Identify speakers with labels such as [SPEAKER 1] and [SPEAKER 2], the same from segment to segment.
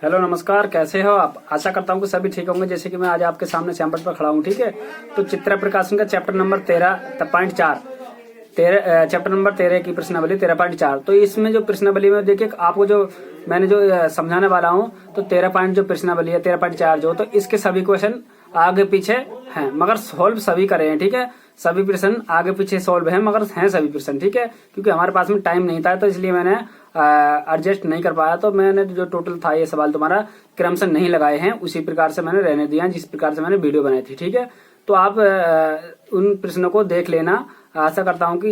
[SPEAKER 1] Hello नमस्कार, कैसे हो आप। आशा करता हूँ कि सभी ठीक होंगे। जैसे कि मैं आज आपके सामने सैंपल पर खड़ा हूँ, ठीक है। तो चित्र प्रकाशन का चैप्टर नंबर 13.4 चैप्टर नंबर 13 की प्रश्नावली 13.4। तो इसमें जो प्रश्नावली में देखिए आपको जो मैंने जो समझाने वाला हूँ, तो 13 पॉइंट जो प्रश्नावली है 13.4 जो, तो इसके सभी क्वेश्चन आगे पीछे हैं, मगर सोल्व सभी करे हैं, ठीक है। सभी प्रश्न आगे पीछे सोल्व हैं, मगर हैं सभी प्रश्न, ठीक है। क्योंकि हमारे पास में टाइम नहीं था, तो इसलिए मैंने एडजस्ट नहीं कर पाया। तो मैंने जो टोटल था ये सवाल तुम्हारा क्रम से नहीं लगाए हैं, उसी प्रकार से मैंने रहने दिया जिस प्रकार से मैंने वीडियो बनाई थी, ठीक है। तो आप उन प्रश्नों को देख लेना। आशा करता हूँ कि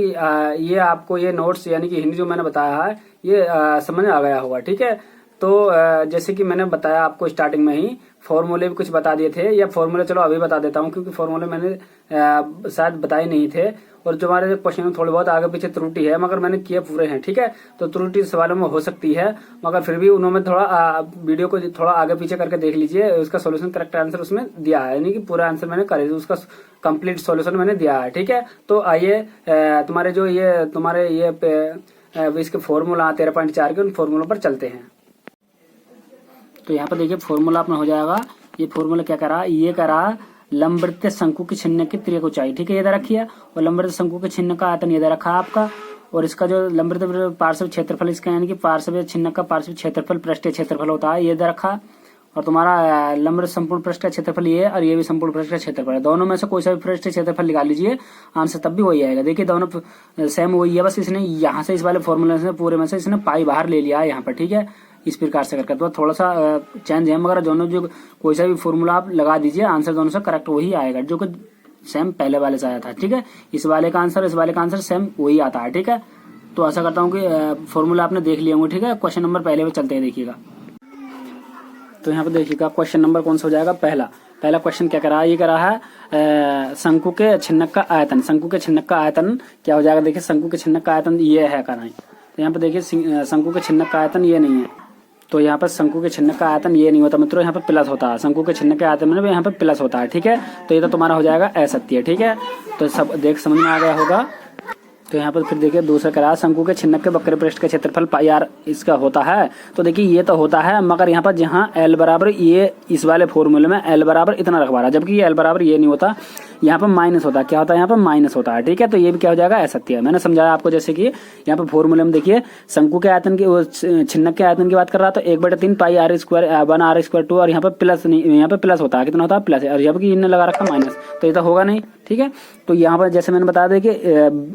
[SPEAKER 1] ये आपको ये नोट्स यानी कि हिंदी जो मैंने बताया है ये समझ आ गया होगा, ठीक है। तो जैसे कि मैंने बताया आपको स्टार्टिंग में ही फॉर्मूले भी कुछ बता दिए थे, या फॉर्मूले चलो अभी बता देता हूँ, क्योंकि फॉर्मूले मैंने शायद बताए नहीं थे। और जो हमारे क्वेश्चन में थोड़ी बहुत आगे पीछे त्रुटि है, मगर मैंने किए पूरे हैं, ठीक है। तो त्रुटि सवालों में हो सकती है, मगर फिर भी उन्होंने थोड़ा वीडियो को थोड़ा आगे पीछे करके देख लीजिए। उसका सोल्यूशन करेक्ट आंसर उसमें दिया है, यानी कि पूरा आंसर मैंने करे, उसका कंप्लीट सोल्यूशन मैंने दिया है, ठीक है। तो आइए तुम्हारे इसके फॉर्मूला 13.4 के उन फॉर्मूलों पर चलते हैं। तो यहाँ पर देखिए फॉर्मूला अपना हो जाएगा। ये फॉर्मूला क्या करा, ये करा लंबवृत्तीय शंकु की छिन्न की त्रिज्या ऊंचाई, ठीक है, ये दे रखी है। और लंबवृत्तीय शंकु के छिन्न का आयतन ये दे रखा है आपका। और इसका जो लंबवृत्तीय पार्श्व क्षेत्रफल, इसका यानी कि पार्श्व छिन्न का पार्श्व क्षेत्रफल पृष्ठीय क्षेत्रफल होता है, ये दे रखा। और तुम्हारा लंब संपूर्ण पृष्ठ का क्षेत्रफल ये है, और ये भी संपूर्ण पृष्ठ का क्षेत्रफल है। दोनों में से कोई सा भी पृष्ठ क्षेत्रफल निकाल लीजिए, आंसर तब भी वही आएगा। देखिए दोनों सेम वही है, बस इसने यहाँ से इस वाले फॉर्मूले से पूरे में से इसने पाई बाहर ले लिया है यहाँ पर, ठीक है। इस प्रकार से करके तो थोड़ा सा चेंज है, मगर दोनों जो कोई सा भी फॉर्मूला आप लगा दीजिए, आंसर दोनों से करेक्ट वही आएगा, जो कि सेम पहले वाले से आया था, ठीक है। इस वाले का आंसर सेम वही आता है, ठीक है। तो आशा करता हूँ कि फॉर्मूला आपने देख लिया होंगे, ठीक है। क्वेश्चन नंबर पहले में चलते हैं, देखिएगा। तो यहाँ पे देखिएगा क्वेश्चन नंबर कौन सा हो जाएगा, पहला क्वेश्चन क्या करा है, ये करा है शंकु के छिन्नक का आयतन। शंकु के छिन्नक का आयतन क्या हो जाएगा, देखिए शंकु के छिन्नक का आयतन ये है करा है। तो यहाँ पे देखिए शंकु के छिन्नक का आयतन ये नहीं है, तो यहाँ पर शंकु के छिन्नक का आयतन ये नहीं होता मित्रों, यहाँ पर प्लस होता है। शंकु के छिन्नक के आयतन में यहाँ पर प्लस होता है, ठीक है। तो ये तो तुम्हारा हो जाएगा असत्य, ठीक है। तो सब समझ में आ गया होगा। तो यहाँ पर फिर देखिए दूसरा करा शंकु के छिन्नक के वक्र पृष्ठ का क्षेत्रफल पाई आर इसका होता है। तो देखिए ये तो होता है, मगर यहाँ पर जहाँ एल बराबर ये इस वाले फॉर्मूले में एल बराबर इतना रखवा रहा है, जबकि ये एल बराबर ये नहीं होता, यहाँ पर माइनस होता है। क्या होता है, यहाँ पर माइनस होता है, ठीक है। तो ये भी क्या हो जाएगा, असत्य है। मैंने समझाया आपको, जैसे कि यहाँ पर फॉर्मूले में देखिए शंकु के आयतन की छिन्नक के आयतन की बात कर रहा, तो 1/3 पाई आर स्क्वायर 1 आर स्क्वायर 2, और यहाँ पर प्लस नहीं, यहाँ पर प्लस होता है, कितना होता है प्लस, और यहाँ पर इन्हें लगा रखा माइनस, तो ये तो होगा नहीं, ठीक है। तो यहाँ पर जैसे मैंने बता दें कि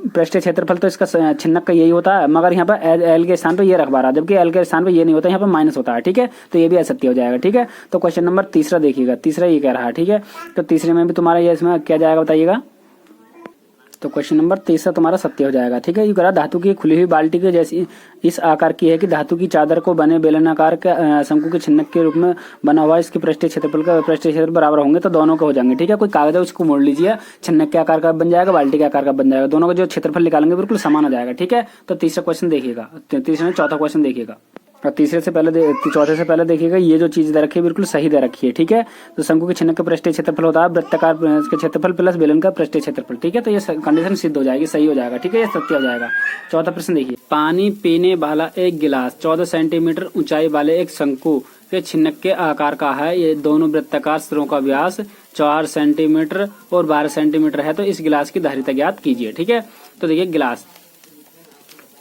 [SPEAKER 1] पृष्ठीय क्षेत्रफल तो इसका छिन्नक का यही होता है, मगर यहाँ पर एल के स्थान पर ये रखवा रहा, जबकि एल के स्थान पर ये नहीं होता, यहाँ पर माइनस होता है, ठीक है। तो ये भी असत्य हो जाएगा, ठीक है। तो क्वेश्चन नंबर तीसरा देखिएगा, तीसरा ये कह रहा है, ठीक है। तो तीसरे में भी तुम्हारा ये इसमें क्या जाएगा बताइएगा। तो क्वेश्चन नंबर तीसरा तुम्हारा सत्य हो जाएगा, ठीक है। ये करा धातु की खुली हुई बाल्टी के जैसी इस आकार की है कि धातु की चादर को बने बेलनाकार के शंकु के छिन्नक के रूप में बना हुआ, इसके पृष्ठीय क्षेत्रफल बराबर होंगे, तो दोनों के हो जाएंगे, ठीक है। कोई कागज है उसको मोड़ लीजिए, छिन्नक के आकार का बन जाएगा, बाल्टी के आकार का बन जाएगा, दोनों का जो क्षेत्रफल निकालेंगे बिल्कुल समान हो जाएगा, ठीक है। तो तीसरा क्वेश्चन देखिएगा, चौथा क्वेश्चन देखिएगा। और चौथे से पहले देखिएगा, ये जो चीज दे रखी है बिल्कुल सही दे रखी है, ठीक है। तो शंकु के छिन्नक का पृष्ठीय क्षेत्रफल होता है वृत्ताकार के क्षेत्रफल प्लस बेलन का पृष्ठीय क्षेत्रफल, ठीक है। तो ये कंडीशन सिद्ध हो जाएगी, सही हो जाएगा, ठीक है, ये सत्य हो जाएगा। चौथा प्रश्न देखिए, पानी पीने वाला एक गिलास 14 सेंटीमीटर ऊंचाई वाले एक शंकु के छिन्नक के आकार का है। ये दोनों वृत्ताकार सिरों का व्यास 4 सेंटीमीटर और 12 सेंटीमीटर है। तो इस गिलास की धारिता ज्ञात कीजिए, ठीक है। तो देखिए गिलास,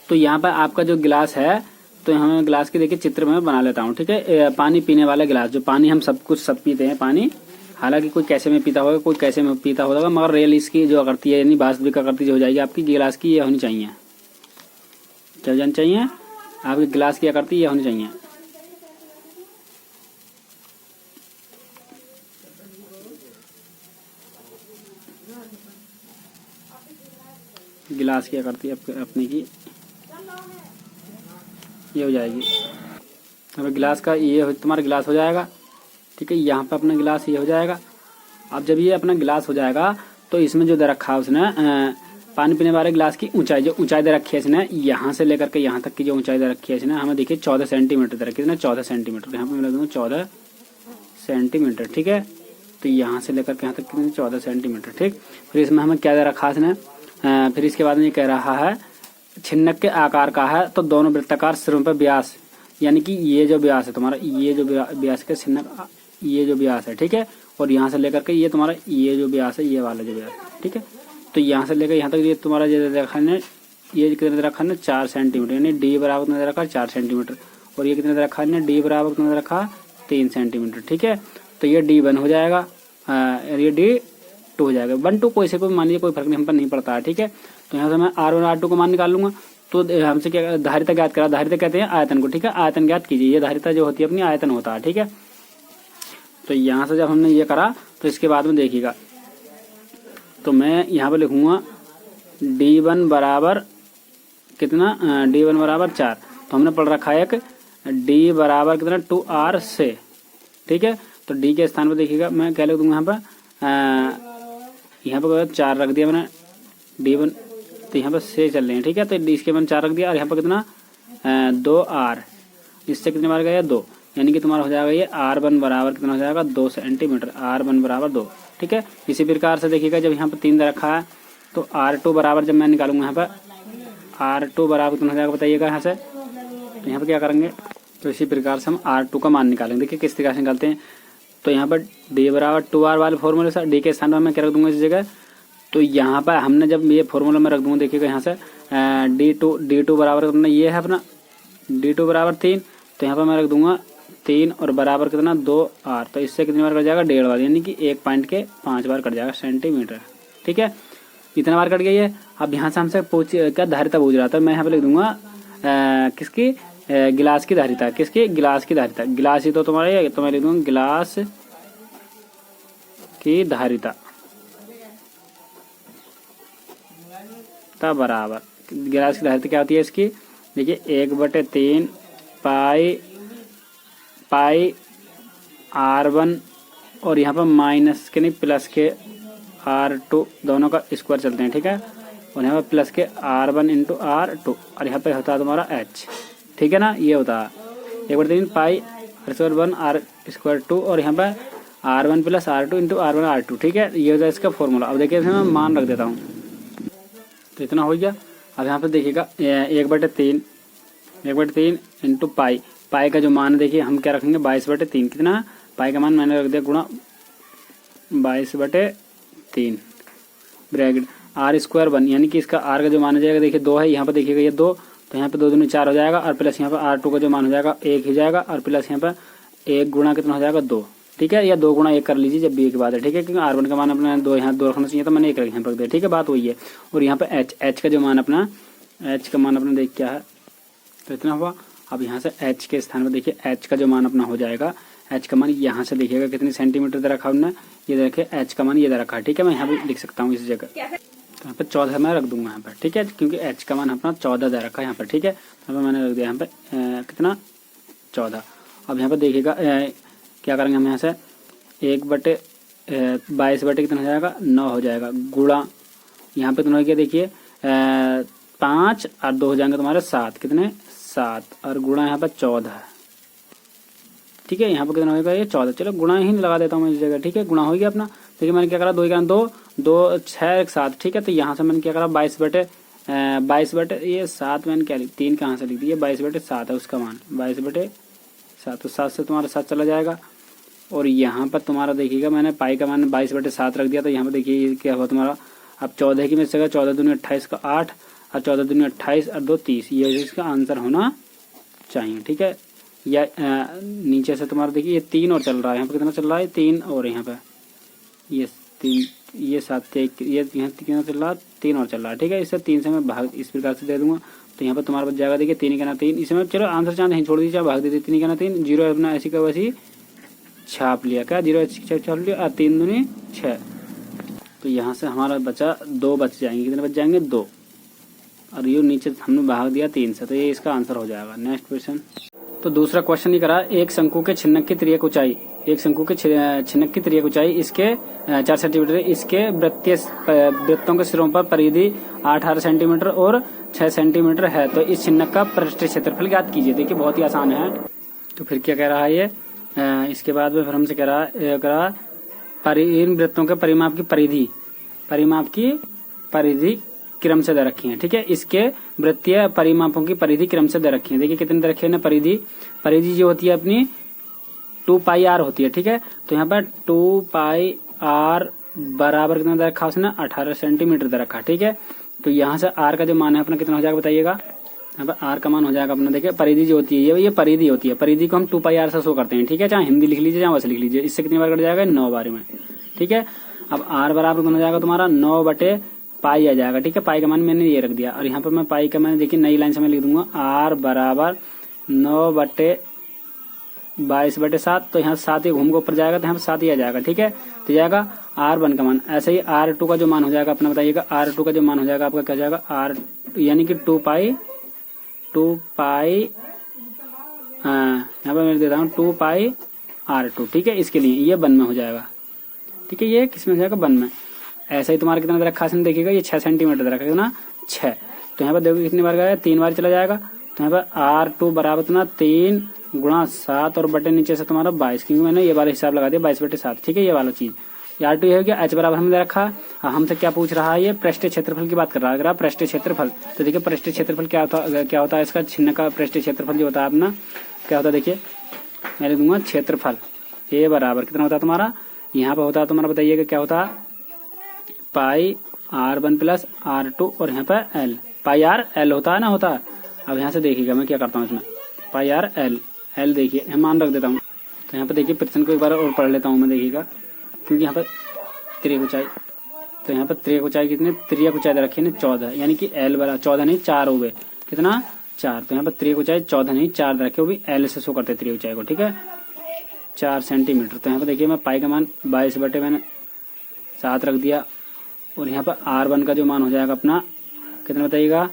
[SPEAKER 1] तो यहाँ पर आपका जो गिलास है, तो हम गिलास की देखिए चित्र में बना लेता हूँ, ठीक है। पानी पीने वाला गिलास, जो पानी हम सब पीते हैं पानी, हालांकि कोई कैसे में पीता होगा, कोई कैसे में पीता होगा, मगर रियल इसकी जो आकृति है यानी वास्तविक आकृति जो हो जाएगी आपकी गिलास की, ये होनी चाहिए, क्या जानी चाहिए आपकी गिलास की आकृति ये होनी चाहिए। गिलास की आकृति अपने की ये हो जाएगी। अब गिलास का ये तुम्हारा गिलास हो जाएगा, ठीक है। यहाँ पे अपना गिलास ये हो जाएगा। अब जब ये अपना गिलास हो जाएगा, तो इसमें जो दे रखा है उसने पानी पीने वाले गिलास की ऊंचाई, जो ऊंचाई दे रखी है इसने, यहाँ से लेकर के यहाँ तक की जो ऊंचाई दे रखी है इसने, हमें देखिए 14 सेंटीमीटर दे रखी है, 14 सेंटीमीटर, यहाँ पे मैं लगा दूंगा 14 सेंटीमीटर, ठीक है। तो यहाँ से लेकर के यहाँ तक कितने, 14 सेंटीमीटर, ठीक। फिर इसमें हमें क्या दे रखा इसने, फिर इसके बाद में ये कह रहा है छिन्नक के आकार का है, तो दोनों वृत्ताकार सिरों पर व्यास यानी कि ये जो व्यास है तुम्हारा, ये जो व्यास का छिन्नक, ये जो व्यास है, ठीक है, और यहाँ से लेकर के ये तुम्हारा ये जो व्यास है, ये वाला जो व्यास है, ठीक है। तो यहाँ से लेकर यहाँ तक ये तुम्हारा जो रखा है, ये कितने दे रखा है 4 सेंटीमीटर, यानी डी बराबर कितना दे रखा है 4 सेंटीमीटर, और ये कितने दे रखा है डी बराबर कितना दे रखा 3 सेंटीमीटर, ठीक है। तो ये D1 हो जाएगा, ये D2 हो जाएगा। 1 2 कोई से कोई मान लीजिए, कोई फर्क नहीं, हम पर नहीं पड़ता है, ठीक है। तो यहाँ से मैं R1 और R2 को मान निकाल लूंगा। तो हमसे क्या धारिता ज्ञात करा, धारिता कहते हैं आयतन को, ठीक है। आयतन ज्ञात कीजिए, ये धारिता जो होती है अपनी आयतन होता है, ठीक है। तो यहाँ से जब हमने ये करा तो इसके बाद में देखिएगा, तो मैं यहाँ पे लिखूंगा D1 बराबर कितना, D1 बराबर 4। तो हमने पढ़ रखा है एक D बराबर कितना 2R से, ठीक है। तो D के स्थान पर देखिएगा मैं क्या लिख दूंगा यहाँ पर 4 रख दिया मैंने D1, तो यहाँ पर से चल रहे हैं, ठीक है। तो D इसके मैंने 4 रख दिया, और यहाँ पर कितना 2R, इससे कितने बार गया 2, यानी कि तुम्हारा हो जाएगा ये R1 बराबर कितना हो जाएगा 2 सेंटीमीटर, R1 बराबर 2, ठीक है। इसी प्रकार से देखिएगा जब यहाँ पर 3 रखा है तो R2 बराबर जब मैं निकालूंगा यहाँ पर R2 बराबर कितना हो जाएगा बताइएगा यहाँ से। तो यहाँ पर क्या करेंगे, तो इसी प्रकार से हम R2 का मान निकालेंगे। देखिए किस तरह से निकालते हैं। तो यहाँ पर D बराबर 2R वाले फॉर्मूले से D के स्थान पर मैं क्या रख दूंगा इस जगह। तो यहाँ पर हमने जब ये फॉर्मूला में रख दूंगा, देखिएगा यहाँ से D2 बराबर कितना ये है अपना D2 बराबर 3, तो यहाँ पर मैं रख दूंगा 3 और बराबर कितना 2R। तो इससे कितनी बार कट जाएगा 1.5 बार, यानी कि 1 पॉइंट के 5 बार कट जाएगा सेंटीमीटर, ठीक है। इतना बार कट गई है। अब यहाँ से हमसे पूछ क्या धारिता पूछ रहा था, मैं यहाँ पे लिख दूंगा किसकी, गिलास की धारिता, किसकी, गिलास की धारिता। गिलास ही तो तुम्हारा ये, तो मैं लिख दूंगा गिलास की धारिता बराबर, गिलास की धारिता क्या होती है इसकी, देखिए 1/3 पाई R1 और यहाँ पर माइनस के नहीं प्लस के R2 दोनों का स्क्वायर चलते हैं, ठीक है। और यहाँ पर प्लस के R1 इंटू R2, और यहाँ पे होता है तुम्हारा H, ठीक है ना। ये होता है 1/3 पाई R1 R² 2, और यहाँ पर R1 plus R2 into R1 R2, ठीक है। ये होता है इसका फॉर्मूला। अब देखिए मैं मान रख देता हूँ, तो इतना हो गया। अब यहाँ पे देखिएगा 1/3 इंटू पाई का जो मान है देखिए हम क्या रखेंगे 22/3, कितना पाई का मान मैंने रख दिया गुणा 22/3 ब्रैकेट R² 1, यानी कि इसका R का जो मान हो जाएगा देखिए 2 है, यहाँ पर देखिएगा ये 2, तो यहाँ पे 2 दूनी 4 हो जाएगा, और प्लस यहाँ पर R2 का जो मान हो जाएगा 1 हो जाएगा, और प्लस यहाँ पर 1 गुणा कितना हो जाएगा 2, ठीक है। या 2 गुणा 1 कर लीजिए जब भी एक बात है, ठीक है, क्योंकि R1 का मान अपना 2 यहाँ 2 रखना चाहिए, तो मैंने 1 यहाँ पर रख दिया, ठीक है, बात वही है। और यहाँ पे H का जो मान अपना, H का मान अपना देख क्या है, तो इतना हुआ। अब यहाँ से H के स्थान पर देखिए H का जो मान अपना हो जाएगा, H का मान यहाँ से देखिएगा कितनी सेंटीमीटर दे रखा हमने, ये देखिए H का मान ये दे रखा है, ठीक है। मैं यहाँ भी लिख सकता हूँ इस जगह, तो यहाँ पे 14 मैं रख दूंगा यहाँ पर, ठीक है, क्योंकि H का मान अपना 14 दे रखा है यहाँ पर, ठीक है। तो मैंने रख दिया यहाँ पे कितना 14। अब यहाँ पर देखिएगा क्या करेंगे हम, यहाँ से 1/22 कितना हो जाएगा 9 हो जाएगा, गुणा यहाँ पे कितना हो गया देखिए 5 और 2 हो जाएंगे तुम्हारे 7, कितने 7, और गुणा यहाँ पर 14, ठीक है। यहाँ पर कितना होगा ये 14, चलो गुणा ही लगा देता हूँ मैं इस जगह, ठीक है, गुणा हो गया अपना। देखिए मैंने क्या करा 2 2 6 7, ठीक है। तो यहाँ से मैंने क्या करा 22 ये 7 मैंने क्या लिख 3 कहाँ से लिख दी, 22/7 है उसका मान 22/7, तो 7 से तुम्हारा 7 चला जाएगा। और यहाँ पर तुम्हारा देखिएगा मैंने पाई का मान 22/7 रख दिया, तो यहाँ पर देखिए क्या हुआ तुम्हारा, अब 14 की में से 14 दूनी 28 का 8, और 14 दूनी 28 और 2 30, ये इसका आंसर होना चाहिए, ठीक है। या नीचे से तुम्हारा देखिए ये 3 और चल रहा है, यहाँ पर कितना चल रहा है 3, और यहाँ पे ये 3 ये 7 ये यहाँ कितना चल रहा है 3 और चल रहा है, ठीक है। इससे 3 से मैं भाग इस प्रकार से दे दूंगा, तो यहाँ पर तुम्हारा बच जाएगा देखिए 3 का 3, इसमें चलो आंसर चांद नहीं छोड़ दीजिए, भाग दीजिए 3 का 3, 0 अपना ऐसी का वैसी छाप लिया, क्या 0 छाप लिया, और 3 दूनी 6, तो यहाँ से हमारा बचा 2 बच जाएंगे, कितने बच जाएंगे 2, और ये नीचे हमने भाग दिया 3 से, तो ये इसका आंसर हो जाएगा। नेक्स्ट क्वेश्चन, तो दूसरा क्वेश्चन ये करा, एक शंकु के छिन्नक की तिर्यक ऊंचाई, एक शंकु के छिन्नक की तिर्यक ऊंचाई इसके 4 सेंटीमीटर, इसके वृत्तों के सिरों पर परिधि 8 सेंटीमीटर और 6 सेंटीमीटर है, तो इस छिन्नक का पृष्ठ क्षेत्रफल ज्ञात कीजिए। देखिए बहुत ही आसान है। तो फिर क्या कह रहा है ये, इसके बाद में फिर हमसे कह रहा इन वृत्तों के परिमाप की परिधि क्रम से दे रखी है, ठीक है। इसके वृत्तीय परिमापों की परिधि क्रम से दे रखी है। देखिए कितनी दे रखी है ना परिधि जो होती है अपनी 2 पाई आर होती है। ठीक है, तो यहाँ पर 2 पाई आर बराबर कितना दे रखा है उसने 18 सेंटीमीटर दे रखा। ठीक है, तो यहाँ से आर का जो मान है अपना कितना हो जाएगा बताइएगा। यहाँ पर आर का मान हो जाएगा अपना, देखिए परिधि जो होती है ये परिधि होती है। परिधि को हम 2 पाई आर से शो करते हैं। ठीक है, चाहे हिंदी लिख लीजिए चाहे वैसे लिख लीजिए। इससे कितनी बार कट जाएगा 9 बार में। ठीक है, अब आर बराबर कितना हो जाएगा तुम्हारा 9 बटे पाई आ जाएगा। ठीक है, पाई का मान मैंने ये रख दिया और यहाँ पर मैं पाई का मैंने देखिए नई लाइन से मैं लिख दूंगा आर बराबर 9 बटे 22 बटे 7। तो यहाँ 7 ही घूम के ऊपर जाएगा तो यहाँ पर 7 ही आ जाएगा। ठीक है, तो जाएगा R1 का मान। ऐसे ही R2 का जो मान हो जाएगा अपना बताइएगा। R2 का जो मान हो जाएगा आपका क्या जाएगा R यानी कि 2 पाई यहाँ पर मैं देता हूँ 2 पाई R2। ठीक है, इसके लिए ये वन में हो जाएगा। ठीक है, ये किसमें हो जाएगा वन में। ऐसा ही तुम्हारा कितना रखा है देखिएगा, ये 6 सेंटीमीटर रखा है ना 6। तो यहाँ पर देखो कितनी बार गया 3 बार चला जाएगा। तो यहाँ पर R2 बराबर इतना 3 गुणा 7 और बटे नीचे से तुम्हारा 22, क्योंकि मैंने ये वाला हिसाब लगा दिया 22 बटे 7। ठीक है, ये वाला चीज R2 ये हो गया। H बराबर हमने रखा। हमसे क्या पूछ रहा है, ये पृष्ठीय क्षेत्रफल की बात कर रहा है। अगर आप पृष्ठीय क्षेत्रफल तो देखिए पृष्ठीय क्षेत्रफल क्या होता है इसका छिन्न का पृष्ठीय क्षेत्रफल जो होता है अपना क्या होता है। देखिए मैं लिख दूंगा क्षेत्रफल A बराबर कितना होता है तुम्हारा, यहाँ पर होता है तुम्हारा बताइएगा क्या होता है पाई R1 प्लस R2 और यहाँ पर L पाई R L होता है ना होता है। अब यहाँ से देखिएगा मैं क्या करता हूँ इसमें पाई R L देखिए मैं मान रख देता हूँ। तो यहाँ पर देखिए प्रश्न को एक बार और पढ़ लेता हूँ मैं, देखिएगा क्योंकि यहाँ पर त्रिक ऊंचाई, तो यहाँ पर त्रिक ऊंचाई कितनी त्रिक ऊंचाई दे रखी है 14 यानी कि L बराबर 14 नहीं 4 हो गए कितना 4। तो यहाँ पर त्रिक ऊंचाई 14 नहीं 4 दे रखे, वो भी L से शो करते त्रिक ऊंचाई को। ठीक है, 4 सेंटीमीटर। तो यहाँ पर देखिए मैं पाई का मान 22 बटे मैंने 7 रख दिया और यहाँ पर R1 का जो मान हो जाएगा अपना कितना बताइएगा,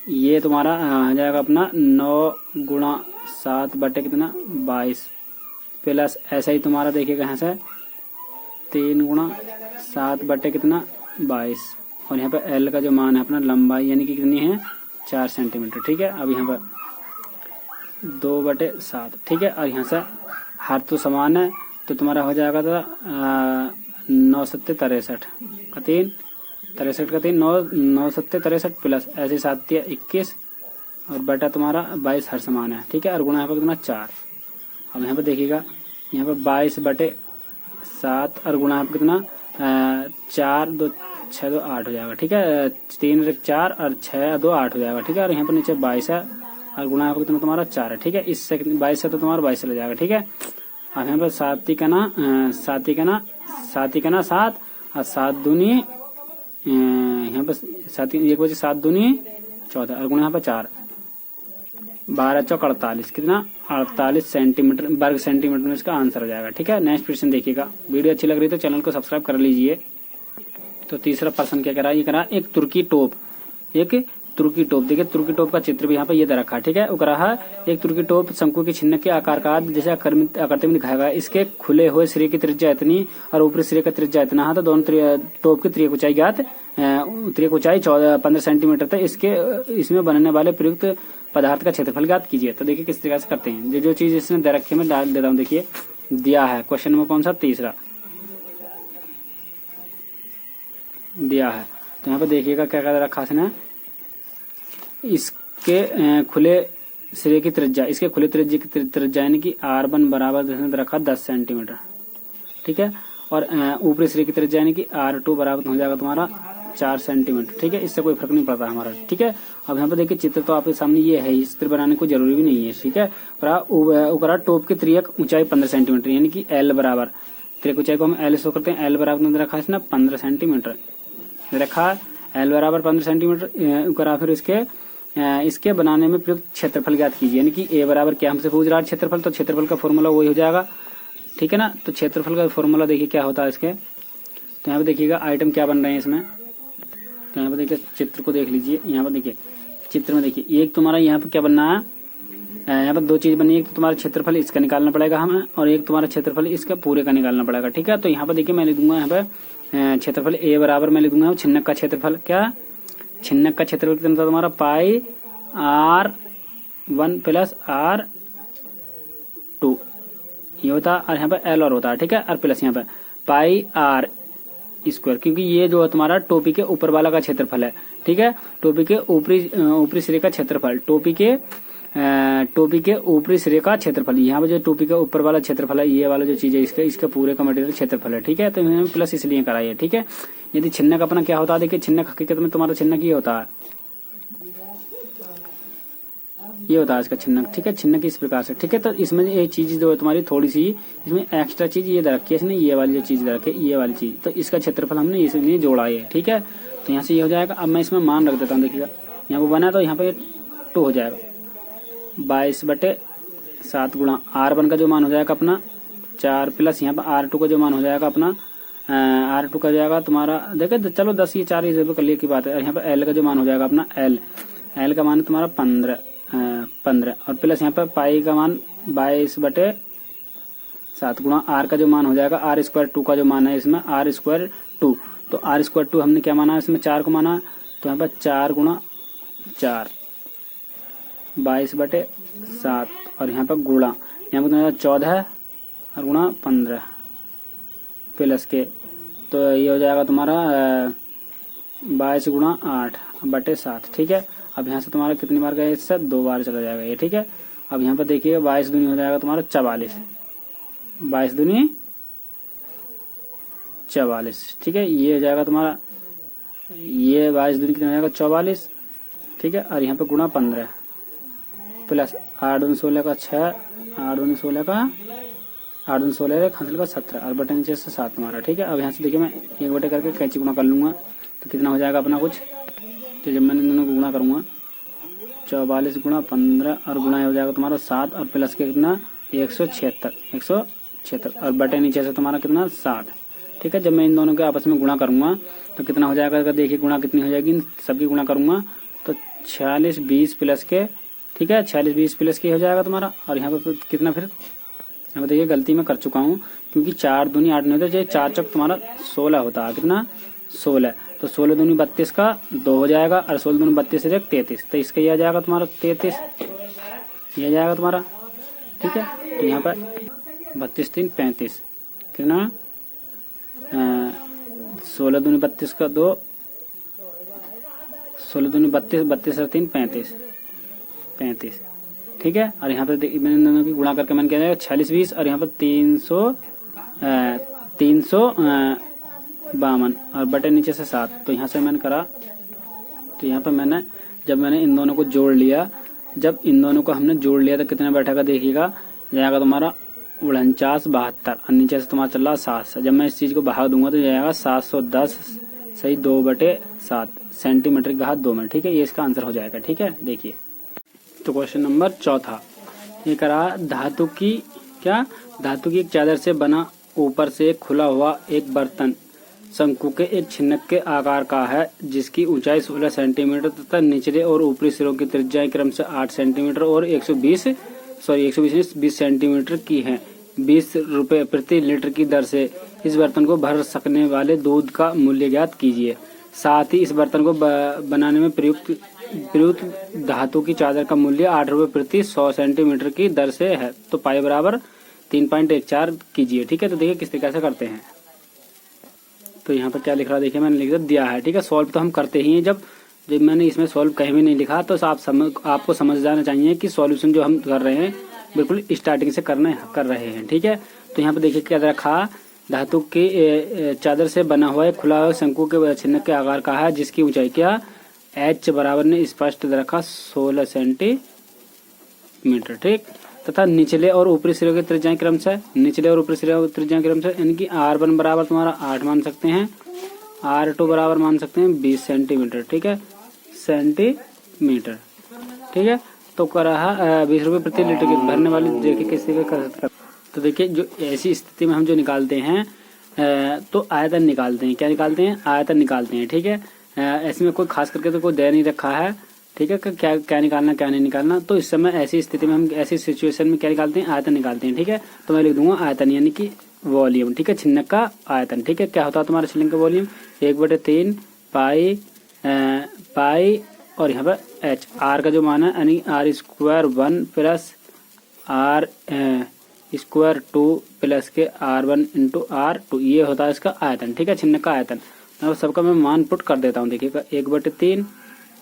[SPEAKER 1] ये तुम्हारा हो जाएगा अपना 9 गुणा 7 बटे कितना 22 प्लस ऐसा ही तुम्हारा देखिएगा यहाँ से 3 गुणा 7 बटे कितना 22 और यहाँ पर L का जो मान है अपना लंबाई यानी कि कितनी है 4 सेंटीमीटर। ठीक है, अब यहाँ पर 2 बटे 7। ठीक है, और यहाँ से हाथ तो समान है तो तुम्हारा हो जाएगा था 9 सत्ते 63 का 3 63 का 3 9 सत्ते 63 प्लस ऐसे 7 21 और बटा तुम्हारा 22 हर समान है। ठीक है, और गुणा यहाँ पर कितना 4। अब यहाँ पर देखिएगा यहाँ पर 22 बटे 7 और गुणा यहाँ पर कितना 4 2 6 2 8 हो जाएगा। ठीक है, 3 4 और 6 2 8 हो जाएगा। ठीक है, और यहाँ पर नीचे 22 है और गुणा यहाँ पर कितना तुम्हारा 4 है। ठीक है, इससे 22 से तो तुम्हारा 22 चला जाएगा। ठीक है, अब यहाँ पर 7 का ना 7 और 7 दूनी यहाँ पर 7 1 बजे 7 दूनी 14 और गुणा यहाँ पर 4 12 चौक 48 कितना 48 सेंटीमीटर वर्ग सेंटीमीटर में इसका आंसर हो जाएगा। ठीक है, नेक्स्ट क्वेश्चन देखिएगा। वीडियो अच्छी लग रही तो चैनल को सब्सक्राइब कर लीजिए। तो तीसरा प्रश्न क्या करा, ये करा एक तुर्की टोप देखिए तुर्की टोप का चित्र भी यहाँ पर ये दे रखा है। ठीक है, वो करा है एक तुर्की टोप शंकु के छिन्न के आकार का जैसे आकृति में दिखाया गया। इसके खुले हुए सिरे की त्रिज्या इतनी और ऊपरी सिरे का त्रिज्या इतना है। तो दोनों टोप की त्रिक ऊंचाई ज्ञात, त्रिक ऊंचाई 15 सेंटीमीटर तक इसमें बनने वाले प्रयुक्त पदार्थ का क्षेत्रफल ज्ञात कीजिए। तो देखिए किस तरह से करते हैं, जो चीज इसने दे रखी है मैं डाल देता हूँ। देखिए दिया है क्वेश्चन नंबर कौन सा तीसरा दिया है। तो यहाँ पे देखिएगा क्या क्या रखा है, इसके खुले सिरे की त्रिज्या, इसके खुले त्रिज्या यानी कि R1 बराबर रखा 10 सेंटीमीटर। ठीक है, और ऊपरी सिरे की त्रिज्या यानी कि R2 बराबर हो जाएगा तुम्हारा 4 सेंटीमीटर। ठीक है, इससे कोई फर्क नहीं पड़ता हमारा। ठीक है, अब यहाँ पे देखिए चित्र तो आपके सामने ये है, चित्र बनाने को जरूरी भी नहीं है। ठीक है, और टोप की त्रिक ऊंचाई 15 सेंटीमीटर यानी कि L बराबर त्रिक ऊंचाई को हम L से करते हैं। L बराबर रखा है 15 सेंटीमीटर रखा, L बराबर 15 सेंटीमीटर करा। फिर इसके बनाने में प्रयुक्त क्षेत्रफल ज्ञात कीजिए यानी कि A बराबर क्या हमसे पूछ रहा है क्षेत्रफल, तो क्षेत्रफल का फॉर्मूला वही हो जाएगा। ठीक है ना, तो क्षेत्रफल का फॉर्मूला देखिए क्या होता है इसके। तो यहाँ पे देखिएगा आइटम क्या बन रहे हैं इसमें। तो यहाँ पे देखिए चित्र को देख लीजिए। यहाँ पे देखिए चित्र में देखिए एक तुम्हारा यहाँ पे क्या बनना है, यहाँ पर 2 चीज बनी है। एक तो तुम्हारा क्षेत्रफल इसका निकालना पड़ेगा हमें और एक तुम्हारा क्षेत्रफल इसका पूरे का निकालना पड़ेगा। ठीक है, तो यहाँ पे देखिए मैं लिख दूंगा यहाँ पे क्षेत्रफल A बराबर मैं लिख दूंगा छिन्नक का क्षेत्रफल, क्या छिन्नक का क्षेत्रफल कितना था तुम्हारा पाई R1 प्लस R2 ये होता है, और यहाँ पे L और होता है। ठीक है, और प्लस यहाँ पे पाई R स्क्वायर, क्योंकि ये जो है तुम्हारा टोपी के ऊपर वाला का क्षेत्रफल है। ठीक है। टोपी के ऊपरी सिरे का क्षेत्रफल, टोपी के ऊपरी सिरे का क्षेत्रफल, यहाँ पे जो टोपी का ऊपर वाला क्षेत्रफल है, ये वाला जो चीज है इसका पूरे का मटेरियल क्षेत्रफल है, ठीक है। तो मैंने प्लस इसलिए कराई है, ठीक है। यदि छिन्नक अपना क्या होता है, देखिए छिन्नक हकीकत में तुम्हारा छिन्नक ये होता है, ये होता है इसका छिन्नक, ठीक है। छिन्नक इस प्रकार से, ठीक है। तो इसमें एक चीज जो है तुम्हारी थोड़ी सी इसमें एक्स्ट्रा चीज ये दे रखी है इसने, ये वाली जो चीज दे रखी है, ये वाली चीज, तो इसका क्षेत्रफल हमने इसलिए जोड़ा है, ठीक है। तो यहाँ से ये हो जाएगा। अब मैं इसमें मान रख देता हूँ, देखिएगा यहाँ पे बना तो यहाँ पे 2 हो जाएगा, 22/7 गुणा R1 का जो मान हो जाएगा अपना 4 प्लस यहाँ पे R2 का जो मान हो जाएगा अपना R2 का जाएगा तुम्हारा, देखे चलो 10 ये 4 इस कर लिए की बात है। और यहाँ पे L का जो मान हो जाएगा अपना L का मान तुम्हारा 15 और प्लस यहाँ पे पाई का मान 22/7 गुणा R का जो मान हो जाएगा R² 2 का जो मान है इसमें R² 2, तो R² 2 हमने क्या माना है इसमें 4 को माना, तो यहाँ पर 4 गुणा 4 22/7 और यहाँ पर गुणा यहाँ पर 14 और गुणा 15 प्लस के, तो ये हो जाएगा तुम्हारा 22 गुणा 8/7, ठीक है। अब यहाँ से तुम्हारा कितनी बार गया, इससे 2 बार चला जाएगा ये, ठीक है। अब यहाँ पर देखिए 22 दूनी हो जाएगा तुम्हारा 44, 22 दूनी 44, ठीक है। ये हो जाएगा तुम्हारा, ये 22 दूनी कितना हो जाएगा 44, ठीक है। और यहाँ पे गुणा 15 प्लस 8 दूनी 16 का 6, 8 दूनी 16 का 8 दूनी 16 का 17 और बटे नीचे से 7 तुम्हारा, ठीक है। अब यहाँ से देखिए मैं 1 बटे करके कैंची गुणा कर लूंगा, तो कितना हो जाएगा अपना कुछ, तो जब मैंने दोनों को गुणा करूंगा 44 गुणा 15 और गुणा हो जाएगा तुम्हारा 7 और प्लस के कितना 176 और बटे नीचे से तुम्हारा कितना 7, ठीक है। जब मैं इन दोनों के आपस में गुणा करूंगा तो कितना हो जाएगा, अगर देखिए गुणा कितनी हो जाएगी, सबकी गुणा करूंगा तो 46 20 प्लस के, ठीक है। 46 20 प्लस के हो जाएगा तुम्हारा। और यहाँ पे कितना, फिर यहाँ पे देखिए गलती मैं कर चुका हूँ, क्योंकि 4 दूनी 8 नहीं होता, 4 चौक तुम्हारा 16 होता है, कितना 16, तो 16 दूनी 32 का 2 हो जाएगा और 16 दूनी 32 से 33, तो इसका ये आ जाएगा तुम्हारा 33, ये आ जाएगा तुम्हारा, ठीक है। तो यहाँ पर 32 3 35 कितना 16 दूनी 32 का 2, 16 दूनी 32, 32 और 3 35, ठीक है। और यहाँ पे मैंने दोनों की गुणा करके मैंने क्या जाएगा 46 20 और यहाँ पर 352 और बटे नीचे से 7, तो यहाँ से मैंने करा, तो यहाँ पे मैंने जब मैंने इन दोनों को जोड़ लिया, जब इन दोनों को हमने जोड़ लिया तो कितना बैठेगा, देखिएगा जाएगा तुम्हारा 49 72 और नीचे से तुम्हारा चल रहा 7, जब मैं इस चीज को भाग दूंगा तो जाएगा 710 सही 2/7 सेंटीमीटर का हाथ 2 में, ठीक है। ये इसका आंसर हो जाएगा, ठीक है। देखिए तो क्वेश्चन नंबर 4 ये करा, धातु की एक चादर से बना ऊपर से खुला हुआ एक बर्तन शंकु के एक छिन्नक के आकार का है, जिसकी ऊंचाई 16 सेंटीमीटर तथा निचले और ऊपरी सिरों की त्रिज्याएं क्रम से 8 सेंटीमीटर और 120 सेंटीमीटर की है। 20 रुपए प्रति लीटर की दर से इस बर्तन को भर सकने वाले दूध का मूल्य ज्ञात कीजिए। साथ ही इस बर्तन को बनाने में प्रयुक्त धातु की चादर का मूल्य 8 रुपए प्रति 100 सेंटीमीटर की दर से है। तो पाई बराबर 3.14 कीजिए, ठीक है। तो देखिए किस तरीके से करते हैं। तो यहाँ पर क्या लिख रहा है, देखिए मैंने लिख दिया है, ठीक है। सॉल्व तो हम करते ही हैं, जब मैंने इसमें सॉल्व कहीं भी नहीं लिखा, तो आपको समझ जाना चाहिए कि सॉल्यूशन जो हम कर रहे हैं बिल्कुल स्टार्टिंग से कर रहे हैं, ठीक है। तो यहाँ पर देखिए क्या रखा, धातु की चादर से बना हुआ खुला हुआ शंकु के छिन्नक के आकार का है, जिसकी ऊंचाई क्या h बराबर ने स्पष्ट रखा 16 सेंटीमीटर, ठीक, तथा निचले और ऊपरी सिरे के त्रिज्याएं क्रम से यानी कि R1 बराबर तुम्हारा 8 मान सकते हैं, R2 बराबर मान सकते हैं 20 सेंटीमीटर, ठीक है, सेंटीमीटर, ठीक है। तो कर रहा 20 रुपए प्रति लीटर की भरने वाली, देखिए किसी का कर। तो देखिए जो ऐसी स्थिति में हम जो निकालते हैं तो आयतन निकालते हैं, क्या निकालते हैं, आयतन निकालते हैं, ठीक है। ऐसे में कोई खास करके तो कोई दे नहीं रखा है, ठीक है, क्या निकालना क्या नहीं निकालना। तो इस समय ऐसी स्थिति में हम ऐसी सिचुएशन में क्या निकालते हैं, आयतन निकालते हैं, ठीक है। तो मैं लिख दूंगा आयतन यानी कि वॉल्यूम, ठीक है, छिन्नक का आयतन, ठीक है। क्या होता है तुम्हारा छिन्नक का वॉल्यूम 1/3 पाई और यहाँ पर h, r का जो मान है यानी r² 1 प्लस r² 2 प्लस के R1 इंटू R2, ये होता है इसका आयतन, ठीक है, छिन्नक का आयतन। अब सबका मैं मान पुट कर देता हूँ। देखिएगा 1/3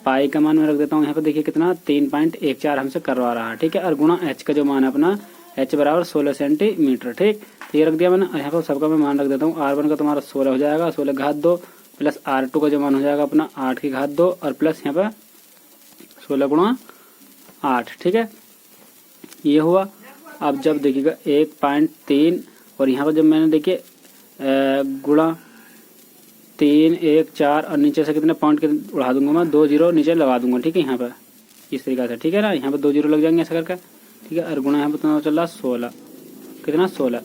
[SPEAKER 1] पाई का मान मैं रख देता हूँ यहाँ पे। देखिए कितना 3.14 हमसे करवा रहा है, ठीक है। और गुणा h का जो मान है अपना h बराबर 16 सेंटीमीटर, ठीक। तो ये रख दिया मैंने। यहाँ पर सबका मैं मान रख देता हूँ। R1 का तुम्हारा 16 हो जाएगा, 16 घात 2 प्लस R2 का जो मान हो जाएगा अपना 8 की घात 2 और प्लस यहाँ पे 16 गुणा 8, ठीक है। ये हुआ। अब जब देखिएगा 1.3 और यहाँ पर जब मैंने देखिए गुणा 3 1 4 और नीचे से कितने पॉइंट के उड़ा दूंगा मैं, 2 0 नीचे लगा दूंगा, ठीक है। यहाँ पर इस तरीके से, ठीक है ना। यहाँ पर 2 0 लग जाएंगे ऐसा करके, ठीक है। और गुणा यहाँ पर कितना चल रहा 16, कितना 16।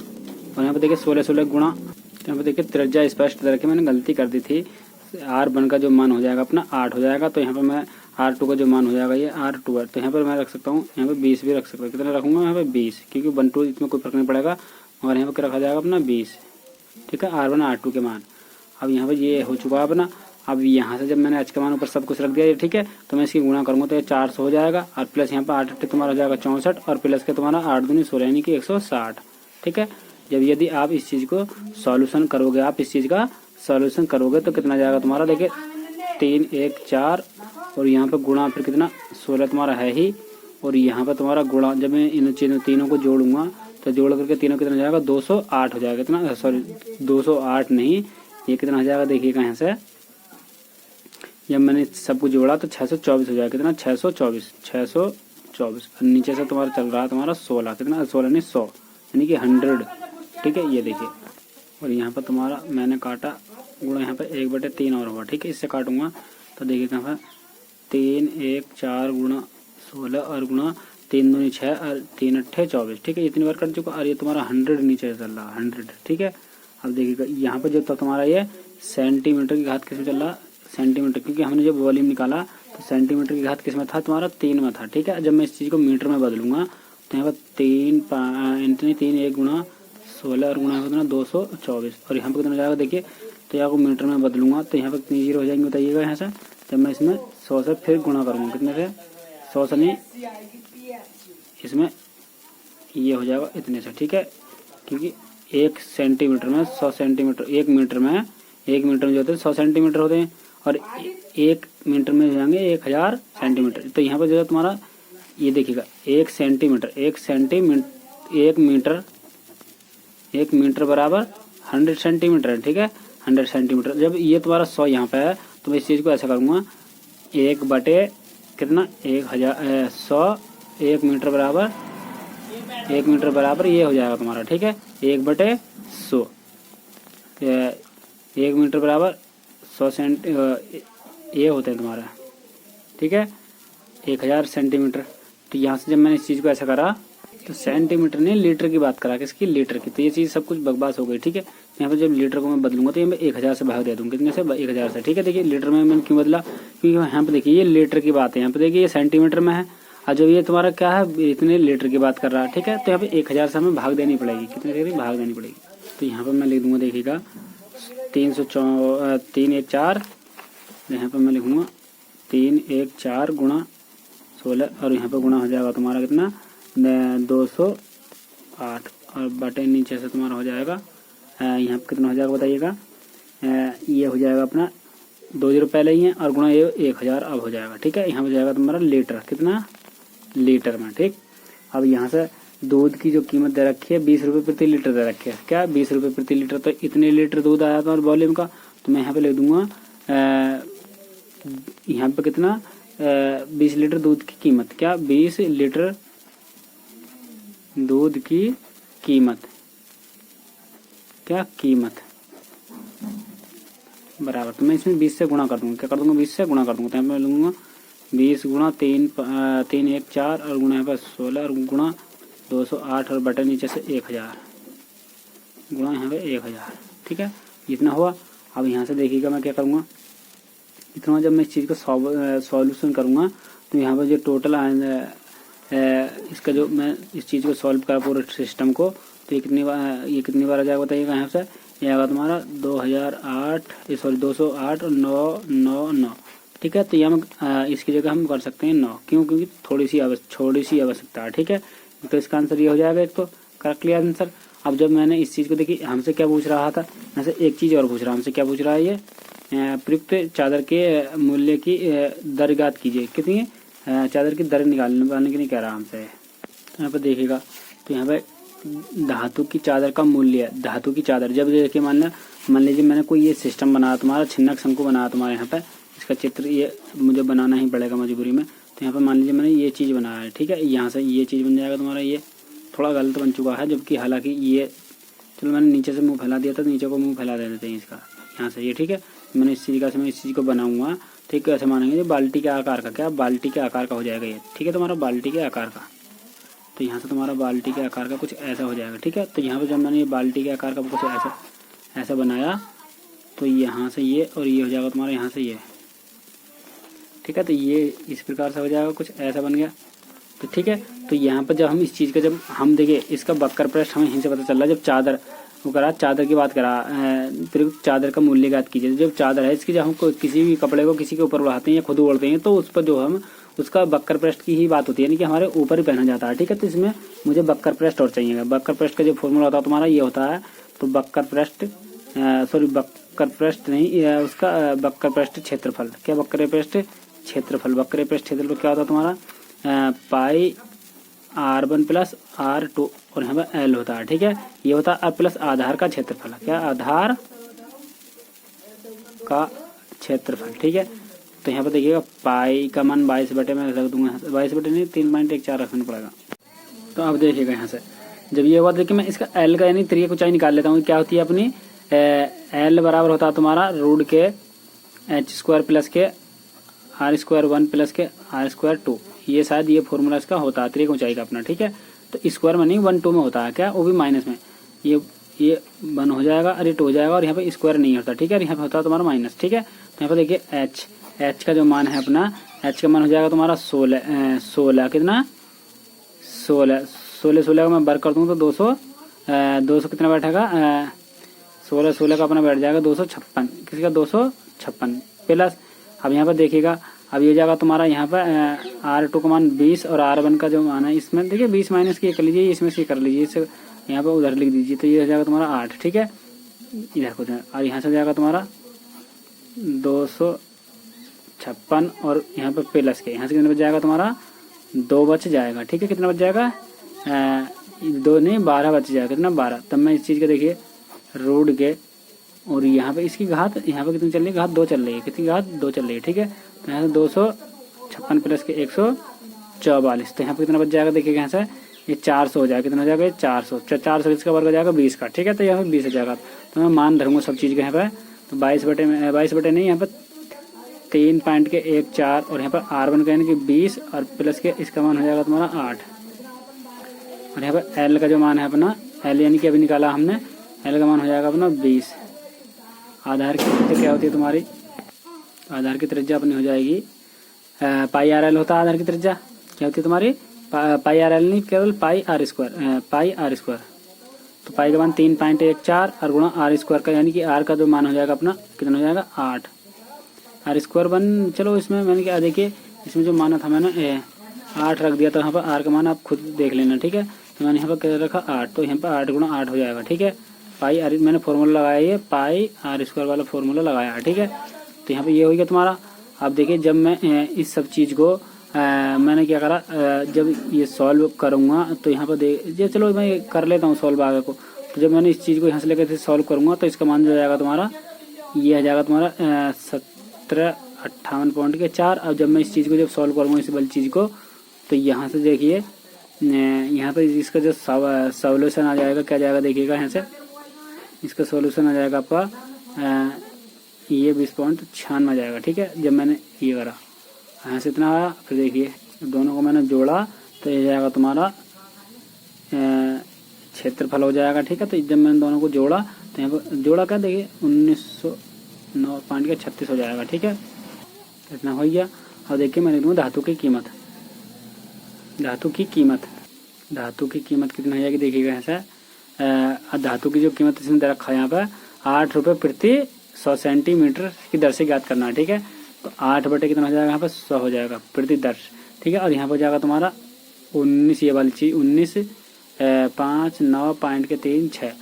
[SPEAKER 1] और यहाँ पर देखिए 16 16 गुणा, यहाँ पर देखिए त्रिज्या स्पष्ट करके मैंने गलती कर दी थी। R1 का जो मान हो जाएगा अपना 8 हो जाएगा। तो यहाँ पर मैं R2 का जो मान हो जाएगा ये R2 है। तो यहाँ पर मैं रख सकता हूँ, यहाँ पर 20 भी रख सकता हूँ। कितना रखूंगा यहाँ पर 20, क्योंकि 1 2 इसमें कोई फर्क नहीं पड़ेगा। और यहाँ पर रखा जाएगा अपना 20, ठीक है। R1 R2 के मान। अब यहाँ पर ये हो चुका है अपना। अब यहाँ से जब मैंने h का मान ऊपर सब कुछ रख दिया, ठीक है। तो मैं इसकी गुणा करूँगा तो ये 400 हो जाएगा। और प्लस यहाँ पर 8 8 तुम्हारा हो जाएगा 64 और प्लस के तुम्हारा 8 दूनी 16 यानी कि 160, ठीक है। जब यदि आप इस चीज़ को सॉल्यूशन करोगे, आप इस चीज़ का सॉल्यूशन करोगे तो कितना जाएगा तुम्हारा, देखिए 3 1 4 और यहाँ पर गुणा फिर कितना 16 तुम्हारा है ही। और यहाँ पर तुम्हारा गुणा जब मैं इन चीज़ों तीनों को जोड़ूंगा तो जोड़ करके तीनों कितना जाएगा 208 हो जाएगा। कितना, सॉरी 208 नहीं, ये कितना हो जाएगा देखिएगा यहाँ से जब मैंने सब कुछ जोड़ा तो 624 हो जाएगा। कितना 624 और नीचे से तुम्हारा चल रहा है तुम्हारा 16, कितना 16 नहीं 100 यानी कि 100, ठीक है। ये देखिए। और यहाँ पर तुम्हारा मैंने काटा गुणा यहाँ पर 1/3 और हुआ, ठीक है। इससे काटूंगा तो देखिए यहाँ पर 3 1 4 गुणा 16 और गुणा 3 दूनी 6 और 3 8 24, ठीक है। इतनी बार कट चुका और ये तुम्हारा 100 नीचे चल रहा 100, ठीक है। अब देखिएगा यहाँ पर जो तुम्हारा ये सेंटीमीटर की घात किसमें चल रहा, सेंटीमीटर, क्योंकि हमने जब वॉल्यूम निकाला तो सेंटीमीटर की घात किसमें था तुम्हारा 3 में था, ठीक है। जब मैं इस चीज़ को मीटर में बदलूंगा तो यहाँ पर 3 1 गुणा 16 और गुणा कितना 224 और यहाँ पर कितना जाएगा देखिए। तो यहाँ को मीटर में बदलूंगा तो यहाँ पर कितनी जीरो हो जाएंगे बताइएगा। यहाँ से जब मैं इसमें 100 से फिर गुणा करूँगा, कितने से 100 से नहीं, इसमें ये हो जाएगा इतने से, ठीक है। क्योंकि 1 सेंटीमीटर में 100 सेंटीमीटर, 1 मीटर में जो होते हैं 100 सेंटीमीटर होते हैं और 1 मीटर में हो जाएंगे 1000 सेंटीमीटर। तो यहाँ पर जो है तुम्हारा ये देखिएगा 1 मीटर बराबर 100 सेंटीमीटर है, ठीक है। 100 सेंटीमीटर। जब ये तुम्हारा 100 यहाँ पे है तो मैं इस चीज़ को ऐसा करूँगा 1 बटे कितना 100 1 मीटर बराबर ये हो जाएगा तुम्हारा, ठीक है। 1/100 1 मीटर बराबर 100 ये होते हैं तुम्हारा, ठीक है 1000 सेंटीमीटर। तो यहाँ से जब मैंने इस चीज़ को ऐसा करा तो सेंटीमीटर ने लीटर की बात करा, किसकी, लीटर की। तो ये चीज़ सब कुछ बकवास हो गई, ठीक है। यहाँ पे जब लीटर को मैं बदलूंगा तो ये मैं 1000 से भाग दे दूँगा, कितने से 1000 से, ठीक है। देखिए लीटर में मैंने क्यों बदला, क्योंकि यहाँ पे देखिए ये लीटर की बात है, यहाँ पे देखिए ये सेंटीमीटर में है और जब ये तुम्हारा क्या है इतने लीटर की बात कर रहा है, ठीक है। तो यहाँ पे 1000 से हमें भाग देनी पड़ेगी, कितने से भाग देनी पड़ेगी। तो यहाँ पर मैं लिख दूंगा देखिएगा 3 1 4, यहाँ पर मैं लिखूंगा 3 1 4 गुणा 16 और यहाँ पर गुणा हो जाएगा तुम्हारा कितना 208 और बटे नीचे से तुम्हारा हो जाएगा यहाँ पर कितना हो जाएगा बताइएगा। ये हो जाएगा अपना 2 0 पहले ही है और गुणा ये 1000 अब हो जाएगा, ठीक है। यहाँ पर जाएगा तुम्हारा लीटर, कितना लीटर में, ठीक। अब यहाँ से दूध की जो कीमत दे रखी है 20 रुपये प्रति लीटर दे रखी है, क्या 20 रुपये प्रति लीटर। तो इतने लीटर दूध आया था और वॉल्यूम का, तो मैं यहाँ पे ले दूंगा यहाँ पे कितना 20 लीटर दूध की कीमत, क्या 20 लीटर दूध की कीमत, क्या कीमत बराबर। तो मैं इसमें 20 से गुणा कर दूंगा, क्या कर दूंगा 20 से गुणा कर दूंगा। तो यहाँ पे लूंगा 20 गुणा 3 1 4 और गुणा यहाँ पर 16 और गुणा 208 और बटे नीचे से 1000 गुणा यहाँ पे 1000, ठीक है। इतना हुआ। अब यहाँ से देखिएगा मैं क्या करूँगा, इतना जब मैं इस चीज़ को सॉल्यूशन करूँगा तो यहाँ पर जो टोटल इसका जो मैं इस चीज़ को सॉल्व करा पूरे सिस्टम को, तो ये कितनी बार आ जाएगा बताइएगा। यहाँ से ये आएगा तुम्हारा 208 और 999, ठीक है। तो यहाँ इसकी जगह हम कर सकते हैं 9, क्यों, क्योंकि थोड़ी सी आवश्यकता है, ठीक है। तो इसका आंसर ये हो जाएगा, एक तो करेक्ट लिया आंसर। अब जब मैंने इस चीज़ को देखी, हमसे क्या पूछ रहा था, यहाँ से एक चीज़ और पूछ रहा है, हमसे क्या पूछ रहा है ये प्रयुक्त चादर के मूल्य की दर ज्ञात कीजिए। कितनी चादर की दर निकालने के लिए कह रहा हमसे। तो यहाँ पर देखिएगा, तो यहाँ पे धातु की चादर का मूल्य, धातु की चादर जब देखिए मान लीजिए मैंने कोई ये सिस्टम बनाया तुम्हारा, छिन्नक शंकु बनाया तुम्हारे यहाँ पे, इसका चित्र ये मुझे बनाना ही पड़ेगा मजबूरी में। तो यहाँ पे मान लीजिए मैंने ये चीज़ बनाया है, ठीक है, यहाँ से ये चीज़ बन जाएगा तुम्हारा, ये थोड़ा गलत बन चुका है, जबकि हालांकि ये, चलो मैंने नीचे से मुँह फैला दिया था, नीचे को मुँह फैला दे देते हैं इसका, यहाँ से ये, ठीक है। मैंने इस तरीके से मैं इस चीज़ को बनाऊंगा, ठीक है, ऐसे मानेंगे ये बाल्टी के आकार का, क्या बाल्टी के आकार का हो जाएगा ये, ठीक है, तुम्हारा बाल्टी के आकार का। तो यहाँ से तुम्हारा बाल्टी के आकार का कुछ ऐसा हो जाएगा, ठीक है। तो यहाँ पे जब मैंने ये बाल्टी के आकार का कुछ ऐसा बनाया, तो यहाँ से ये और ये हो जाएगा तुम्हारा, यहाँ से ये, ठीक है। तो ये इस प्रकार से हो जाएगा, कुछ ऐसा बन गया। तो ठीक है, तो यहाँ पर जब हम इस चीज़ का, जब हम देखिए इसका बक्कर पृष्ठ हमें यहीं से पता चल रहा है। जब चादर वो करा, चादर की बात करा, फिर चादर का मूल्य ज्ञात कीजिए। जब चादर है इसकी, जब हम किसी भी कपड़े को किसी के ऊपर उड़ाते हैं या खुद उड़ते हैं, तो उस पर जो हम उसका बक्कर पृष्ठ की ही बात होती है, यानी कि हमारे ऊपर ही पहना जाता है, ठीक है। तो इसमें मुझे बक्कर पृष्ठ और चाहिएगा। बक्कर पृष्ठ का जो फॉर्मूला होता है तुम्हारा ये होता है, तो बक्कर पृष्ठ, सॉरी बक्कर पृष्ठ नहीं, उसका बक्कर पृष्ठ क्षेत्रफल, क्या बक्कर पृष्ठ क्षेत्रफल, बक्कर पृष्ठ क्षेत्रफल क्या होता है तुम्हारा, पाई R1 प्लस R2 और यहाँ पर L होता है, ठीक है। ये होता है प्लस आधार का क्षेत्रफल, क्या आधार का क्षेत्रफल, ठीक है। तो यहाँ पर देखिएगा पाई का मान 22 बटे में रख दूंगा, 22 बटे नहीं 3.14 रखना पड़ेगा। तो अब देखिएगा यहाँ से जब ये हुआ, देखिए मैं इसका L का यानी त्रिज्या ऊंचाई निकाल लेता हूँ। क्या होती है अपनी, L बराबर होता है तुम्हारा रूट के h² प्लस के R² 1 प्लस के R² 2। ये शायद ये फॉर्मूला इसका होता है त्रिज्या ऊंचाई का अपना, ठीक है। तो स्क्वायर में नहीं 1 2 में होता है, क्या वो भी माइनस में, ये 1 हो जाएगा और ये 2 हो जाएगा, और यहाँ पे स्क्वायर नहीं होता, ठीक है। यहाँ पे होता है तुम्हारा माइनस, ठीक है। तो यहाँ पे देखिए h का जो मान है अपना, h का मान हो जाएगा तुम्हारा 16 कितना 16 का मैं वर्क कर दूँ तो 200 कितना बैठेगा, 16 का अपना बैठ जाएगा 256, किसी का 256 प्लस। अब यहाँ पर देखिएगा, अब ये जाएगा तुम्हारा यहाँ पर R2 का मान 20 और R1 का जो मान है, इसमें देखिए 20 माइनस की कर लीजिए, इसमें से कर लीजिए, इसे यहाँ पर उधर लिख दीजिए। तो ये हो जाएगा तुम्हारा 8, ठीक है, इधर को, और यहाँ से जाएगा तुम्हारा 256 और यहाँ पर प्लस के, यहाँ से कितना बच जाएगा तुम्हारा 2 बच जाएगा, ठीक है। कितना बच जाएगा, 2 नहीं 12 बच जाएगा, कितना 12। तब मैं इस चीज़ का देखिए रूट के, और यहाँ पे इसकी घात, यहाँ पे कितनी चल रही है, घात 2 चल रही है, कितनी घात 2 चल रही है, ठीक है। तो यहाँ से 256 प्लस के 144, तो यहाँ पे कितना बच जाएगा, देखिए यहाँ से ये 400 हो जाएगा, कितना हो जाएगा, 400 इसका वर्ग हो जाएगा 20 का, ठीक है। तो यहाँ पे 20 हो जाएगा। तो मैं मान धरूंगा सब चीज़ के यहाँ पे, तो 22 बटे नहीं, यहाँ पर 3.14 और यहाँ पर R1 का यानी कि 20 और प्लस के इसका मान हो जाएगा तुम्हारा 8, और यहाँ पर L का जो मान है अपना, L यानी कि अभी निकाला हमने, L का मान हो जाएगा अपना 20। आधार की त्रिज्या क्या होती है तुम्हारी, आधार की त्रिज्या अपनी हो जाएगी पाई RL होता है आधार की त्रिज्या, क्या होती है तुम्हारी पाई RL नहीं, केवल पाई R स्क्वायर। तो पाई का मान 3.14 और गुणा R² का, यानी कि R का जो मान हो जाएगा अपना कितना हो जाएगा 8, R² 1, चलो इसमें मैंने क्या देखिए, इसमें जो माना था मैंने 8 रख दिया, तो यहाँ पर R का मान आप खुद देख लेना, ठीक है। तो मैंने यहाँ पर क्या रखा 8, तो यहाँ पर 8 गुणा 8 हो जाएगा, ठीक है। पाई R मैंने फॉर्मूला लगाया, ये पाई R² वाला फॉर्मूला लगाया, ठीक है। तो यहाँ पे ये हो गया तुम्हारा। अब देखिए जब मैं इस सब चीज़ को मैंने क्या करा, जब ये सॉल्व करूँगा तो यहाँ पर ये चलो मैं कर लेता हूँ सॉल्व आगे को। तो जब मैंने इस चीज़ को यहाँ से लेकर सॉल्व करूँगा तो इसका मान जो जाएगा तुम्हारा, ये आ जाएगा तुम्हारा 1758.4। अब जब मैं इस चीज़ को जब सॉल्व करूँगा इस वाली चीज़ को, तो यहाँ से देखिए यहाँ पर इसका जो सॉल्यूशन आ जाएगा, क्या जाएगा देखिएगा, यहाँ से इसका सॉल्यूशन आ जाएगा आपका ये 20.96 आ जाएगा, ठीक है। जब मैंने ये करा यहाँ से इतना आया, फिर देखिए दोनों को मैंने जोड़ा तो ये जाएगा तुम्हारा क्षेत्रफल हो जाएगा, ठीक है। तो जब मैंने दोनों को जोड़ा तो यहाँ पर जोड़ा क्या देखिए 1909.36 हो जाएगा, ठीक है, इतना हो गया। और देखिए मैं लिख दूँ धातु की कीमत, धातु की कीमत कितना हो जाएगी देखिएगा यहाँ से, धातु की जो कीमत इसने दे रखा है यहाँ पर 8 रुपये प्रति 100 सेंटीमीटर की दर से ज्ञात करना है, ठीक है। तो 8 बटे कितना हो जाएगा यहाँ पर 100 हो जाएगा प्रति दर, ठीक है। और यहाँ पर जाएगा तुम्हारा 19, ये वाली चीज़ 19.59.36।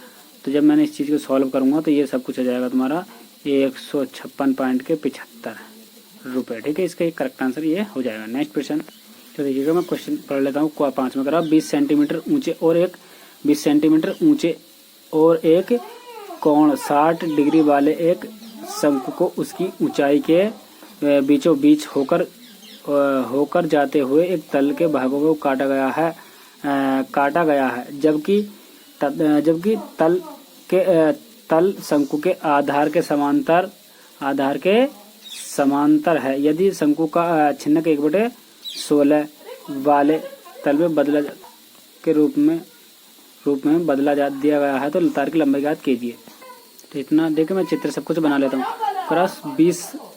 [SPEAKER 1] तो जब मैंने इस चीज़ को सॉल्व करूँगा तो ये सब कुछ हो जाएगा तुम्हारा 156.75 रुपये। ठीक है, इसका एक करेक्ट आंसर ये हो जाएगा। नेक्स्ट क्वेश्चन तो देखिएगा, मैं क्वेश्चन पढ़ लेता हूँ। 5 में करा 20 सेंटीमीटर ऊंचे और एक कोण 60 डिग्री वाले एक शंकु को उसकी ऊंचाई के बीचों बीच होकर जाते हुए एक तल के भागों को काटा गया है, जबकि तल शंकु के आधार के समांतर है। यदि शंकु का छिन्नक 1/16 वाले तल में रूप में दिया गया है, तो तार की लंबाई ज्ञात कीजिए। तो इतना देखिए, मैं चित्र सब कुछ बना लेता हूँ। क्रॉस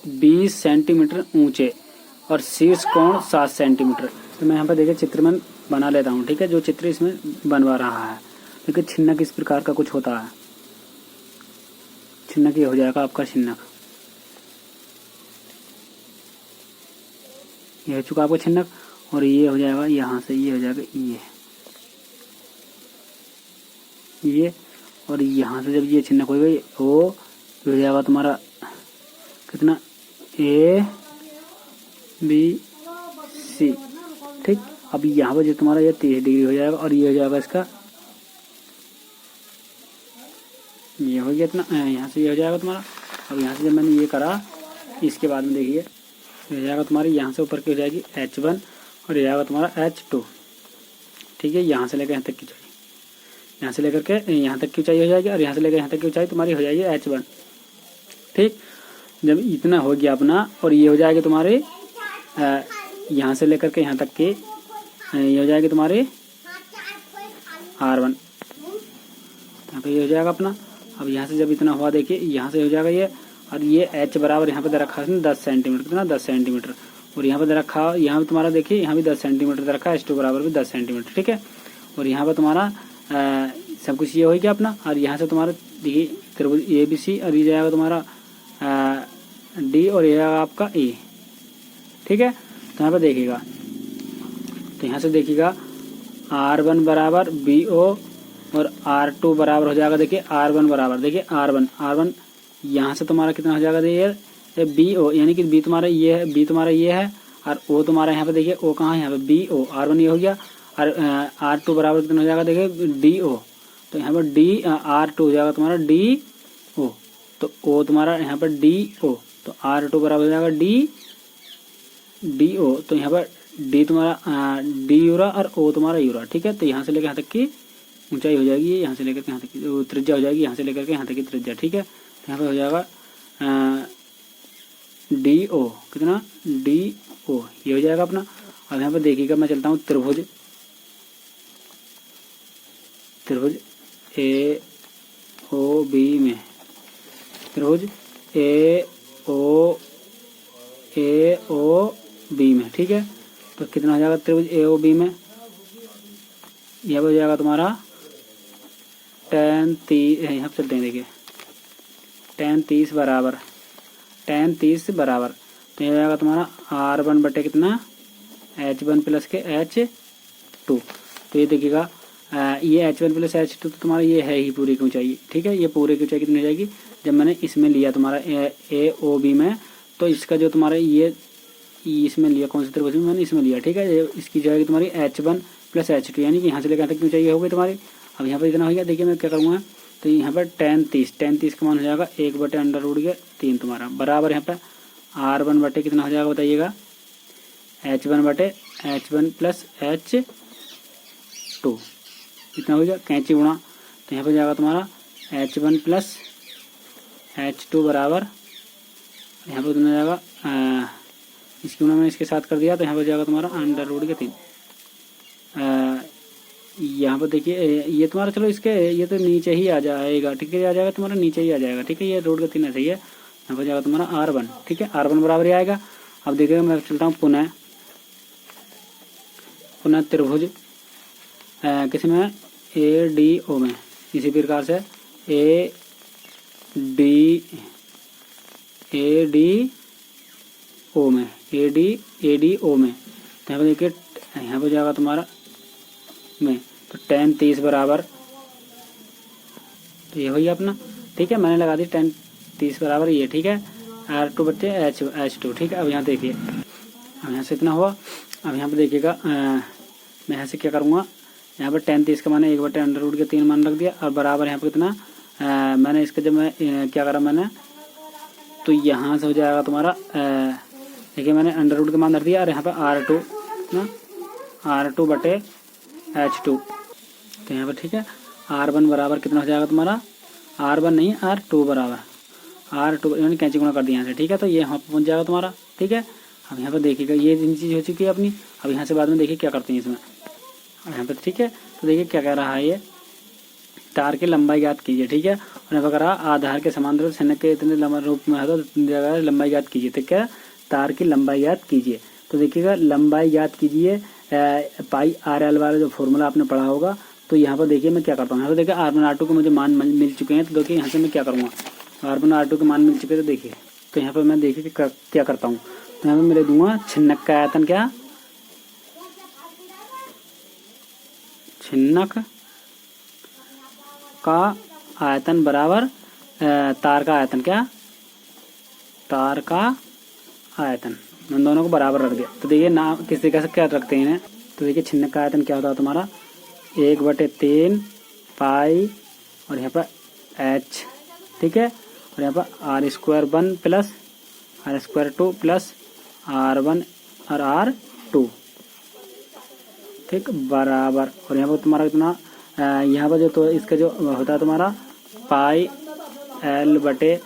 [SPEAKER 1] 20 सेंटीमीटर ऊंचे और शीर्ष कोण 7 सेंटीमीटर। तो मैं यहाँ पर देखिए चित्र में बना लेता हूँ। ठीक है, जो चित्र इसमें बनवा रहा है, देखिए छिन्नक इस प्रकार का कुछ होता है। छिन्नक ये हो जाएगा आपका छिन्नक, ये हो चुका आपका छिन्नक। और ये हो जाएगा यहाँ से, ये हो जाएगा ये और यहाँ से जब ये छिन्नक हो गई, वो हो जाएगा तुम्हारा कितना, ABC। ठीक, अब यहाँ पर जो तुम्हारा ये 30 डिग्री हो जाएगा और ये हो जाएगा इसका, ये हो गया इतना, यहाँ से ये हो जाएगा तुम्हारा। अब यहाँ से जब मैंने ये करा, इसके बाद में देखिए हो जाएगा तुम्हारी, यहाँ से ऊपर की हो जाएगी H1 और ये जाएगा तुम्हारा H2। ठीक है, यहाँ से लेकर यहाँ तक की ऊंचाई, यहाँ से लेकर के यहाँ तक की ऊंचाई हो जाएगी और यहाँ से लेकर यहाँ तक की ऊंचाई तुम्हारी हो जाएगी H1। ठीक, जब इतना हो गया अपना, और ये हो जाएगी तुम्हारे यहाँ से लेकर के यहाँ तक की, ये हो जाएगी तुम्हारी R1। यहाँ पे ये हो जाएगा अपना। अब यहाँ से जब इतना हुआ, देखिए यहाँ से हो जाएगा ये, और ये H बराबर यहाँ पे दे रखा है 10 सेंटीमीटर, कितना 10 सेंटीमीटर। और यहाँ पे दे रखा, यहाँ पे तुम्हारा देखिए यहाँ भी 10 सेंटीमीटर दे रखा है, H2 बराबर भी 10 सेंटीमीटर। ठीक है, और यहाँ पे तुम्हारा सब कुछ ये हो गया अपना। और यहाँ से तुम्हारा देखिए त्रिभुज ABC, और ये जाएगा तुम्हारा D, और ये जाएगा आपका E। ठीक है, तो यहाँ पे देखिएगा, तो यहाँ से देखिएगा R1 बराबर BO और R2 बराबर हो जाएगा, देखिए R1 बराबर, देखिए R1 यहाँ से तुम्हारा कितना हो जाएगा, देखिए BO, यानी कि B तुम्हारा ये है, B तुम्हारा ये है, और O तुम्हारा यहाँ पे देखिए O कहाँ है, यहाँ पे BO। R1 ये हो गया, और R2 बराबर कितना हो जाएगा, देखिए DO। तो यहाँ पर R2 हो जाएगा तुम्हारा DO, तो O तुम्हारा यहाँ पर DO, तो R2 बराबर हो जाएगा DO। तो यहाँ पर D तुम्हारा D यूरा और O तुम्हारा यूरा। ठीक है, तो यहाँ से लेकर यहाँ तक की ऊंचाई हो जाएगी, यहाँ से लेकर के यहाँ तक की त्रिज्या हो जाएगी, यहाँ से लेकर के यहाँ तक की त्रिज्या। ठीक है, तो यहाँ पे हो जाएगा DO, कितना DO, ये हो जाएगा अपना। अब यहाँ पे देखिएगा, मैं चलता हूँ त्रिभुज AOB में, त्रिभुज AOB में। ठीक है, तो कितना हो जाएगा त्रिभुज AOB में, यह हो जाएगा तुम्हारा tan 30, यहाँ पे चलते हैं, देखिए tan 30 बराबर, तो यह जाएगा तुम्हारा R1 बटे कितना H1 प्लस के H2। तो ये देखिएगा ये H1 प्लस H2 तो तुम्हारा ये है ही पूरी की ऊंचाई। ठीक है, ये पूरे की ऊंचाई कितनी हो जाएगी, जब मैंने इसमें लिया तुम्हारा AOB में, तो इसका जो तुम्हारा ये इसमें लिया, कौन सी त्रिभुज में, मैंने इसमें लिया। ठीक है, इसकी जाएगी तुम्हारी H1 प्लस H2, यानी कि यहाँ से लेकर तक की ऊंचाई हो गई तुम्हारी। अब यहाँ पर इतना हो गया, देखिए मैं क्या करूँगा, तो यहाँ पर tan 30 का मान हो जाएगा 1/√3 तुम्हारा बराबर, यहाँ पर R1 बटे कितना हो जाएगा बताइएगा, H1 बटे H1 प्लस H2, कितना हो गया कैंची गुणा। तो यहाँ पर जाएगा तुम्हारा H1 प्लस H2 बराबर, यहाँ पर तुम्हें जाएगा इसकी गुणा मैंने इसके साथ कर दिया, तो यहाँ पर जाएगा तुम्हारा √3। यहाँ पर देखिए ये तुम्हारा, चलो इसके ये तो नीचे ही आ जाएगा। ठीक है, आ जाएगा तुम्हारा नीचे ही आ जाएगा। ठीक है, ये √3 ऐसे ही है, यहाँ पर जाएगा तुम्हारा R1। ठीक है, R1 बराबर ही आएगा। अब देखिएगा, मैं चलता हूँ पुनः त्रिभुज किस में, ADO में। इसी प्रकार से ADO में, ADO में, तो यहाँ पर देखिए यहाँ पर जाएगा तुम्हारा में, तो tan 30 बराबर, तो ये हो गया अपना। ठीक है, मैंने लगा दी tan 30 बराबर ये, ठीक है, R2 बटे H2, ठीक है। अब यहाँ देखिए, अब यहाँ से इतना हुआ। अब यहाँ पे देखिएगा मैं यहाँ से क्या करूँगा, यहाँ पर 10 30 का मैंने 1 बटे अंडर रूट के 3 मान रख दिया, और बराबर यहाँ पे कितना मैंने इसका जब मैं क्या करा मैंने, तो यहाँ से हो जाएगा तुम्हारा देखिए मैंने अंडर रूट का मान रख दिया, और यहाँ पर R2 ना, R2 बटे H2, तो यहाँ पर ठीक है। R1 बराबर कितना हो जाएगा तुम्हारा, R1 नहीं R2 बराबर R2, यानी कैंची गुणा कर दिया यहाँ से, ठीक है। तो ये यहाँ पर पहुँच जाएगा तुम्हारा, ठीक है। अब यहाँ पर देखिएगा ये तीन चीज़ हो चुकी है अपनी। अब यहाँ से बाद में देखिए क्या करते हैं इसमें, अब यहाँ पर ठीक है। तो देखिए क्या कह रहा है, ये तार की लंबाई ज्ञात कीजिए, ठीक है। और यहाँ पर कह रहा आधार के समांतर संलग्न के इतने लंबा रूप में है तो जगह लंबाई ज्ञात कीजिए, तो क्या तार की लंबाई ज्ञात कीजिए। तो देखिएगा लंबाई ज्ञात कीजिए, पाई RL वाला जो फॉर्मूला आपने पढ़ा होगा। तो यहाँ पर देखिए मैं क्या करता हूँ, यहाँ पर देखिए R1 R2 को मुझे मान मिल चुके हैं। तो देखिए यहाँ से मैं क्या करूँगा, R1 R2 के मान मिल चुके हैं। तो देखिए, तो यहाँ पर मैं देखिए क्या करता हूँ, तो यहाँ पर मैं ले दूंगा छिन्नक का आयतन, क्या छिन्नक का आयतन बराबर तार का आयतन, क्या तार का आयतन, इन दोनों को बराबर रख दिया। तो देखिए ना किस तरीके से क्या रखते हैं इन्हें। तो देखिए छिन्नक का आयतन क्या होता है तुम्हारा 1/3 पाई, और यहाँ पर H, ठीक है। और यहाँ पर R² 1 plus R² 2 plus R1 और R2, ठीक बराबर। और यहाँ पर तुम्हारा कितना यहाँ पर जो तो इसका जो होता है तुम्हारा पाई L बटे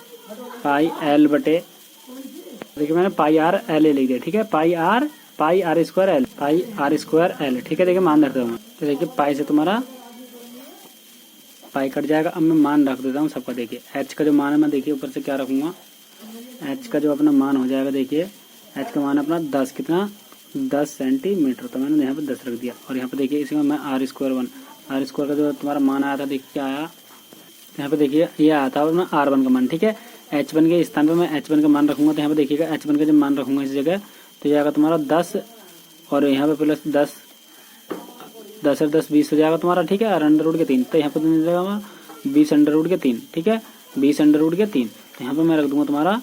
[SPEAKER 1] देखिए मैंने पाई R L लिख दिया, ठीक है। पाई R² L, ठीक है। देखिए मान रखता हूँ, तो देखिए पाई से तुम्हारा पाई कट जाएगा। अब मैं मान रख देता हूँ सबका। देखिए H का जो मान है मैं देखिए ऊपर से क्या रखूँगा, H का जो अपना मान हो जाएगा, देखिए H का मान अपना 10 कितना 10 सेंटीमीटर, तो मैंने यहाँ पे 10 रख दिया। और यहाँ पे देखिए इसमें मैं R² 1 का जो तुम्हारा मान आया था, देखिए क्या आया, यहाँ पे देखिए ये आया था अपना R1 का मान, ठीक है। H1 के स्थान पे मैं H1 का मान रखूँगा। तो यहाँ पे देखिएगा H1 का जब मान रखूँगा इस जगह, तो जाएगा तुम्हारा 10, और यहाँ पे प्लस 10 और 10 20 हो जाएगा तुम्हारा, ठीक है। और अंडर रूट के 3, तो यहाँ पे मिल जाएगा 20 अंडर रूट के 3, ठीक है, 20 अंडर रूट के 3। तो यहाँ पे मैं रख दूंगा तुम्हारा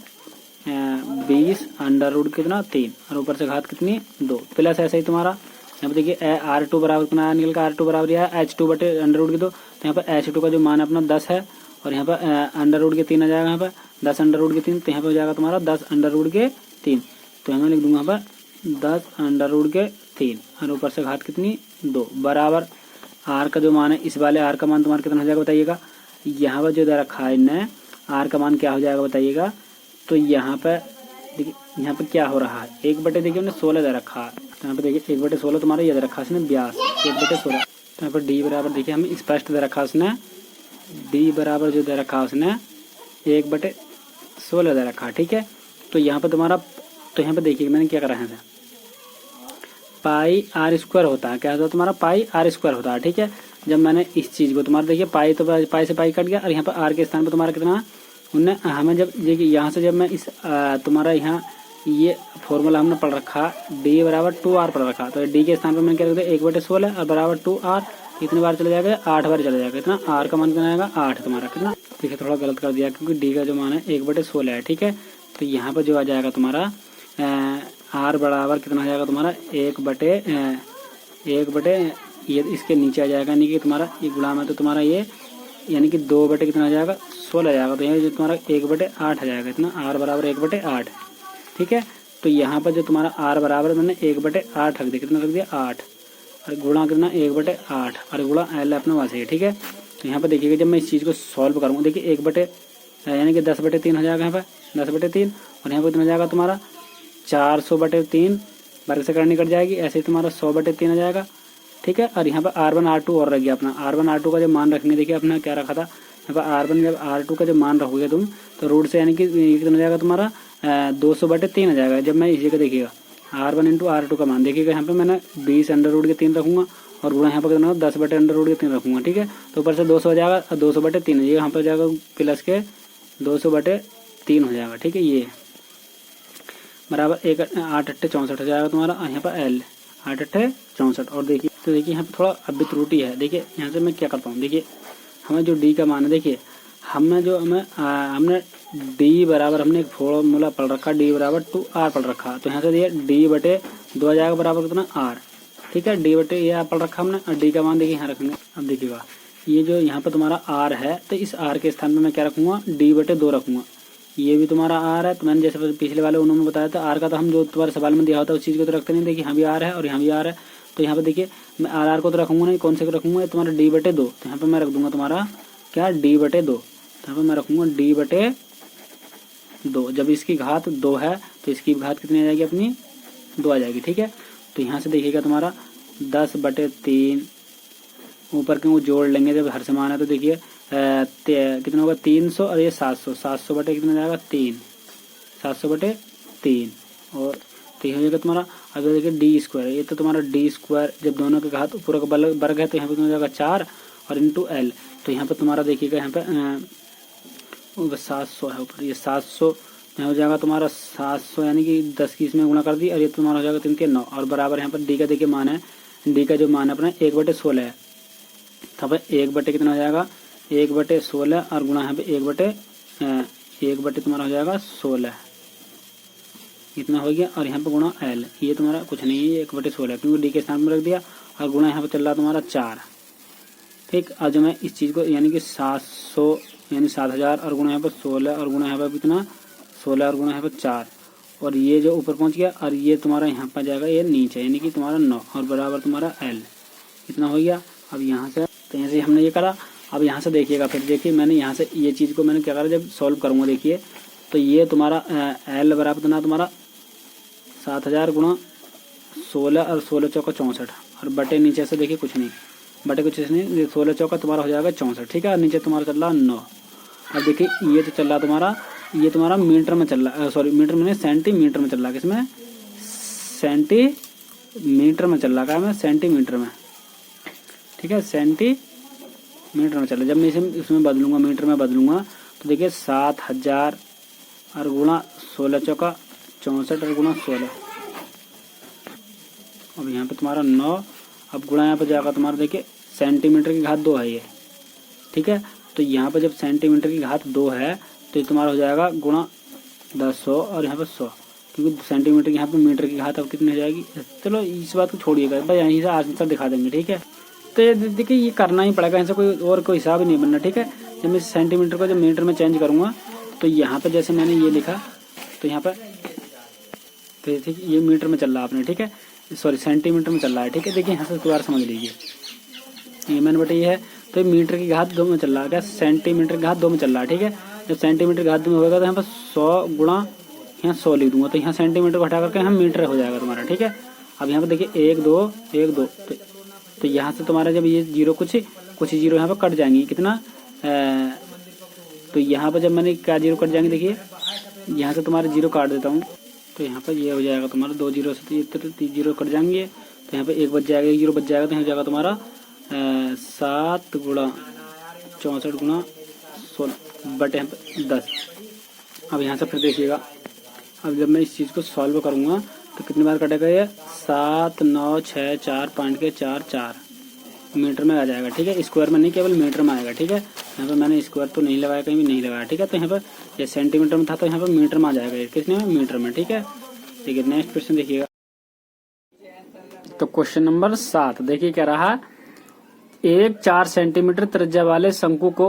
[SPEAKER 1] 20 अंडर रूट कितना 3, और ऊपर से घात कितनी 2, प्लस ऐसे ही तुम्हारा यहाँ पे देखिए R2 बराबर कितना आया निकल का, R2 बराबर यह H2 बटे अंडर रूट के 2। तो यहाँ पर H2 का जो मान अपना 10 है, और यहाँ पर अंडर रूट के 3 आ जाएगा, यहाँ पर 10 अंडर रूट के 3। तो यहाँ पे हो जाएगा तुम्हारा 10 अंडर रूट के 3। तो यहाँ मैं लिख दूंगा यहाँ पर 10 अंडर रूट के 3, और ऊपर से घात कितनी 2 बराबर R का जो मान है, इस वाले R का मान तुम्हारा कितना हो जाएगा बताइएगा। यहाँ पर जो दे रखा है इन्हें R का मान क्या हो जाएगा बताइएगा। तो यहाँ पर देखिए यहाँ पर क्या हो रहा है 1/, देखिए उन्हें 16 दे रखा है। तो यहाँ पे देखिए 1/16 तुम्हारा ये दे रखा है उसने 82, 1/16। तो यहाँ पर D बराबर देखिए हमें स्पष्ट दे रखा है उसने, D बराबर जो दे रखा है उसने 1/16 दे रखा है, ठीक है। तो यहाँ पर तुम्हारा, तो यहाँ पे देखिए मैंने क्या करा है, पाई R² होता है, क्या होता है तुम्हारा पाई R² होता है, ठीक है। जब मैंने इस चीज़ को तुम्हारा देखिए पाई, तो पाई से पाई कट गया, और यहाँ पर R के स्थान पर तुम्हारा कितना उनने हमें जब देखिए यहाँ से जब मैं इस तुम्हारा यहाँ ये फॉर्मूला हमने पढ़ रखा D बराबर 2R पढ़ रखा। तो D के स्थान पर मैंने क्या रख दिया 1/16 और बराबर 2R, कितनी बार चला जाएगा 8 बार चला जाएगा। कितना R का मान कितना आएगा 8 तुम्हारा, कितना देखिए थोड़ा गलत कर दिया क्योंकि D का जो मान है 1/16 है, ठीक है। तो यहाँ पर जो आ जाएगा तुम्हारा R बराबर कितना आ जाएगा तुम्हारा 1/, ये इसके नीचे आ जाएगा, यानी कि तुम्हारा ये गुणा में तो तुम्हारा ये यानी कि 2/, कितना आ जाएगा 16 आ जाएगा। तो यहाँ जो तुम्हारा 1/8 आ जाएगा, इतना R बराबर 1/8, ठीक है। तो यहाँ पर जो तुम्हारा R बराबर मैंने 1/8 रख दिया, कितना रख दिया 8, और गुणा कितना 1/8, और गुणा L अपने पास है, ठीक है। तो यहाँ पर देखिएगा जब मैं इस चीज़ को सॉल्व करूँगा, देखिए 1/, यानी कि 10/3 हो जाएगा यहाँ पर 10/3, और यहाँ पर कितना जाएगा तुम्हारा 400/3, वर्ग से करनी कट जाएगी, ऐसे ही तुम्हारा 100/3 आ जाएगा, ठीक है। और यहाँ पर R1 R2 और रह गया अपना, R1 R2 का जब मान रखने देखिए अपना क्या रखा था यहाँ पर R1 जब R2 का जब मान रखोगे तुम, तो रूट से यानी कि कितना हो जाएगा तुम्हारा 200/3 आ जाएगा। जब मैं इसी का देखिएगा R1 × R2 का मान देखिएगा, यहाँ पे मैंने 20 अंडर रूट के 3 रखूँगा, और गुणा यहाँ पर कितना 10 अंडर रूट के 3 रखूँगा, ठीक है। तो ऊपर से 200 हो जाएगा, 200/3 हो जाएगा, यहाँ पर जाएगा प्लस के 200/3 हो जाएगा, ठीक है। ये बराबर 8 8 64 हो जाएगा तुम्हारा, यहाँ पर L 8 8 64। और देखिए तो देखिए यहाँ पे थोड़ा अभी त्रुटि है, देखिए यहाँ से मैं क्या करता हूँ, देखिए हमें जो D का मान है, देखिए हमने डी बराबर हमने एक फॉर्मूला पढ़ रखा, डी बराबर 2r पढ़ रखा। तो यहाँ से देखिए डी बटे 2 आ जाएगा बराबर कितना r। ठीक है, डी बटे ये पढ़ रखा हमने और डी का मान देखिए यहाँ रखेंगे। अब देखिएगा ये जो यहाँ पे तुम्हारा r है तो इस r के स्थान पे मैं क्या रखूंगा, डी बटे 2 रखूंगा। ये भी तुम्हारा r है, तो मैंने जैसे पिछले वाले उन्होंने बताया था r का तो हम जो तुम्हारे सवाल में दिया होता है उस चीज़ को तो रखते नहीं। देखिए यहाँ भी r है और यहाँ भी r है, तो यहाँ पे देखिए मैं r को तो रखूंगा नहीं, कौन से को रखूंगा, तुम्हारा डी बटे 2। तो यहाँ पे मैं रख दूंगा तुम्हारा क्या, डी बटे 2। तो यहाँ पे मैं रखूंगा डी बटे 2। जब इसकी घात 2 है तो इसकी घात कितनी आ जाएगी अपनी, 2 आ जाएगी। ठीक है, तो यहाँ से देखिएगा तुम्हारा 10 बटे 3 ऊपर के वो जोड़ लेंगे जब हर समान है तो देखिए कितना होगा 300 और ये 700, 700 बटे कितना जाएगा 3, 700 बटे 3 और तो ये हो जाएगा तुम्हारा। अब देखिए डी स्क्वायर, ये तो तुम्हारा डी स्क्वायर जब दोनों के घात पूरा का वर्ग है तो यहाँ पे तुम्हारा जाएगा 4 और इंटू एल। तो यहाँ पे तुम्हारा देखिएगा यहाँ पे 700 है ऊपर, ये 700 यहाँ हो जाएगा तुम्हारा 700 यानी कि 10 की इसमें गुणा कर दी और ये तुम्हारा हो जाएगा 3 के 9 और बराबर यहाँ पर डी का देखिए मान है, डी का जो मान है अपना 1/16 है। तो यहाँ पे 1 बटे कितना हो जाएगा 1/16 और गुणा यहाँ पे 1 बटे तुम्हारा हो जाएगा 16 इतना हो गया और यहाँ पे गुणा एल, ये तुम्हारा कुछ नहीं है 1/16 क्योंकि डी के स्थान में रख दिया और गुणा यहाँ पे चल रहा तुम्हारा 4। ठीक, और जो मैं इस चीज़ को यानी कि 700 यानी 7000 और गुणा यहाँ पर 16 और गुणा यहाँ पर कितना 16 और गुणा यहाँ पर 4 और ये जो ऊपर पहुँच गया और ये तुम्हारा यहाँ पर जाएगा ये नीचे यानी कि तुम्हारा 9 और बराबर तुम्हारा एल इतना हो गया। अब यहाँ से तो यहाँ से हमने ये करा। अब यहाँ से देखिएगा फिर देखिए मैंने यहाँ से ये चीज़ को मैंने क्या करा, जब सॉल्व करूँगा देखिए तो ये तुम्हारा एल बराबर कितना तुम्हारा 7000 गुणा 16 और 16 चौका 64 और बटे नीचे से देखिए कुछ नहीं, बटे कुछ नहीं, 16 चौका तुम्हारा हो जाएगा 64। ठीक है, और नीचे तुम्हारा चल रहा 9। अब देखिए ये तो चल रहा तुम्हारा, ये तुम्हारा मीटर में चल रहा, सॉरी मीटर में नहीं सेंटीमीटर में चल रहा है, किसमें सेंटीमीटर में चल रहा है, सेंटीमीटर में। ठीक है, सेंटीमीटर में चल रहा है। जब मैं इसे इसमें बदलूंगा मीटर में बदलूंगा तो देखिए 7000 और गुणा 16 चौका 64 और गुणा 16। अब यहाँ पे तुम्हारा 9 अब गुणा यहाँ पे जाएगा तुम्हारा देखिए सेंटीमीटर की घात 2 है ये। ठीक है, तो यहाँ पे जब सेंटीमीटर की घात 2 है तो ये तुम्हारा हो जाएगा गुणा 10 और यहाँ पे 100 क्योंकि सेंटीमीटर यहाँ पे मीटर की घात अब कितनी हो जाएगी। चलो इस बात को छोड़िएगा भाई, यहीं से आंसर दिखा देंगे। ठीक है, तो ये देखिए ये करना ही पड़ेगा, ऐसा कोई हिसाब ही नहीं बनना। ठीक है, जब मैं सेंटीमीटर को जब मीटर में चेंज करूँगा तो यहाँ पे जैसे मैंने ये लिखा तो यहाँ पे तो ठीक ये मीटर में चल रहा है आपने, ठीक है सॉरी सेंटीमीटर में चल रहा है। ठीक है, देखिए यहाँ से दोबारा समझ लीजिए, ये मैंने बटे ये है तो ये मीटर की घात 2 में चल रहा है, क्या सेंटीमीटर की घात 2 में चल रहा है। ठीक है, जब सेंटीमीटर की घात 2 में होगा तो यहाँ पर 100 गुणा यहाँ 100 लिख दूंगा तो यहाँ सेंटीमीटर को हटा करके यहाँ मीटर हो जाएगा तुम्हारा। ठीक है, अब यहाँ पर देखिए 1 2 1 2 तो यहाँ से तुम्हारा जब ये जीरो कुछ जीरो यहाँ पर कट जाएंगी कितना तो यहाँ पर जब मैंने क्या जीरो कट जाएंगे देखिए यहाँ से तुम्हारे जीरो काट देता हूँ तो यहाँ पर ये हो जाएगा तुम्हारा 2 जीरो से 3 जीरो कट जाएंगे तो यहाँ पे 1 बच जाएगा, 1 जीरो बच जाएगा तो यहाँ जाएगा तुम्हारा 7 गुणा 64 गुणा 16 बटे यहाँ पे 10। अब यहाँ से फिर देखिएगा, अब जब मैं इस चीज़ को सॉल्व करूँगा तो कितनी बार कटेगा ये 7 9 6 4 5 के 4 4 मीटर में आ जाएगा। ठीक है, स्क्वायर में नहीं केवल मीटर में आएगा। ठीक है, यहाँ पे मैंने स्क्वायर तो नहीं लगाया, कहीं भी नहीं लगाया। ठीक है, तो यहाँ पर ये सेंटीमीटर में था तो यहाँ पर मीटर में आ जाएगा, कितने में मीटर में। ठीक है, ठीक है, नेक्स्ट क्वेश्चन देखिएगा। तो क्वेश्चन नंबर 7 देखिए क्या रहा, एक 4 सेंटीमीटर त्रिज्या वाले शंकु को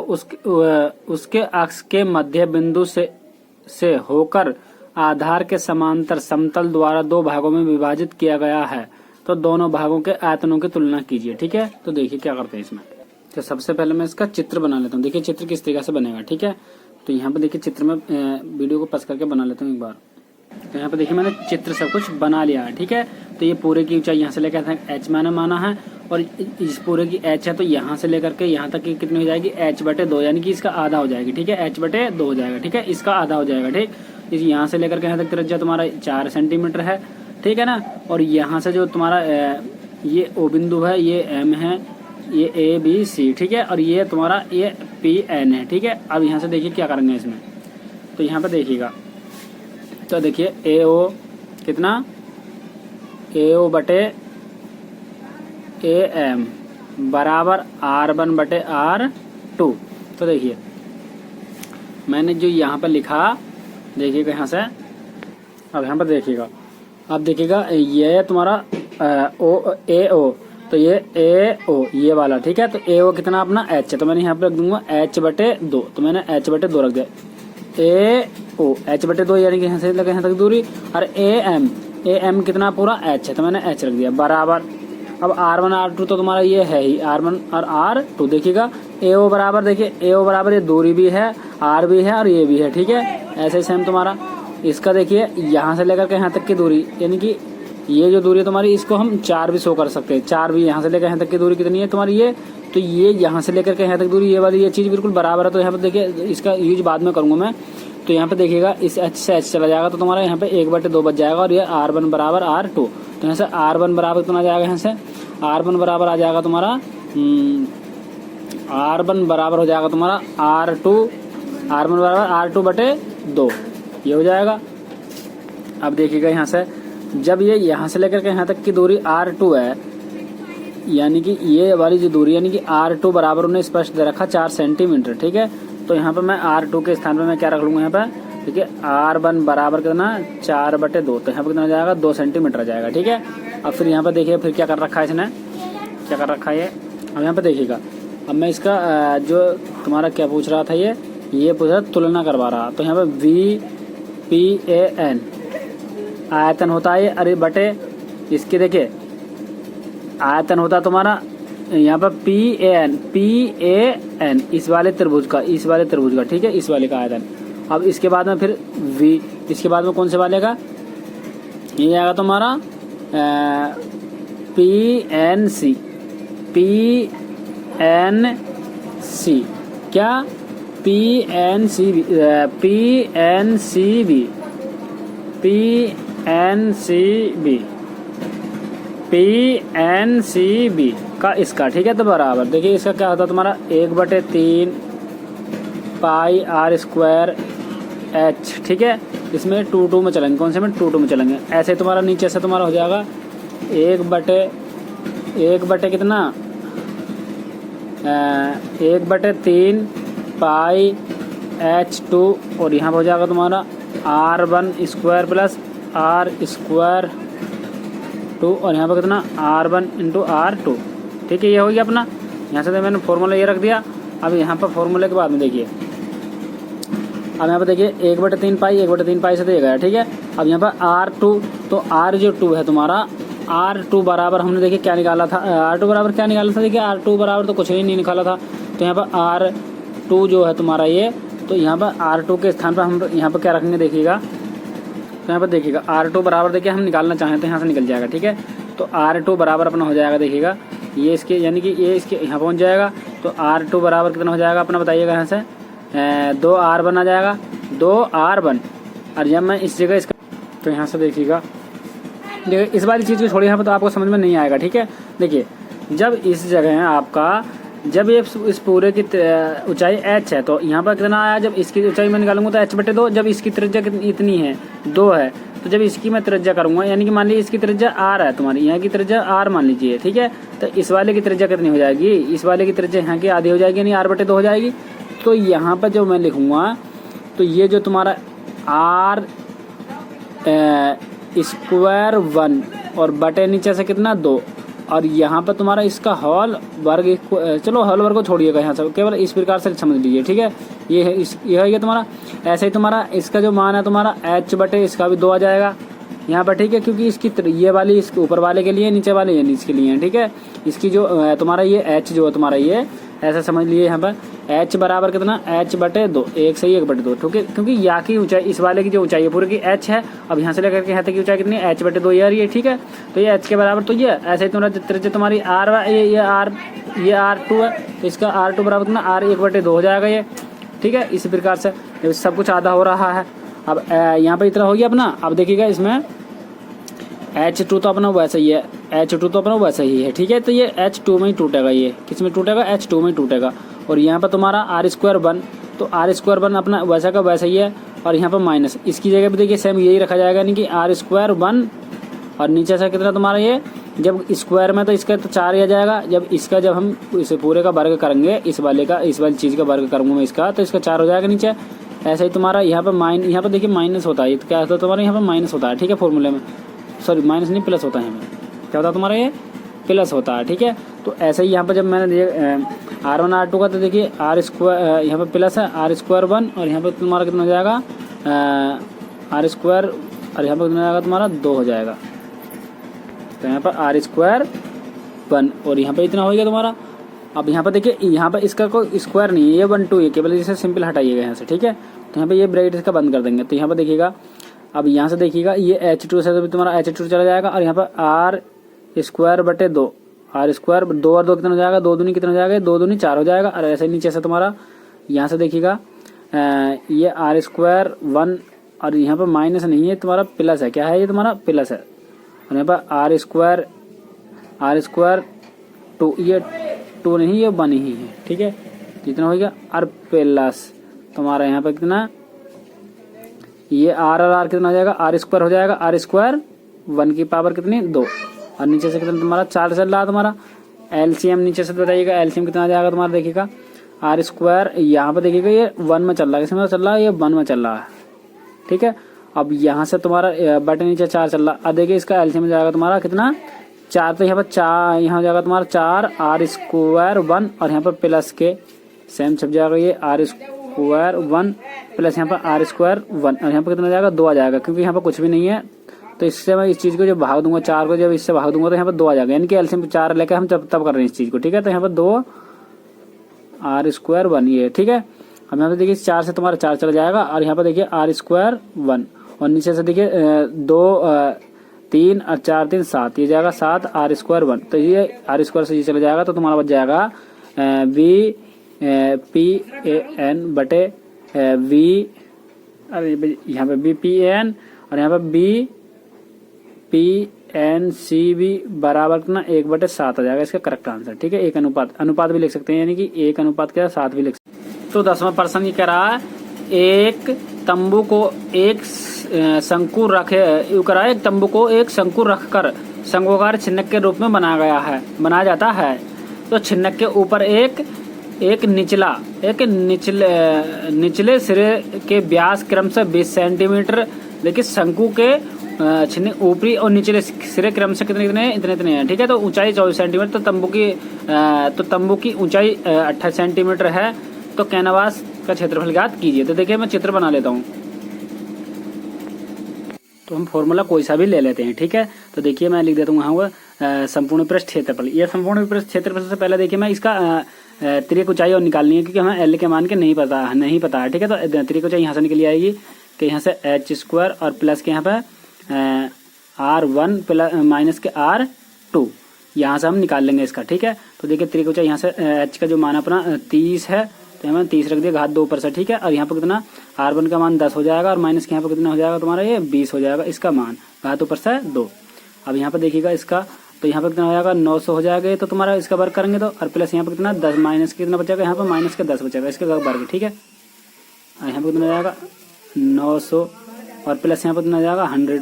[SPEAKER 1] उसके अक्ष के मध्य बिंदु से होकर आधार के समांतर समतल द्वारा 2 भागों में विभाजित किया गया है, तो दोनों भागों के आयतनों की तुलना कीजिए। ठीक है, तो देखिए क्या करते हैं इसमें। तो सबसे पहले मैं इसका चित्र बना लेता हूँ। देखिए चित्र किस तरीके से बनेगा। ठीक है, तो यहाँ पे देखिए चित्र में वीडियो को पस करके बना लेता हूँ एक बार। तो यहाँ पे देखिए मैंने चित्र सब कुछ बना लिया है। ठीक है, तो ये पूरे की ऊंचाई यहाँ से लेकर h मैंने माना है और इस पूरे की h है तो यहाँ से लेकर के यहाँ तक की कितनी हो जाएगी h/2 यानी कि इसका आधा हो जाएगी। ठीक है, h/2 हो जाएगा। ठीक है, इसका आधा हो जाएगा। ठीक, इस यहाँ से लेकर के यहाँ तक त्रिज्या तुम्हारा 4 सेंटीमीटर है। ठीक है ना, और यहाँ से जो तुम्हारा ये O बिंदु है, ये M है, ये ABC। ठीक है, और ये तुम्हारा ये PN है। ठीक है, अब यहाँ से देखिए क्या करेंगे इसमें। तो यहाँ पे देखिएगा तो देखिए AO कितना AO बटे AM बराबर R1 बटे R2। तो देखिए मैंने जो यहाँ पर लिखा, देखिएगा यहाँ से, अब यहाँ पर देखिएगा, अब देखिएगा ये तुम्हारा ओ, तो ये ए ओ ये वाला, ठीक है। तो ए ओ कितना अपना एच है, तो मैंने यहाँ पे रख दूंगा h/2, तो मैंने h/2 रख दिया। ए ओ h/2 यानी कि यहाँ से लगे यहाँ तक दूरी, और ए एम कितना पूरा h है, तो मैंने h रख दिया बराबर। अब R1 R2 तो तुम्हारा ये है ही, R1 और R2। देखिएगा ए ओ बराबर, देखिए ए ओ बराबर ये दूरी भी है, R भी है और ये भी है, ठीक है। ऐसे ही सेम तुम्हारा इसका देखिए यहाँ से लेकर के यहाँ तक की दूरी, यानी कि ये जो दूरी है तुम्हारी, इसको हम 4 भी शो कर सकते हैं। 4 भी यहाँ से लेकर यहाँ तक की दूरी कितनी है तुम्हारी ये, तो ये यहाँ से लेकर के यहाँ तक दूरी, ये वाली ये चीज़ बिल्कुल बराबर है। तो यहाँ पर देखिए इसका यूज बाद में करूँगा मैं। तो यहाँ पे देखिएगा इस h से h चला जाएगा, तो तुम्हारा यहाँ पे 1/2 बच जाएगा, और ये R1 बराबर R2। तो यहाँ से R1 बराबर कितना आ जाएगा, यहाँ से R1 बराबर आ जाएगा तुम्हारा R1 बराबर हो जाएगा तुम्हारा R1 बराबर R2/2, ये हो जाएगा। अब देखिएगा यहाँ से, जब ये यहाँ से लेकर के यहाँ तक की दूरी R2 है, यानी कि ये वाली जो दूरी, यानी कि R2 बराबर उन्हें स्पष्ट दे रखा 4 सेंटीमीटर, ठीक है। तो यहाँ पे मैं R2 के स्थान पे मैं क्या रख लूँगा यहाँ पे, ठीक है, R1 बराबर कितना 4/2, तो यहाँ पे कितना जाएगा 2 सेंटीमीटर आ जाएगा, ठीक है। अब फिर यहाँ पे देखिए फिर क्या कर रखा है इसने, क्या कर रखा है ये, अब यहाँ पे देखिएगा। अब मैं इसका जो तुम्हारा क्या पूछ रहा था, ये पूछ रहा तुलना करवा रहा। तो यहाँ पे VPAN आयतन होता है ये, अरे बटे इसके देखिए आयतन होता है तुम्हारा यहाँ पर PAN इस वाले त्रिभुज का, ठीक है, इस वाले का आयतन। अब इसके बाद में फिर V, इसके बाद में कौन से वाले का, ये आएगा तुम्हारा PNC, क्या PNCB का इसका, ठीक है। तो बराबर देखिए इसका क्या होता है तुम्हारा 1/3 पाई R² H, ठीक है। इसमें 2 में चलेंगे, कौन से में 2 में चलेंगे। ऐसे तुम्हारा नीचे से तुम्हारा हो जाएगा 1/1 कितना 1/3 पाई H2, और यहाँ पर हो जाएगा तुम्हारा R1² प्लस R², और यहाँ पर कितना R1 × R2, ठीक है। ये हो गया अपना, यहाँ से मैंने फॉर्मूला ये रख दिया। अब यहाँ पर फॉर्मूले के बाद में देखिए, अब यहाँ पर देखिए 1/3 पाई से देगा, ठीक है। अब यहाँ पर R2, तो R जो 2 है तुम्हारा, R2 बराबर हमने देखिए क्या निकाला था, R2 बराबर क्या निकाला था, देखिए R2 बराबर तो कुछ ही नहीं निकाला था। तो यहाँ पर R2 जो है तुम्हारा ये, तो यहाँ पर R2 के स्थान पर हम यहाँ पर क्या रखेंगे देखिएगा, तो यहाँ पर देखिएगा R2 बराबर देखिए हम निकालना चाहें तो यहाँ से निकल जाएगा, ठीक है। तो R2 बराबर अपना हो जाएगा, देखिएगा ये इसके, यानी कि ये इसके यहाँ पहुँच जाएगा। तो R2 बराबर कितना हो जाएगा अपना, बताइएगा यहाँ से 2R1 आ जाएगा, 2R1। और जब मैं इस जगह इसका, तो यहाँ से देखिएगा इस वाली चीज़ को छोड़िए, यहाँ पर तो आपको समझ में नहीं आएगा, ठीक है। देखिए जब इस जगह है आपका, जब ये इस पूरे की ऊंचाई h है, तो यहाँ पर कितना आया, जब इसकी ऊंचाई मैं निकालूंगा तो h/2। जब इसकी त्रिज्या इतनी है 2 है, तो जब इसकी मैं त्रिज्या करूंगा, यानी कि मान लीजिए इसकी त्रिज्या r है तुम्हारी, यहाँ की त्रिज्या r मान लीजिए, ठीक है। तो इस वाले की त्रिज्या कितनी हो जाएगी, इस वाले की त्रिज्या यहाँ की आधी हो जाएगी, यानी R/2 हो जाएगी। तो यहाँ पर जो मैं लिखूँगा, तो ये जो तुम्हारा R² और बटे नीचे से कितना 2, और यहाँ पर तुम्हारा इसका होल वर्ग, चलो होल वर्ग को छोड़िएगा, यहाँ से केवल इस प्रकार से समझ लीजिए, ठीक है। ये है ये तुम्हारा, ऐसे ही तुम्हारा इसका जो मान है तुम्हारा h/, इसका भी 2 आ जाएगा यहाँ पर, ठीक है। क्योंकि इसकी ये वाली इसके ऊपर वाले के लिए, नीचे वाले ये नीचे के लिए, ठीक है। इसकी जो तुम्हारा ये h जो है तुम्हारा ये ऐसा समझ लिए यहाँ पर h बराबर कितना h/2, 1 से 1/2, ठीक है। क्योंकि यहाँ की ऊंचाई, इस वाले की जो ऊंचाई है पूरी की h है, अब यहाँ से लेकर के यहाँ तक की ऊंचाई कितनी है h/2 यार ये, ठीक है। तो ये h के बराबर, तो ये ऐसे ही तुम्हारा त्रिज्या तुम्हारी R, ये R2 है, तो इसका R2 बराबर कितना R1/2 हो जाएगा ये, ठीक है। इसी प्रकार से सब कुछ आधा हो रहा है। अब यहाँ पर इतना हो गया अपना। अब देखिएगा इसमें H2 तो अपना वैसा ही है, H2 तो अपना वैसा ही है, ठीक है। तो ये H2 में ही टूटेगा, ये किस में टूटेगा, H2 में ही टूटेगा। और यहाँ पर तुम्हारा R²1, तो R²1 अपना वैसा का वैसा ही है, और यहाँ पर माइनस, इसकी जगह पे देखिए सेम यही रखा जाएगा, यानी कि R²1, और नीचे से कितना तुम्हारा ये, जब स्क्वायर में तो इसका तो 4 ही आ जाएगा। जब इसका, जब हम इस पूरे का वर्ग करेंगे, इस वाली चीज़ का वर्ग करूँगा मैं इसका, तो इसका 4 हो जाएगा नीचे। ऐसे ही तुम्हारा यहाँ पे यहाँ पे देखिए माइनस होता है, तो क्या होता है तुम्हारा यहाँ पे माइनस होता है, ठीक है, फॉर्मूले में, सॉरी माइनस नहीं प्लस होता है, यहाँ पे क्या होता है तुम्हारा ये प्लस होता है, ठीक है। तो ऐसे ही यहाँ पे जब मैंने R1 R2 का, तो देखिए आर स्क्वायर यहाँ पे प्लस है, R स्क्वायर 1 और यहाँ पे तुम्हारा कितना हो जाएगा R स्क्वायर, और यहाँ पे कितना हो जाएगा तुम्हारा 2 हो जाएगा। तो यहाँ पर R स्क्वायर 1 और यहाँ पे इतना हो गया तुम्हारा। अब यहाँ पर देखिए यहाँ पर इसका कोई स्क्वायर नहीं है, ये 1 2 है, केवल इसे सिंपल हटाइएगा यहाँ से, ठीक है। तो यहाँ पे ये ब्रैकेट इसका बंद कर देंगे। तो यहाँ पर देखिएगा, अब यहाँ से देखिएगा ये H2 से तो तुम्हारा H2 चला जाएगा, और यहाँ पर R स्क्वायर बटे 2, R स्क्वायर 2 और 2 कितना हो जाएगा, 2 दूनी कितना हो जाएगा, 2 दूनी 4 हो जाएगा। और ऐसे नीचे से तुम्हारा यहाँ से देखिएगा ये R स्क्वायर 1 और यहाँ पर माइनस नहीं है तुम्हारा प्लस है, क्या है ये तुम्हारा प्लस है। और यहाँ पर R स्क्वायर 2, ये 2 नहीं ये 1 ही है, ठीक है, जितना हो गया। और प्लस तुम्हारा यहाँ पर कितना, ये R और R कितना हो जाएगा, R स्क्वायर हो जाएगा, R स्क्वायर 1 की पावर कितनी 2, और नीचे से कितना तुम्हारा 4 चल रहा है तुम्हारा। एलसीएम नीचे से बताइएगा, एलसीएम कितना आ जाएगा तुम्हारा, देखिएगा R स्क्वायर यहाँ पे देखिएगा ये 1 में चल रहा है, किसमें चल रहा है, ये 1 में चल रहा है, ठीक है। अब यहाँ से तुम्हारा बटे नीचे 4 चल रहा है, अब देखिए इसका एलसीएम जाएगा तुम्हारा कितना 4, तो यहाँ पर 4 यहाँ हो जाएगा तुम्हारा 4 R स्क्वायर 1 और यहाँ पर प्लस के सेम छप जाएगा ये R स्क्वायर 1 प्लस यहाँ पर R स्क्वायर 1 और यहाँ पर कितना हो जाएगा 2 आ जाएगा, क्योंकि यहाँ पर कुछ भी नहीं है। तो इससे मैं इस चीज़ को जब भाग दूंगा 4 को, जब इससे भाग दूंगा तो यहाँ पर 2 आ जाएगा, यानी कि एलसीएम 4 लेकर हम तब कर रहे हैं इस चीज़ को, ठीक है। तो यहाँ पर 2 R स्क्वायर 1 ये, ठीक है। अब यहाँ पे देखिए 4 से तुम्हारा 4 चला जाएगा, और यहाँ पर देखिए R स्क्वायर 1 और नीचे से देखिए 2 3 और 4 3 7, ये जाएगा 7 R स्क्वायर 1। तो ये R स्क्वायर से ये चला जाएगा, तो तुम्हारा बच जाएगा VPAN बटे यहाँ पे VPAN और यहाँ पे VPNCB बराबर कितना 1/7 आ जाएगा इसका करेक्ट आंसर, ठीक है। एक अनुपात भी लिख सकते हैं, यानी कि 1 अनुपात क्या 7 भी लिख सकते हैं। तो 10वां प्रश्न ये कह रहा है, एक तंबू को एक शंकु रखकर शंक्वाकार छिन्नक के रूप में बनाया जाता है। तो छिन्नक के ऊपर एक निचले सिरे के व्यास क्रमशः 20 सेंटीमीटर, लेकिन शंकु के छिन्ने ऊपरी और निचले सिरे क्रमशः इतने हैं, ठीक है। तो ऊंचाई 24 सेंटीमीटर, तो तंबू की ऊंचाई 28 सेंटीमीटर है। तो कैनवास का क्षेत्रफल ज्ञात कीजिए। तो देखिए मैं चित्र बना लेता हूँ, तो हम फॉर्मूला कोई सा भी ले लेते हैं, ठीक है। तो देखिए मैं लिख देता हूँ वहाँ संपूर्ण पृष्ठ क्षेत्रफल। यह संपूर्ण पृष्ठ क्षेत्रफल से पहले देखिए मैं इसका त्रिक ऊंचाई और निकालनी है, क्योंकि हमें एल के मान के नहीं पता है, ठीक है। तो त्रिक ऊंचाई यहाँ से निकली आएगी कि यहाँ से H स्क्वायर और प्लस के यहाँ पे R1 प्लस माइनस के R2, यहाँ से हम निकाल लेंगे इसका, ठीक है। तो देखिए त्रिक ऊंचाई यहाँ से H का जो मान अपना 30 है, तो हमें 30 रख दिया घात 2 ऊपर से, ठीक है। और यहाँ पर कितना R1 का मान 10 हो जाएगा, और माइनस के यहाँ पर कितना हो जाएगा तुम्हारा ये 20 हो जाएगा इसका मान, घात ऊपर से 2। अब यहाँ पर देखिएगा इसका, तो यहाँ पर कितना हो जाएगा 900 हो जाएगा, तो तुम्हारा इसका वर्ग करेंगे तो, और प्लस यहाँ पर कितना 10 माइनस के कितना बचेगा, यहाँ पर माइनस के 10 बचेगा इसका वर्ग, ठीक है। और यहाँ पर कितना हो जाएगा 900 और प्लस यहाँ पर कितना हो जाएगा 100,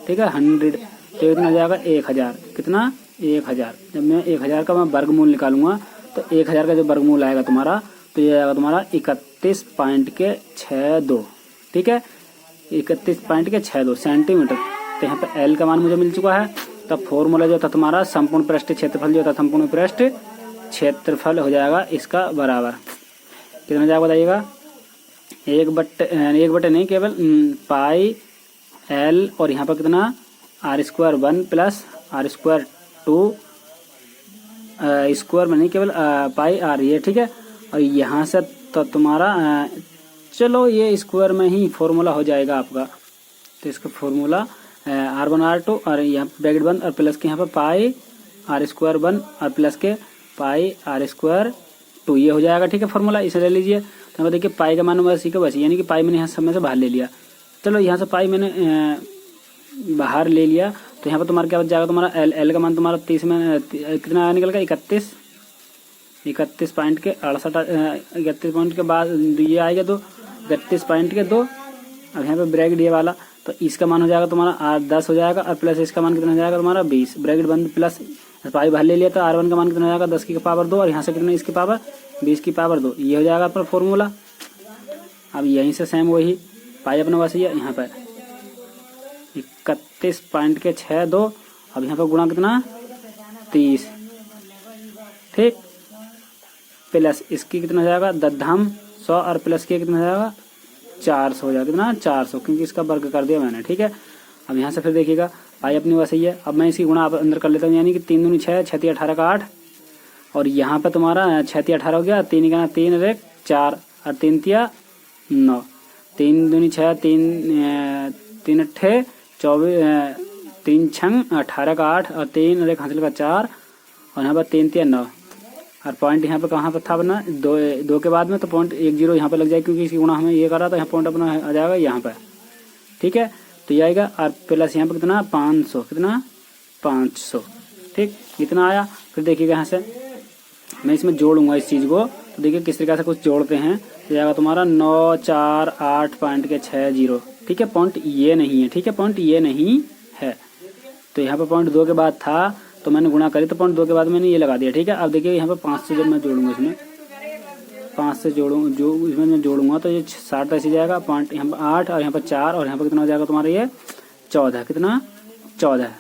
[SPEAKER 1] ठीक है 100, तो कितना हो जाएगा 1000, कितना 1000। जब मैं 1000 का मैं वर्गमूल निकालूंगा तो 1000 का जो वर्गमूल आएगा तुम्हारा, तो ये आएगा तुम्हारा 31.62, ठीक है 31.62 सेंटीमीटर। तो यहाँ पे एल का मान मुझे मिल चुका है। तब फॉर्मूला जो था तुम्हारा संपूर्ण पृष्ठ क्षेत्रफल जो था, संपूर्ण पृष्ठ क्षेत्रफल हो जाएगा इसका बराबर कितना जाएगा बताइएगा, 1 बटे नहीं केवल पाई एल, और यहाँ पर कितना R square 1 plus R square 2 square में नहीं केवल पाई R, ये ठीक है। और यहाँ से तो तुम्हारा चलो ये स्क्वायर में ही फॉर्मूला हो जाएगा आपका। तो इसका फॉर्मूला R1 R2 और यहाँ ब्रैकेट बंद और प्लस के यहाँ पर पाई R स्क्वायर 1 और प्लस के पाई R स्क्वायर 2, ये हो जाएगा, ठीक है। फॉर्मूला इसे ले लीजिए। तो देखिए पाई का मान बस बची, यानी कि पाई मैंने यहाँ समय से बाहर ले लिया। चलो यहाँ से पाई मैंने बाहर ले लिया, तो यहाँ पर तुम्हारा क्या बच जाएगा, तुम्हारा एल का मान तुम्हारा 30 में कितना निकल गया 31 पॉइंट के 31 पॉइंट के बाद ये आएगा तो 31 पॉइंट के 2। अब यहाँ पे ब्रैकेट ये वाला, तो इसका मान हो जाएगा तुम्हारा 10 हो जाएगा, और प्लस इसका मान कितना हो जाएगा तुम्हारा 20, ब्रैकेट बंद, प्लस पाई बाहर ले लिया तो R1 का मान कितना हो जाएगा 10 की पावर 2, और यहाँ से कितना इसकी पावर 20 की पावर 2, ये हो जाएगा अपना फॉर्मूला। अब यहीं से सेम वही पाई अपना वैसे है यहाँ पर 31.62। अब यहाँ पर गुणा कितना 30, ठीक, प्लस इसकी कितना हो जाएगा 10 और प्लस के कितना हो जाएगा 400 हो जाएगा, कितना 400, क्योंकि इसका वर्ग कर दिया मैंने, ठीक है। अब यहाँ से फिर देखिएगा पाई अपनी वैसे ही है। अब मैं इसकी गुणा अंदर कर लेता हूँ, यानी कि 3 दूनी 6, 6 तिया 18 का 8, और यहाँ पे तुम्हारा 6 तिया 18 हो गया, 3 का 3 और 1 4 और 3 तिया 9, 3 दूनी 6, 3 अट्ठे 24, 3 छंग 18 का 8 और 3 और 1 हासिल का 4, और यहाँ पर 3 तिया 9, और पॉइंट यहाँ पे कहाँ पर था अपना दो के बाद में, तो पॉइंट 10 यहाँ पे लग जाएगा, क्योंकि इसकी गुणा हमें ये करा था, यहाँ पॉइंट अपना आ जाएगा यहाँ पर, ठीक है। तो ये आएगा, और प्लस यहाँ पे कितना 500, कितना 500, ठीक, इतना आया। फिर देखिएगा यहाँ से मैं इसमें जोड़ूंगा इस चीज़ को, तो देखिए किस तरीके से कुछ जोड़ते हैं। तो जाएगा तुम्हारा 948.60, ठीक है, पॉइंट ये नहीं है, ठीक है, पॉइंट ये नहीं है। तो यहाँ पर पॉइंट 2 के बाद था, तो मैंने गुणा करी, तो पॉइंट 2 के बाद मैंने ये लगा दिया, ठीक है। अब देखिए यहाँ पर 5 से जब मैं जोड़ूंगा, इसमें 5 से इसमें मैं जोड़ूंगा तो ये 60 ऐसे जाएगा, पॉइंट यहाँ पर 8 और यहाँ पर 4, और यहाँ पर कितना हो जाएगा तुम्हारा ये 14, कितना 14,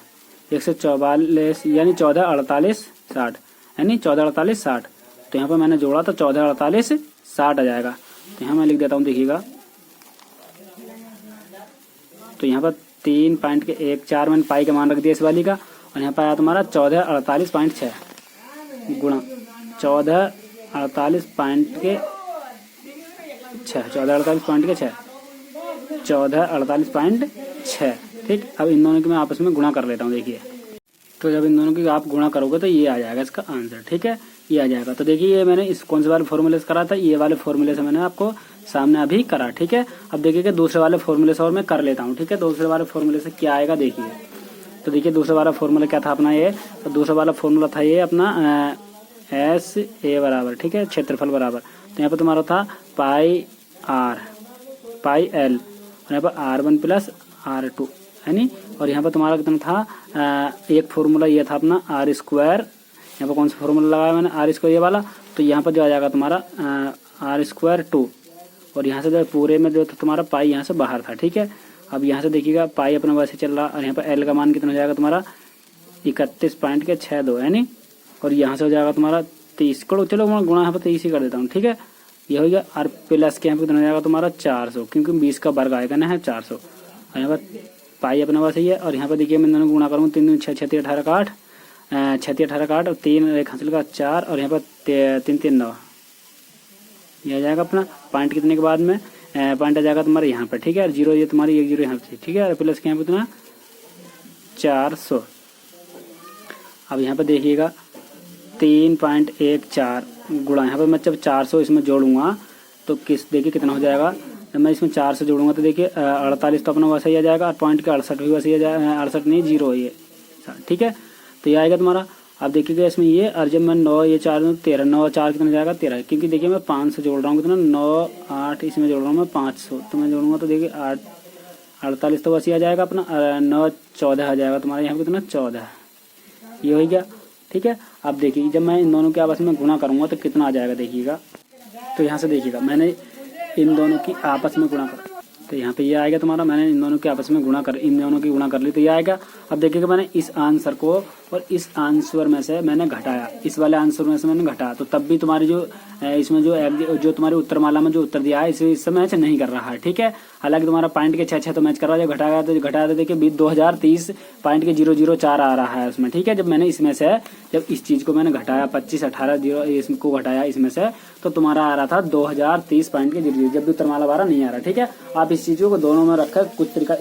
[SPEAKER 1] 144, यानी 14 48 60, यानी 14 48 60। तो यहाँ पर मैंने जोड़ा तो 14 48 60 आ जाएगा। तो यहाँ मैं लिख देता हूँ, देखिएगा, तो यहाँ पर 3.14 मैंने पाई का मान रख दिया इस वाली का, और यहाँ पर आया तुम्हारा 14 48.6 गुणा 14 48.6, 14 48.6, 14 48.6, ठीक। अब इन दोनों की मैं आपस में गुणा कर लेता हूँ, देखिए। तो जब इन दोनों की आप गुणा करोगे तो ये आ जाएगा इसका आंसर, ठीक है, ये आ जाएगा। तो देखिए ये मैंने इस कौन से वाले फॉर्मूले से करा था, ये वाले फॉर्मूले से मैंने आपको सामने अभी करा, ठीक है। अब देखिए कि दूसरे वाले फॉर्मूले से और मैं कर लेता हूँ, ठीक है। दूसरे वाले फॉर्मूले से क्या आएगा देखिए। तो देखिए दूसरे वाला फॉर्मूला क्या था अपना ये, तो दूसरा वाला फॉर्मूला था ये अपना एस ए बराबर, ठीक है, क्षेत्रफल बराबर। तो यहाँ पर तुम्हारा था पाई आर पाई एल, और यहाँ पर R1 प्लस R2 है नी, और यहाँ पर तुम्हारा कितना था एक फॉर्मूला ये था अपना R स्क्वायर, यहाँ पर कौन सा फॉर्मूला लगाया मैंने R स्क्वायर ये वाला, तो यहाँ पर जो आ जाएगा तुम्हारा R स्क्वायर 2, और यहाँ से जो पूरे में जो था तुम्हारा पाई यहाँ से बाहर था, ठीक है। अब यहाँ से देखिएगा पाई अपना वैसे चल रहा, और यहाँ पर एल का मान कितना हो जाएगा तुम्हारा 31.62 है नी, और यहाँ से हो जाएगा तुम्हारा 30 करो, चलो मैं गुणा यहाँ पर 30 ही कर देता हूँ, ठीक है, ये हो गया। और प्लस के यहाँ पे कितना हो जाएगा तुम्हारा 400, क्योंकि 20 का वर्ग आएगा ना है 400, और यहाँ पर पाई अपना पास ही है। और यहाँ पर देखिए मैं दोनों गुणा करूँगा, 3 6 6 18 का 8, 6 18 का 8 और 3 एक हासिल का 4, और यहाँ पर 3 3 9, ये आ जाएगा अपना पॉइंट कितने के बाद में पॉइंट आ जाएगा तुम्हारे यहाँ पर, ठीक है। और 0 ये तुम्हारी 1 0 यहाँ से, ठीक है, और प्लस के यहाँ पे कितना 400। अब यहाँ पर देखिएगा 3.14 गुणा, यहाँ पर मैं जब 400 इसमें जोड़ूंगा तो देखिए कितना हो जाएगा। जब मैं इसमें 400 जोड़ूंगा तो देखिए 48 तो अपना वैसा ही आ जाएगा, और पॉइंट का 68 भी वैसे ही आ जाएगा, 68 नहीं 0 ये, ठीक है। तो ये आएगा तुम्हारा। अब देखिएगा इसमें ये, और जब मैं 9 ये 4 13 9 4 कितना जाएगा 13, क्योंकि देखिए मैं 500 जोड़ रहा हूँ, कितना 9 8 इसमें जोड़ रहा हूँ मैं 500, तो मैं जोड़ूंगा तो देखिए 48 तो वैसे ही आ जाएगा अपना, 9 14 आ जाएगा तुम्हारा यहाँ पे कितना 14, ये हो गया, ठीक है। अब देखिए जब मैं इन दोनों के आपस में गुणा करूंगा तो कितना आ जाएगा देखिएगा। तो यहाँ से देखिएगा मैंने इन दोनों की आपस में गुणा कर, तो यहाँ पे ये आएगा तुम्हारा, मैंने इन दोनों के आपस में गुणा कर, इन दोनों की गुणा कर ली तो ये आएगा। अब देखिएगा मैंने इस आंसर को और इस आंसर में से मैंने घटाया, इस वाले आंसर में से मैंने घटाया, तो तब भी तुम्हारी जो इसमें जो तुम्हारी उत्तरमाला में जो उत्तर दिया है इससे मैच नहीं कर रहा है, ठीक है। हालांकि तुम्हारा पॉइंट के 6 तो मैच कर रहा है, जब घटाया तो देखिए 2030 पॉइंट के 004 आ रहा है उसमें, ठीक है। जब मैंने इसमें से जब इस चीज को मैंने घटाया 25 18 0 इसको घटाया इसमें से, तो तुम्हारा आ रहा था 2030 पॉइंट के 0, जब भी उत्तरमाला वाला नहीं आ रहा, ठीक है। आप इस चीजों को दोनों में रखकर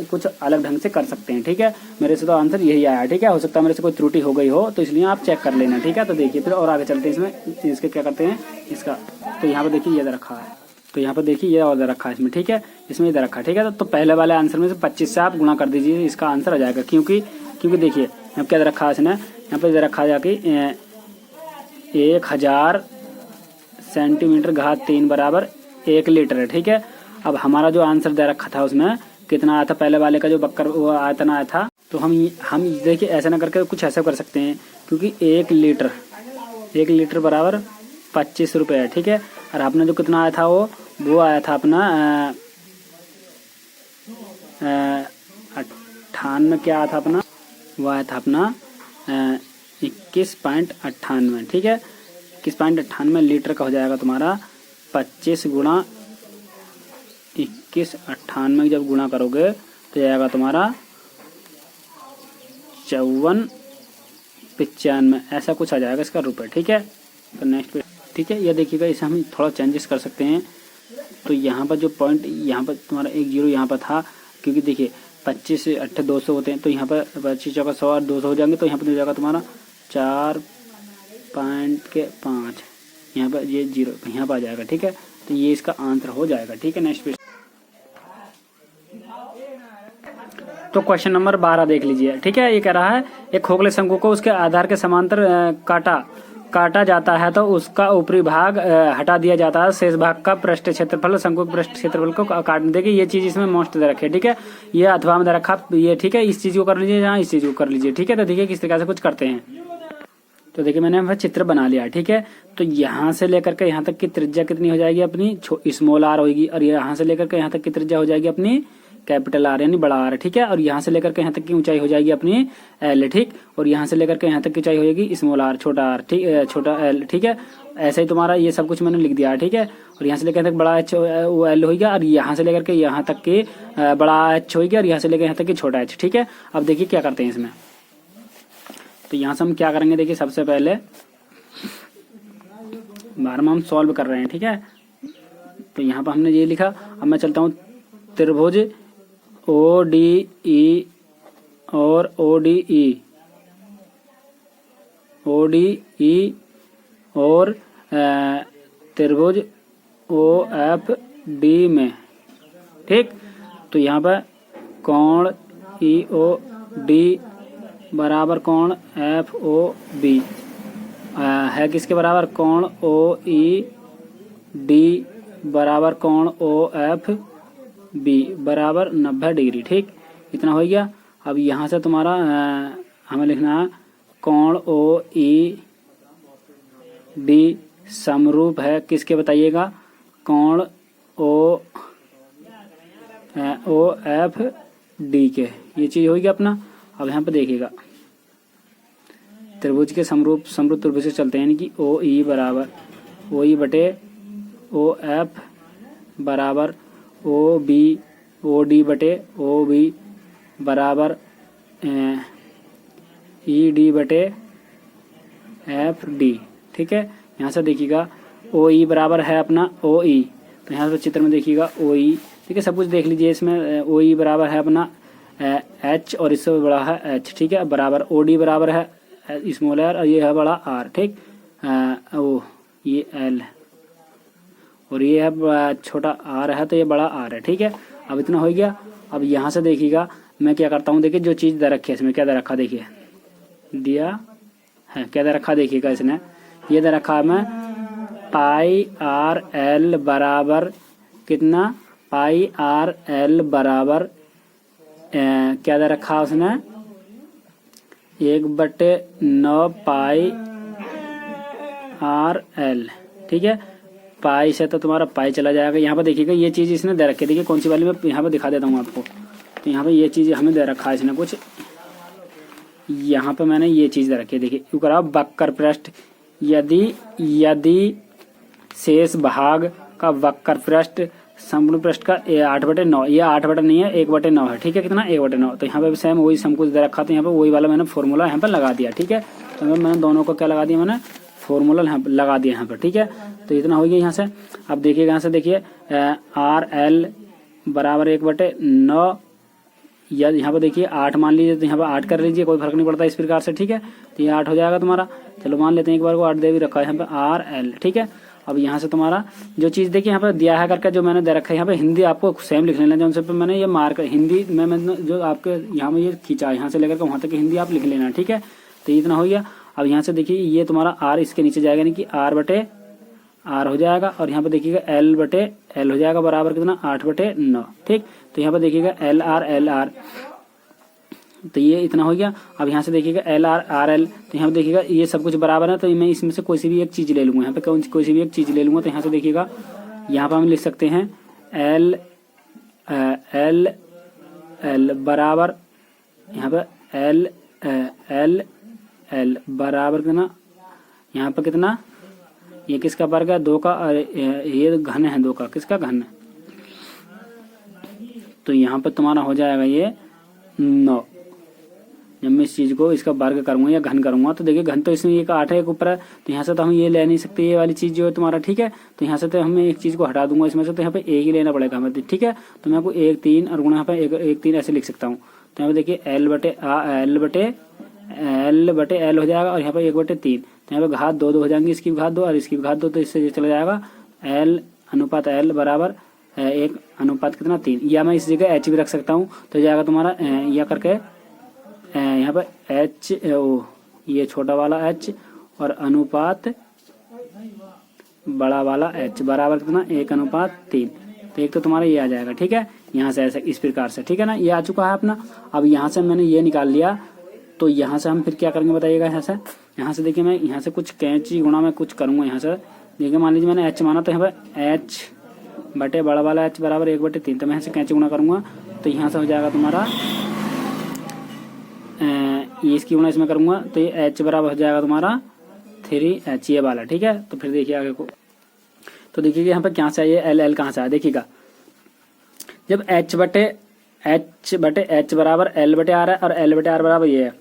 [SPEAKER 1] कुछ अलग ढंग से कर सकते हैं, ठीक है। मेरे से तो आंसर यही आया, ठीक है। हो सकता है मेरे से कोई त्रुटि हो गई हो, तो इसलिए आप चेक कर लेना, ठीक है। तो देखिए फिर और आगे चलते हैं इसमें, इसके क्या करते हैं इसका। तो यहाँ पर देखिए ये इधर रखा है, तो यहाँ पर देखिए ये इधर रखा है इसमें, ठीक है, इसमें इधर रखा है, ठीक है। तो पहले वाले आंसर में से 25 से आप गुणा कर दीजिए, इसका आंसर आ जाएगा, क्योंकि देखिए यहाँ क्या रखा है इसने, यहाँ पर इधर रखा है जाके 1000 सेंटीमीटर घात 3 बराबर 1 लीटर है, ठीक है। अब हमारा जो आंसर दे रखा था उसमें कितना आया था, पहले वाले का जो बक्कर वो आयतन आया था, तो हम देखिए ऐसा ना करके कुछ ऐसा कर सकते हैं, क्योंकि 1 लीटर बराबर 25 रुपये है, ठीक है। और आपने जो कितना आया था वो वो आया था अपना 98, क्या आया था अपना, वो आया था अपना 21.98, ठीक है। 21.98 लीटर का हो जाएगा तुम्हारा 25 गुणा 21.98 जब गुणा करोगे तो जाएगा तुम्हारा 54.95, ऐसा कुछ आ जाएगा इसका रुपए, ठीक है। तो नेक्स्ट पे, ठीक है, ये देखिएगा, इसे हम थोड़ा चेंजेस कर सकते हैं। तो यहाँ पर जो पॉइंट, यहाँ पर तुम्हारा 1 0 यहाँ पर था, क्योंकि देखिए 25 से 8 200 होते हैं, तो यहाँ पर 25 चौका 100 और 200 हो जाएंगे, तो यहाँ पर हो जाएगा तुम्हारा 4.5, यहाँ पर ये 0 यहाँ पर आ जाएगा, ठीक है। तो ये इसका आंसर हो जाएगा, ठीक है। नेक्स्ट पे, तो क्वेश्चन नंबर 12 देख लीजिए, ठीक है। ये कह रहा है एक खोखले शंकु को उसके आधार के समांतर काटा जाता है तो उसका ऊपरी भाग हटा दिया जाता है, शेष भाग का पृष्ठ क्षेत्रफल शंकु के पृष्ठ क्षेत्रफल को काटने देगी। ये चीज इसमें मोस्ट दे रखे, ठीक है। ये अथवा में दे रखा ये, ठीक है। इस चीज को कर लीजिए, यहाँ इस चीज को कर लीजिए, ठीक है। तो देखिए किस तरह से कुछ करते हैं। तो देखिए मैंने चित्र बना लिया, ठीक है। तो यहाँ से लेकर के यहाँ तक की त्रिज्या कितनी हो जाएगी अपनी, स्मॉल आर होगी, और यहाँ से लेकर के यहाँ तक की त्रिज्या हो जाएगी अपनी कैपिटल आर यानी बड़ा आर, ठीक है। और यहाँ से लेकर के यहाँ तक की ऊंचाई हो जाएगी अपनी एल, ठीक। और यहाँ से लेकर के यहाँ तक की ऊंचाई हो जाएगी स्मॉल आर, छोटा आर, ठीक, छोटा एल, ठीक है। ऐसे ही तुम्हारा ये सब कुछ मैंने लिख दिया, ठीक है। और यहाँ से लेकर तक बड़ा एच वो एल हो गया, और यहाँ से लेकर के यहाँ तक की बड़ा एच हो गया, और यहाँ से लेकर यहाँ तक की छोटा एच, ठीक है। अब देखिए क्या करते हैं इसमें। तो यहाँ से हम क्या करेंगे, देखिए सबसे पहले 12वां हम सॉल्व कर रहे हैं, ठीक है। तो यहाँ पर हमने ये लिखा। अब मैं चलता हूँ त्रिभुज ODE और ODE और त्रिभुज OFD में, ठीक। तो यहाँ पर कोण EOD बराबर कोण FOB है किसके बराबर, कोण OED बराबर कोण OFB बराबर 90 डिग्री, ठीक। इतना हो गया। अब यहाँ से तुम्हारा हमें लिखना है कोण OED समरूप है किसके बताइएगा, कोण OFD के। ये चीज होगी अपना। अब यहाँ पे देखिएगा त्रिभुज के समरूप त्रिभुज से चलते हैं, यानी कि OE बराबर OE बटे OF बराबर OB OD बटे OB बराबर ED बटे FD, ठीक है। यहाँ से देखिएगा OE बराबर है अपना OE, तो यहाँ से चित्र में देखिएगा OE, ठीक है। सब कुछ देख लीजिए इसमें। OE बराबर है अपना H और इससे बड़ा है H, ठीक है। बराबर OD बराबर है स्मॉल r और ये है बड़ा R, ठीक। ओ ये L और ये है छोटा R है, तो ये बड़ा R है, ठीक है। अब इतना हो गया। अब यहाँ से देखिएगा मैं क्या करता हूँ, देखिए जो चीज़ दे रखी है इसमें क्या दे रखा, देखिए दिया है क्या दे रखा, देखिएगा इसने ये दे रखा है मैं πRL बराबर कितना, πRL बराबर क्या दे रखा उसने 1/9 πRL, ठीक है। पाई से तो तुम्हारा पाई चला जाएगा। यहाँ पर देखिएगा ये चीज़ इसने दे रखी है, देखिए कौन सी वाली मैं यहाँ पर दिखा देता हूँ आपको। तो यहाँ पे ये चीज़ हमें दे रखा है इसने कुछ, यहाँ पे मैंने ये चीज़ दे रखी है, देखिए क्यों करा वक्र पृष्ठ, यदि शेष भाग का वक्र पृष्ठ संपूर्ण पृष्ठ का 8/9, ये 8/9 नहीं है 1/9 है, ठीक है। कितना 1/9। तो यहाँ पे सेम वही सब कुछ दे रखा, तो यहाँ पे वही वाला मैंने फॉर्मूला यहाँ पे लगा दिया, ठीक है। तो मैंने दोनों को क्या लगा दिया, मैंने फॉर्मूला यहाँ पे लगा दिया यहाँ पर, ठीक है। तो इतना हो गया यहाँ से। अब देखिएगा यहाँ से देखिए RL बराबर 1/9, या यहाँ पर देखिए 8 मान लीजिए, तो यहाँ पर 8 कर लीजिए, कोई फर्क नहीं पड़ता इस प्रकार से, ठीक है। तो ये 8 हो जाएगा तुम्हारा। चलो मान लेते हैं एक बार को 8 दे भी रखा है यहाँ पे RL, ठीक है। अब यहाँ से तुम्हारा जो चीज़ देखिए यहाँ पर दिया है करके जो मैंने दे रखा है, यहाँ पे हिंदी आपको सेम लिख लेना, जो पे मैंने ये मार्क हिंदी में मैंने जो आपके यहाँ में ये खींचा, यहाँ से लेकर के वहाँ तक हिंदी आप लिख लेना, ठीक है। तो इतना हो गया। अब यहाँ से देखिए ये तुम्हारा R इसके नीचे जाएगा, यानी कि R/R हो जाएगा, और यहाँ पे देखिएगा L/L हो जाएगा बराबर कितना 8/9, ठीक। तो यहाँ पे देखिएगा LR तो ये इतना हो गया। अब यहाँ से देखिएगा LR/RL, तो यहाँ पे देखिएगा ये सब कुछ बराबर है, तो मैं इसमें से कोई सी भी एक चीज़ ले लूँगा, यहाँ पे कोई सी भी एक चीज़ ले लूँगा। तो यहाँ से देखिएगा यहाँ पर हम लिख सकते हैं एल एल एल बराबर, यहाँ पर एल एल एल बराबर कितना, यहाँ पर कितना, ये किसका वर्ग है, 2 का, और ये घन है 2 का, किसका घन है, तो यहाँ पर तुम्हारा हो जाएगा ये 9। जब मैं इस चीज को इसका वर्ग करूंगा या घन करूंगा तो देखिए घन तो इसमें एक 8 है, एक ऊपर है, तो यहाँ से तो हम ये ले नहीं सकते ये वाली चीज जो है तुम्हारा, ठीक है। तो यहाँ से तो हमें एक चीज को हटा दूंगा इसमें से, तो यहाँ पे एक ही लेना पड़ेगा हमें, ठीक है। तो मैं आपको 1 3 और गुणा यहाँ पे 1 3 ऐसे लिख सकता हूँ। तो यहाँ पे देखिए एल बटे एल हो जाएगा, और यहाँ पे 1/3, तो यहाँ पे घात 2 2 हो जाएंगे, इसकी घात 2 और इसकी घात 2, तो इससे ये चला जाएगा एल अनुपात एल बराबर 1 अनुपात कितना 3, या मैं इस जगह एच भी रख सकता हूँ, तो जाएगा तुम्हारा या करके यहाँ पर एच, ये छोटा वाला एच और अनुपात बड़ा वाला एच बराबर कितना 1 अनुपात 3, तो एक तो तुम्हारा ये आ जाएगा, ठीक है। यहाँ से ऐसे इस प्रकार से, ठीक है ना, ये आ चुका है अपना। अब यहाँ से मैंने ये निकाल लिया, तो यहाँ से हम फिर क्या करेंगे बताइएगा। यहाँ से देखिए मैं यहाँ से कुछ कैंची गुणा में कुछ करूंगा। यहाँ से देखिए मान लीजिए मैंने एच माना, तो यहाँ पर एच बटे बड़ा वाला एच बराबर 1/3, तो मैं यहाँ से कैंची गुणा करूंगा, तो यहाँ से हो जाएगा तुम्हारा ये इसकी गुणा इसमें करूंगा, तो ये एच बराबर हो जाएगा तुम्हारा 3h ये वाला, ठीक है। तो फिर देखिए आगे को, तो देखिएगा यहाँ पर क्या से आइए एल एल कहाँ से आया, देखिएगा जब h बटे h बराबर l बटे r है और l बटे r बराबर ये है,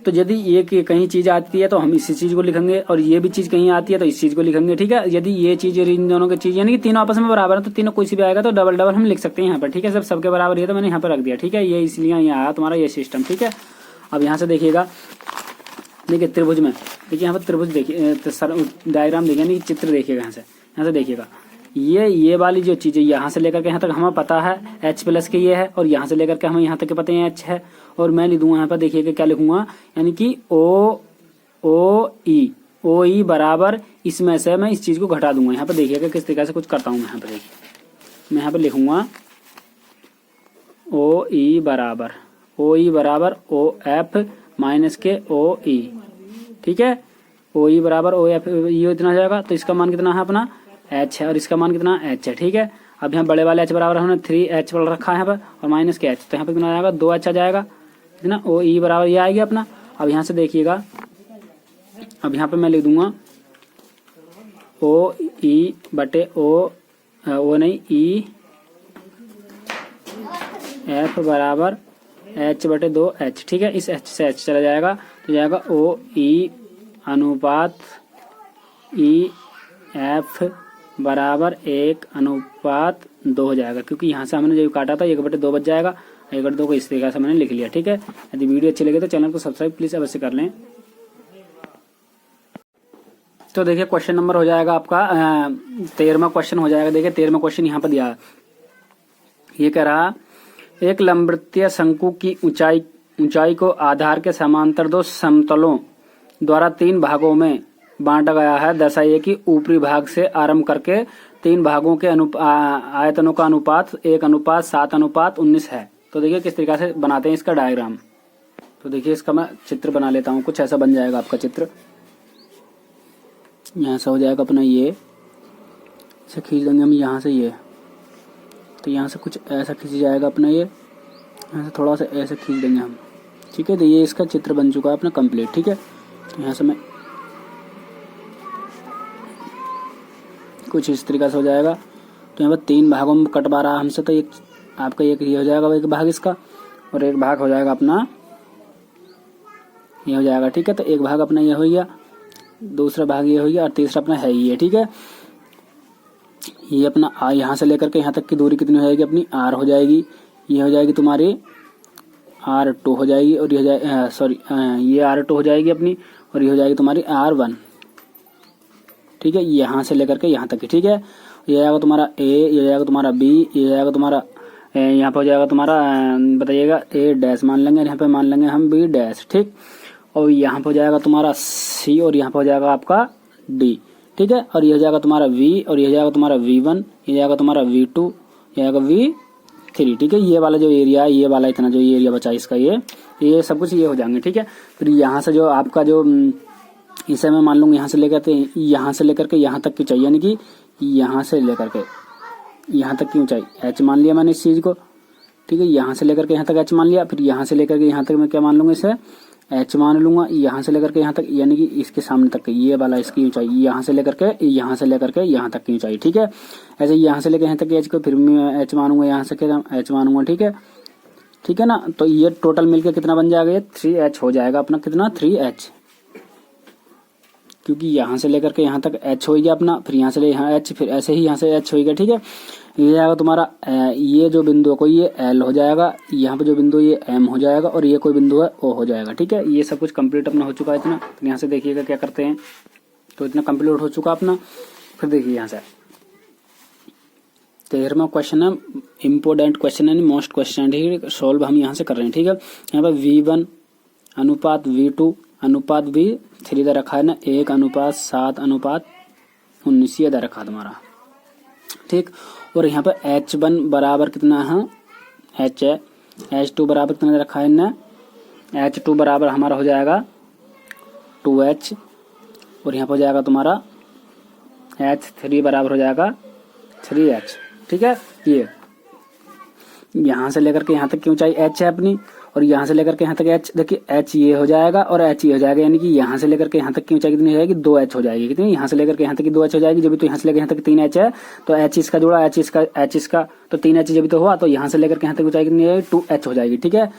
[SPEAKER 1] तो यदि ये कहीं चीज आती है तो हम इसी चीज को लिखेंगे, और ये भी चीज कहीं आती है तो इस चीज को लिखेंगे, ठीक है। यदि ये चीज इन दोनों की चीज यानी कि तीनों आपस में बराबर है तो तीनों कोई सी भी आएगा तो डबल डबल हम लिख सकते हैं यहाँ पर, ठीक है। सबके बराबर ये तो मैंने यहाँ पर रख दिया, ठीक है। ये इसलिए यहाँ आया तुम्हारा ये सिस्टम, ठीक है। अब यहाँ से देखिएगा, देखिए त्रिभुज में, देखिए यहाँ पर त्रिभुज देखिए, डायग्राम देखिए नहीं, चित्र देखिएगा यहाँ से देखिएगा, ये वाली जो चीज है यहाँ से लेकर के यहाँ तक हमें पता है h प्लस के ये है, और यहाँ से लेकर के हमें यहाँ तक के पता है h है, और मैं लिख दूंगा यहाँ पर देखिएगा क्या लिखूंगा, यानी कि ओ ई बराबर, इसमें से मैं इस चीज को घटा दूंगा। यहाँ पर देखिएगा किस तरीके से कुछ करता हूँ मैं। यहाँ पर देखिए मैं यहाँ पर लिखूंगा ओ ई बराबर ओ एफ माइनस के ओ ई, ठीक है। ओ ई बराबर ओ एफ, ये इतना हो जाएगा, तो इसका मान कितना है अपना h है, और इसका मान कितना h है, ठीक है। अब यहाँ बड़े वाले h बराबर हमने 3h वाला रखा है यहाँ पर, और माइनस के h, तो यहाँ पर कितना आ जाएगा 2h आ जाएगा, कितना ओ ई बराबर ये आएगा अपना। अब यहाँ से देखिएगा, अब यहाँ पे मैं लिख दूंगा ओ ई बटे ओ नहीं ई एफ बराबर h बटे 2h, ठीक है। इस h से h चला जाएगा, तो जाएगा ओ ई अनुपात ई एफ बराबर 1 अनुपात 2 हो जाएगा, क्योंकि यहाँ से हमने जो काटा था 1/2 बच जाएगा, 1/2 को इस तरीके से मैंने लिख लिया, ठीक है। यदि वीडियो अच्छी लगे तो चैनल को सब्सक्राइब प्लीज अवश्य कर लें। तो देखिए क्वेश्चन नंबर हो जाएगा आपका 13वां क्वेश्चन हो जाएगा। देखिए 13वां क्वेश्चन यहाँ पर दिया है, ये कह रहा एक लंबवृत्तीय शंकु की ऊंचाई को आधार के समांतर 2 समतलों द्वारा 3 भागों में बांटा गया है। दर्शाइए कि ऊपरी भाग से आरंभ करके 3 भागों के आयतनों का अनुपात 1:7:19 है। तो देखिए किस तरीके से बनाते हैं इसका डायग्राम। तो देखिए इसका मैं चित्र बना लेता हूँ, कुछ ऐसा बन जाएगा आपका चित्र। यहाँ से हो जाएगा अपना ये, इसे खींच देंगे हम यहाँ से ये, तो यहाँ से कुछ ऐसा खींच जाएगा अपना ये, यहाँ से थोड़ा सा ऐसे खींच देंगे हम, ठीक है। तो ये इसका चित्र बन चुका है अपना कंप्लीट, ठीक है। तो यहाँ से मैं कुछ इस तरीके से हो जाएगा। तो यहाँ पर 3 भागों में कटवा रहा हमसे, तो एक आपका एक ये हो जाएगा, एक भाग इसका, और एक भाग हो जाएगा अपना ये हो जाएगा, ठीक है। तो एक भाग अपना ये हो गया, दूसरा भाग ये हो गया, और तीसरा अपना है ये, ठीक है। ये अपना यहाँ से लेकर के यहाँ तक की दूरी कितनी हो जाएगी अपनी r हो जाएगी, ये हो जाएगी तुम्हारी r2 हो जाएगी, और ये हो जाएगी सॉरी ये r2 हो जाएगी अपनी, और ये हो जाएगी तुम्हारी r1, ठीक है। यहाँ से लेकर के यहाँ तक की, ठीक है। ये आएगा तुम्हारा a, ये आएगा तुम्हारा b, ये आएगा तुम्हारा यहाँ पे हो जाएगा तुम्हारा बताइएगा a डैश मान लेंगे, यहाँ पे मान लेंगे हम b डैश, ठीक। और यहाँ पे हो जाएगा तुम्हारा c, और यहाँ पे हो जाएगा आपका d, ठीक है। और ये हो जाएगा तुम्हारा v, और ये हो जाएगा तुम्हारा v1, ये जाएगा तुम्हारा v2, ये आएगा v3, ठीक है। ये वाला जो एरिया है, ये वाला इतना जो एरिया बचा इसका, ये सब कुछ ये हो जाएंगे, ठीक है। फिर यहाँ से जो आपका जो इसे मैं मान लूँगा यहाँ से लेकर के यहाँ तक की चाहिए, यानी कि यहाँ से लेकर के यहाँ तक की ऊंचाई h मान लिया मैंने इस चीज को, ठीक है। यहाँ से लेकर के यहाँ तक h मान लिया, फिर यहाँ से लेकर के यहाँ तक मैं क्या मान लूंगा, इसे h मान लूंगा। यहाँ से लेकर के यहाँ तक, यानी कि इसके सामने तक ये वाला इसकी ऊंचाई, यहाँ से लेकर के यहाँ तक की ऊंचाई, ठीक है। ऐसे यहाँ से लेकर यहाँ तक की h को फिर मैं h मानूंगा, यहाँ से h मानूंगा, ठीक है ना। तो ये टोटल मिलकर कितना बन जाएगा, ये 3h हो जाएगा अपना, कितना 3h, क्योंकि यहाँ से लेकर के यहाँ तक h हो गया अपना, फिर यहाँ से ले यहाँ h, फिर ऐसे ही यहाँ से h हो गया, ठीक है। ये जाएगा तुम्हारा ये जो बिंदु है कोई ये L हो जाएगा, यहाँ पे जो बिंदु ये M हो जाएगा, और ये कोई बिंदु है O हो जाएगा, ठीक है। ये सब कुछ कंप्लीट अपना हो चुका है इतना। तो यहाँ से देखिएगा क्या करते हैं, तो इतना कंप्लीट हो चुका अपना। फिर देखिए यहाँ से 13वां क्वेश्चन है, इम्पोर्टेंट क्वेश्चन है, मोस्ट क्वेश्चन, ठीक है। सॉल्व हम यहाँ से कर रहे हैं, ठीक है। यहाँ पर V1 अनुपात V2 अनुपात V3 दे रखा है ना, 1:7:19 ये दे रखा तुम्हारा, ठीक। और यहाँ पर H1 बराबर कितना है, H है, H2 बराबर कितना दे रखा है ना, H2 बराबर हमारा हो जाएगा 2H, और यहाँ पर हो जाएगा तुम्हारा H3 बराबर हो जाएगा 3H, ठीक है। ये यहाँ से लेकर के यहाँ तक की ऊंचाई h है अपनी, और यहाँ से लेकर के यहाँ तक h, देखिए h ये हो जाएगा और h ये हो जाएगा, यानी कि यहाँ से लेकर के यहाँ तक की ऊंचाई कितनी हो जाएगी, 2h हो जाएगी, कितनी, यहाँ से लेकर के यहाँ तक की 2h हो जाएगी। जब भी तो यहाँ से लेकर यहाँ तक 3h है, तो h इसका जोड़ा h इसका तो 3h जब भी तो हुआ, तो यहाँ से लेकर के यहाँ तक ऊंचाई कितनी है, 2h हो जाएगी, ठीक है।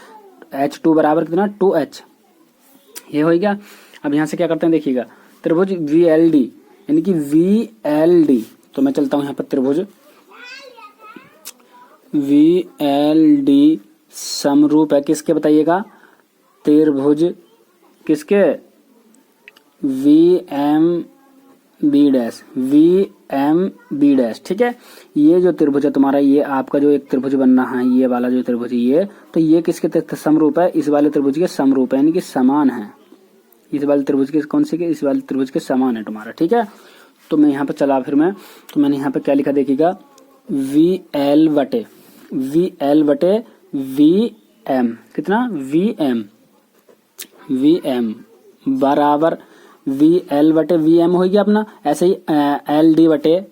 [SPEAKER 1] H2 बराबर कितना 2h, ये हो गया। अब यहाँ से क्या करते हैं देखिएगा, त्रिभुज VLD, यानी कि VLD, तो मैं चलता हूँ यहाँ पर त्रिभुज VLD समरूप है किसके, बताइएगा, त्रिभुज किसके, VMB', ठीक है। ये जो त्रिभुज है तुम्हारा, ये आपका जो एक त्रिभुज बनना है, ये वाला जो त्रिभुज ये, तो ये किसके समरूप है, इस वाले त्रिभुज के समरूप है, यानी कि समान है। इस वाले त्रिभुज के कौन से के, इस वाले त्रिभुज के समान है तुम्हारा, ठीक है। तो मैं यहाँ पे चला, फिर तो मैंने यहाँ पे क्या लिखा देखिएगा, VL बटे VM, कितना VM बराबर VL बटे VM हो गया अपना। ऐसे ही LD बटे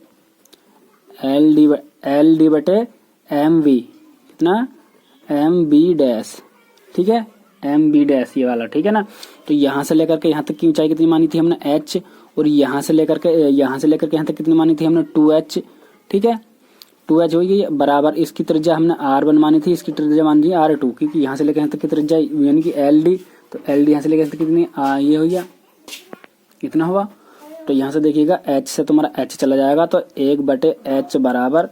[SPEAKER 1] MV, कितना MB', ठीक है, MB', ये वाला, ठीक है ना। तो यहाँ से लेकर के यहाँ तक की ऊंचाई कितनी मानी थी हमने, h, और यहाँ से लेकर के यहाँ तक कितनी मानी थी हमने, 2h, ठीक है। 2h हो गई बराबर, इसकी त्रिज्या हमने R1 मानी थी, इसकी त्रिज्या मान दी R2, क्योंकि यहाँ से लेकर यहाँ तक की त्रिज्या यानी कि LD, तो LD यहाँ से लेकर यहाँ तक कितनी ये हो गया, इतना हुआ। तो यहाँ से देखिएगा H से तुम्हारा H चला जाएगा, तो 1/H बराबर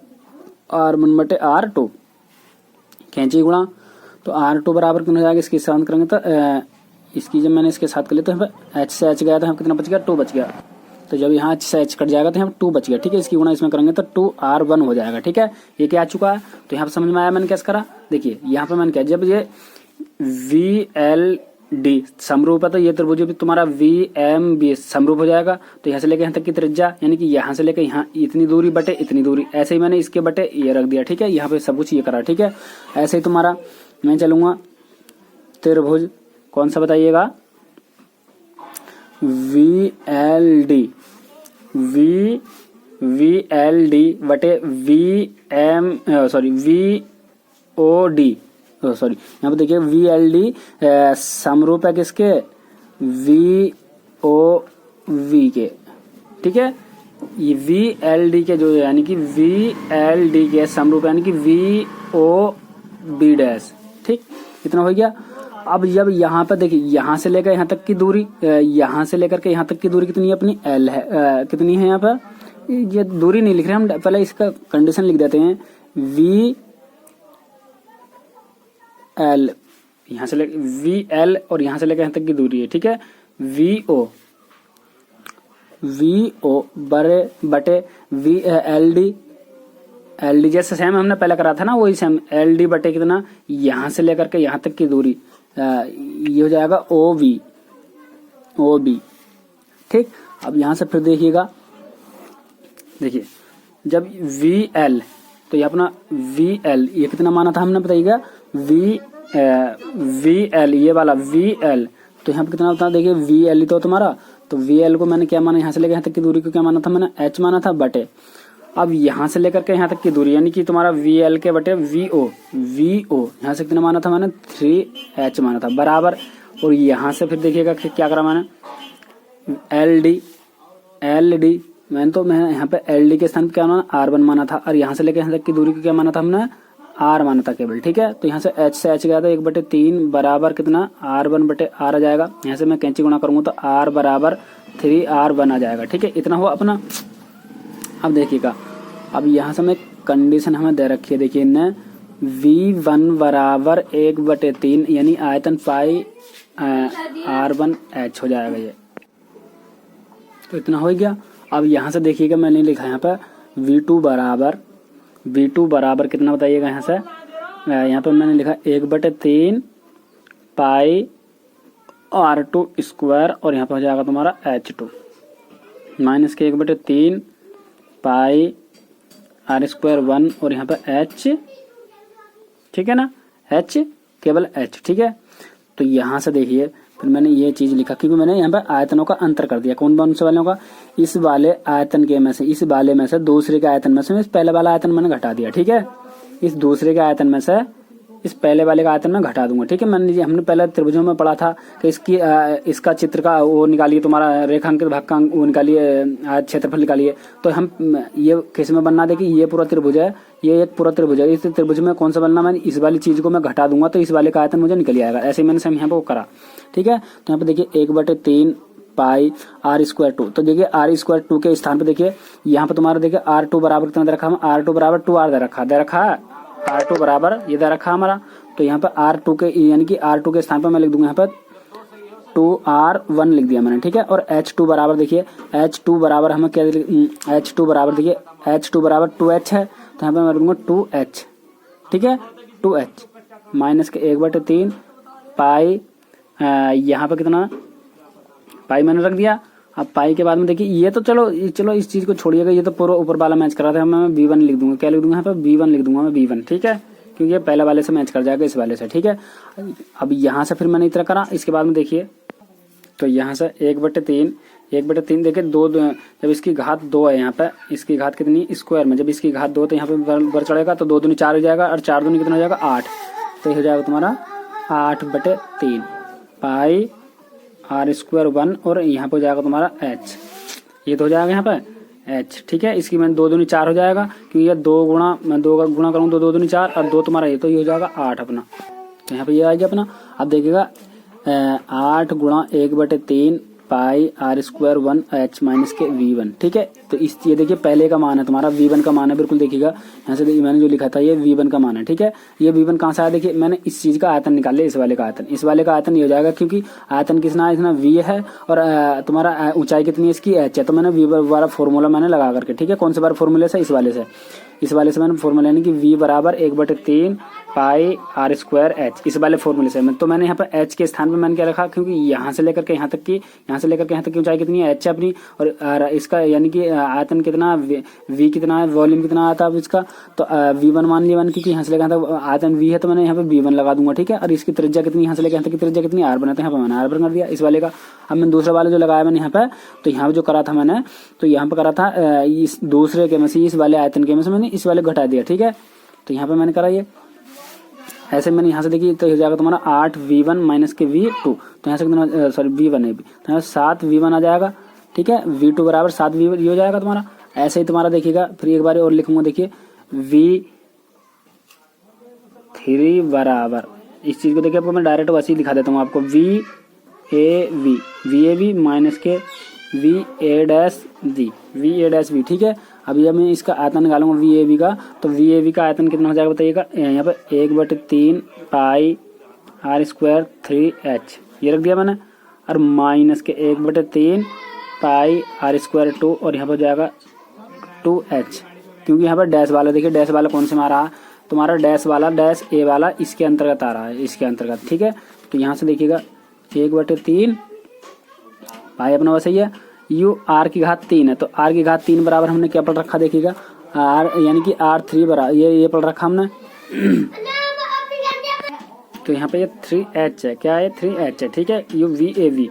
[SPEAKER 1] R1 बटे R2, कैंची गुणा, तो R2 बराबर कितना हो जाएगा, इसके साथ करेंगे तो इसकी जब मैंने इसके साथ कर लिया, तो H से H गया, तो हम कितना बच गया, 2 बच गया। तो जब यहाँ H से H कट जाएगा तो यहाँ 2 बच गया, ठीक है। इसकी गुणा इसमें करेंगे तो 2R1 हो जाएगा, ठीक है। ये क्या आ चुका है, तो यहाँ पर समझ में आया मैंने कैसे करा। देखिए यहाँ पे मैंने क्या, जब ये VLD समरूप है, तो ये त्रिभुज भी तुम्हारा VMB समरूप हो जाएगा। तो यहाँ से लेकर यहाँ तक की त्रिज्या, यानी कि यहाँ से लेकर यहाँ इतनी दूरी बटे इतनी दूरी, ऐसे ही मैंने इसके बटे ये रख दिया, ठीक है। यहाँ पे सब कुछ ये करा, ठीक है। ऐसे ही तुम्हारा मैं चलूंगा त्रिभुज कौन सा बताइएगा, VLD बटे VOD, सॉरी यहाँ पे देखिए VLD समरूप है किसके, VOV के, ठीक है। ये VLD के जो यानी कि VLD के समरूप यानी कि VOB', ठीक, इतना हो गया। अब जब यहाँ पर देखिए यहाँ से लेकर यहाँ तक की दूरी, यहाँ से लेकर के यहाँ तक की दूरी कितनी है अपनी, L है, कितनी है यहाँ पर, ये दूरी नहीं लिख रहे हम, पहले इसका कंडीशन लिख देते हैं, VL, यहाँ से लेकर VL और यहाँ से लेकर यहाँ तक की दूरी है, ठीक है। VO बटे LD जैसे सेम हमने पहले करा था ना, वही सेम LD बटे कितना, यहाँ से लेकर के यहाँ तक की दूरी, ये हो जाएगा OB, ठीक। अब यहाँ से फिर देखिएगा, देखिए जब VL, तो ये अपना VL ये कितना माना था हमने, बताइएगा VL ये वाला VL, तो यहाँ पे कितना होता है, देखिए VL तो तुम्हारा, तो VL को मैंने क्या माना, यहाँ से लेकर यहाँ तक की दूरी को क्या माना था मैंने, H माना था बटे, अब यहाँ से लेकर के यहाँ तक की दूरी यानी कि तुम्हारा VL के बटे VO यहाँ से कितना माना था मैंने 3H माना था बराबर। और यहाँ से फिर देखिएगा कि क्या करा मैंने LD मैं यहाँ पे LD के स्थान पे क्या माना R1 माना था और यहाँ से लेकर यहाँ तक की दूरी को क्या माना था हमने R माना था केवल। ठीक है, तो यहाँ से H से H गया था 1/3 बराबर कितना R1/R आ जाएगा। यहाँ से मैं कैंची गुणा करूंगा तो R बराबर 3R1 आ जाएगा। ठीक है, इतना हुआ अपना। अब देखिएगा, अब यहाँ से मैं कंडीशन हमें दे रखी है, देखिए इनने V1 बराबर 1/3 यानी आयतन पाई R1H हो जाएगा ये, तो इतना हो गया। अब यहाँ से देखिएगा मैंने लिखा यहाँ पे V2 बराबर कितना बताइएगा। यहाँ से यहाँ पे मैंने लिखा 1/3 पाई R2 स्क्वायर और यहाँ पे हो जाएगा तुम्हारा H2 माइनस के 1/3 पाई R स्क्वायर 1 और यहाँ पे H, ठीक है ना, H केवल H। ठीक है, तो यहाँ से देखिए फिर मैंने ये चीज लिखा क्योंकि मैंने यहाँ पे आयतनों का अंतर कर दिया। कौन से वालों का, इस वाले आयतन के में से इस वाले में से दूसरे के आयतन में से इस पहले वाला आयतन मैंने घटा दिया। ठीक है, इस दूसरे के आयतन में से इस पहले वाले का आयतन में घटा दूंगा। ठीक है, हमने पहले त्रिभुजों में पढ़ा था कि इसका चित्र का वो निकालिए, तुम्हारा रेखांकित भाग का वो निकालिए, क्षेत्रफल निकालिए। तो हम ये किस में बनना दे कि ये पूरा त्रिभुज है, ये एक पूरा त्रिभुज है, इस त्रिभुज में कौन सा बनना, मैंने इस वाली चीज को मैं घटा दूंगा तो इस वाले का आयतन मुझे निकल आएगा। ऐसे मैंने सेम यहाँ पे वो करा। ठीक है, तो यहाँ पे देखिए 1/3 पाई R स्क्वायर 2, तो देखिए R स्क्वायर 2 के स्थान पे देखिए यहाँ पे तुम्हारा देखिए R2 बराबर कितना दे रखा है, R2 बराबर 2R दे रखा है, R2 बराबर ये दे रखा हमारा। तो यहाँ पे R2 के यानी कि R2 के स्थान पर मैं लिख दूंगा यहाँ पे 2R1 लिख दिया मैंने। ठीक है, और H2 बराबर देखिए H2 बराबर हमें क्या, H2 बराबर देखिए H2 बराबर 2H है, तो यहाँ पे मैं लिखूंगा 2H। ठीक है, 2H माइनस के 1/3 पाई यहाँ पे कितना पाई मैंने रख दिया। अब पाई के बाद में देखिए ये तो चलो इस चीज को छोड़िएगा, ये तो पूरा ऊपर वाला मैच कर रहा था, मैं V1 लिख दूंगा। क्या लिख दूंगा यहाँ पे V1 लिख दूंगा मैं V1। ठीक है, क्योंकि ये पहले वाले से मैच कर जाएगा इस वाले से। ठीक है, अब यहाँ से फिर मैंने इतना करा, इसके बाद में देखिए तो यहाँ से 1/3 देखिए 2 जब इसकी घात 2 है यहाँ पे, इसकी घात कितनी स्क्वायर में, जब इसकी घात 2 तो यहाँ पे बढ़ चढ़ेगा तो 2 दूनी 4 हो जाएगा और 4 दूनी कितना हो जाएगा 8, तो ये हो जाएगा तुम्हारा 8/3 पाई R स्क्वायर 1 और यहाँ पे हो जाएगा तुम्हारा H, ये तो हो जाएगा यहाँ पे H। ठीक है, इसकी मैंने 2 दूनी 4 हो जाएगा क्योंकि ये 2 गुणा मैं 2 का गुणा करूँ तो 2 दूनी 4 और 2 तुम्हारा ये, तो ये हो जाएगा 8 अपना। तो यहाँ पे ये आ गया अपना। अब देखिएगा 8 गुणा 1/3 पाई R स्क्वायर 1H माइनस के V1। ठीक है, तो ये देखिए पहले का मान है तुम्हारा, V1 का मान है, बिल्कुल देखिएगा यहाँ से देखिए मैंने जो लिखा था ये V1 का मान है। ठीक है, ये V1 कहाँ से आया, देखिए मैंने इस चीज का आयतन निकाल लिया, इस वाले का आयतन ये हो जाएगा क्योंकि आयतन कितना है, इतना V है और तुम्हारा ऊंचाई कितनी है इसकी H है, तो मैंने V वाला फॉर्मूला मैंने लगा करके। ठीक है, कौन से बार फॉर्मूले से, इस वाले से मैंने फॉर्मूला यानी कि V बराबर 1/3 पाई R स्क्वायर H, इस वाले फॉर्मूले से। तो मैंने यहाँ पर H के स्थान पे मैंने क्या रखा, क्योंकि यहाँ से लेकर के यहाँ तक की ऊंचाई कितनी है H है अपनी, और इसका यानी कि आयतन कितना V कितना है, वॉल्यूम कितना आता है इसका, तो V1 मान लिया मैंने, क्योंकि यहाँ से लेकर यहाँ तक आयतन V है तो मैंने यहाँ पे V1 लगा दूंगा। ठीक है, और इसकी त्रिज्या कितनी, यहाँ से लेकर यहाँ तक की त्रिज्या कितनी R बनाते हैं, यहाँ पे मैंने R कर दिया इस वाले का। अब मैंने दूसरा वाला जो लगाया मैंने यहाँ पे, तो यहाँ पे जो करा था मैंने, तो यहाँ पे करा था इस दूसरे के में से, इस वाले आयतन के में से मैंने इस वाले घटा दिया। ठीक है, तो यहाँ पे मैंने करा ये ऐसे, मैंने यहाँ से देखिए तो हो जाएगा तुम्हारा 8V1 माइनस के V2, तो यहाँ से कितना, सॉरी V1 है, तो यहाँ 7V1 आ जाएगा। ठीक है, V2 बराबर 7V1 ये हो जाएगा तुम्हारा। ऐसे ही तुम्हारा देखिएगा, फिर एक बार और लिखूंगा, देखिए V3 बराबर, इस चीज को देखिए आपको मैं डायरेक्ट वैसे ही दिखा देता हूँ आपको, VAB माइनस के VA'। ठीक है, अभी अब मैं इसका आयतन निकालूंगा VAB का, तो VAB का आयतन कितना हो जाएगा बताइएगा, यहाँ पे 1/3 पाई R स्क्वायर 3H ये रख दिया मैंने, और माइनस के 1/3 पाई R स्क्वायर 2 और यहाँ पर जाएगा 2H, क्योंकि यहाँ पर डैश वाला, देखिए डैश वाला कौन से में आ रहा है तुम्हारा, डैश A वाला इसके अंतर्गत आ रहा है, इसके अंतर्गत। ठीक है, तो यहाँ से देखिएगा 1/3 पाई अपना वैसे ही है, U R की घात 3 है, तो R की घात 3 बराबर हमने क्या पढ़ रखा देखिएगा, R यानी कि R3 बराबर ये पढ़ रखा हमने तो यहाँ पे ये 3H है, क्या है 3H है। ठीक है, VAV,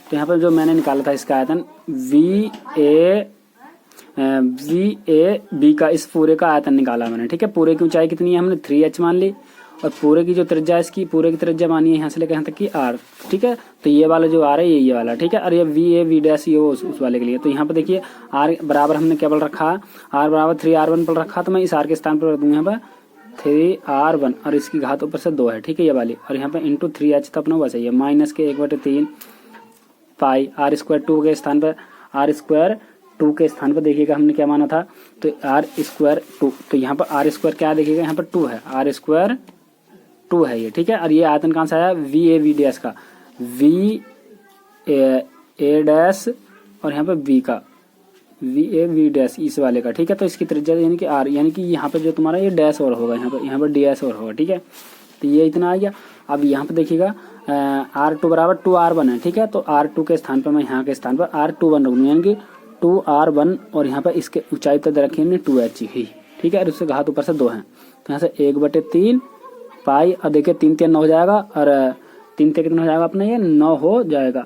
[SPEAKER 1] तो यहाँ पर जो मैंने निकाला था इसका आयतन वी ए बी का इस पूरे का आयतन निकाला मैंने, ठीक है। पूरे की ऊंचाई कितनी है, हमने 3h मान ली, और पूरे की जो त्रिज्या है इसकी, पूरे की त्रिज्या मानी है यहाँ से लेकर यहाँ तक की r, ठीक है। तो ये वाला जो r है ये वाला, ठीक है। और ये वी ए वी डैश ये उस वाले के लिए। तो यहाँ पे देखिए r बराबर हमने क्या पढ़ रखा, r बराबर 3r1 पढ़ रखा, तो मैं इस r के स्थान पर रख दूंगा यहाँ पर 3r1 और इसकी घात ऊपर से 2 है, ठीक है, ये वाली। और यहाँ पे इंटू 3h तो अपना वैसे ही है, माइनस के 1/3 पाई r स्क्वायर 2 के स्थान पर, r स्क्वायर 2 के स्थान पर देखिएगा हमने क्या माना था, तो r स्क्वायर 2, तो यहाँ पर r स्क्वायर क्या देखिएगा, यहाँ पर 2 है, r स्क्वायर 2 है ये, ठीक है। और ये आयतन कहाँ से आया, वी ए वी डैश का, वी ए डैश और यहाँ पर वी का, वी ए वी डैश इस वाले का, ठीक है। तो इसकी त्रिज्या यानी कि r, यानी कि यहाँ पे जो तुम्हारा ये डैश और होगा, यहाँ पर डैश और होगा, ठीक है। तो ये इतना आ गया। अब यहाँ पे देखिएगा r2 बराबर 2r1 है, ठीक है। तो r2 के स्थान पर मैं यहाँ के स्थान पर r21 रख दूँ, यानी कि 2r1 और यहाँ पर इसके ऊंचाई तक रखी हमने 2h ही, ठीक है। और उससे घात ऊपर से 2 है, तो यहाँ से 1/3 पाई, और देखिए 3 3 9 हो जाएगा, और 3 3 कितना हो जाएगा अपना, ये 9 हो जाएगा,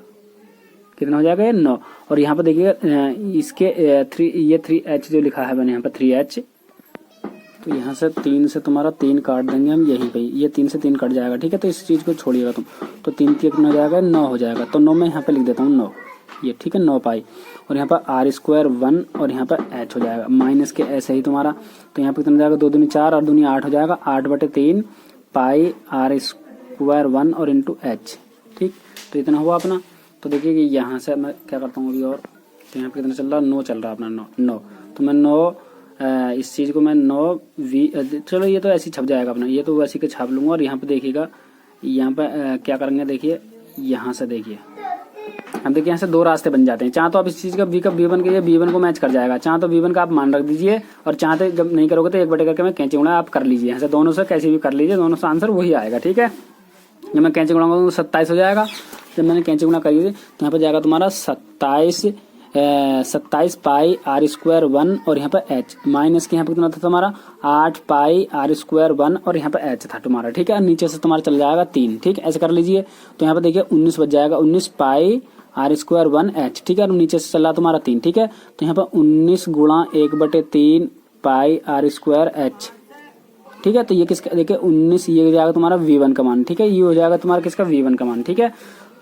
[SPEAKER 1] कितना हो जाएगा ये 9। और यहाँ पर देखिएगा इसके 3h जो लिखा है मैंने यहाँ पर 3h, तो यहाँ से 3 से तुम्हारा 3 काट देंगे हम यहीं पे, ये 3 से 3 कट जाएगा, ठीक है। तो इस चीज़ को छोड़िएगा तुम, तो 3 3 कितना हो जाएगा, 9 हो जाएगा। तो 9 मैं यहाँ पे लिख देता हूँ 9, ये, ठीक है, 9 पाई। और यहाँ पर r स्क्वायर 1 और यहाँ पर h हो जाएगा, माइनस के ऐसे ही तुम्हारा, तो यहाँ पर कितना हो जाएगा, 2 दूनी 4 और दूनी 8 हो जाएगा, 8/3 पाई r स्क्वायर 1 और इंटू h, ठीक। तो इतना हुआ अपना। तो देखिए कि यहाँ से मैं क्या करता हूँ अभी, और तो यहाँ पे कितना चल रहा है, 9 चल रहा है अपना, 9। तो मैं 9 इस चीज़ को मैं 9 वी, चलो ये तो ऐसे ही छप जाएगा अपना, ये तो वैसे के छाप लूँगा। और यहाँ पे देखिएगा, यहाँ पे क्या करेंगे, देखिए यहाँ से देखिए, हम देखिए यहाँ से 2 रास्ते बन जाते हैं। चाहे तो आप इस चीज़ का v1 के लिए v1 को मैच कर जाएगा, चाहे तो v1 का आप मान रख दीजिए, और चाहते जब नहीं करोगे तो 1 बटे करके मैं कैंची उड़ा आप कर लीजिए, यहाँ से दोनों से कैसे भी कर लीजिए, दोनों से आंसर वही आएगा, ठीक है। जब मैं कैंची उड़ाऊंगा तो 27 हो जाएगा, जब मैंने कैंची गुणा करी थी तो यहाँ पर जाएगा तुम्हारा 27 पाई r स्क्वायर 1 और यहाँ पर h, माइनस के यहाँ पर कितना था तुम्हारा 8 पाई r स्क्वायर 1 और यहाँ पर h था तुम्हारा, ठीक है। नीचे से तुम्हारा चल जाएगा 3, ठीक है, ऐसे कर लीजिए। तो यहाँ पर देखिए 19 बच जाएगा, 19 पाई r स्क्वायर 1h, ठीक है, और नीचे से चल रहा तुम्हारा 3, ठीक है। तो यहाँ पर 19 गुणा 1/3 पाई r स्क्वायर h, ठीक है। तो ये किसका, देखिए 19, ये हो जाएगा तुम्हारा v1 का मान, ठीक है, ये हो जाएगा तुम्हारा किसका, v1 का मान, ठीक है।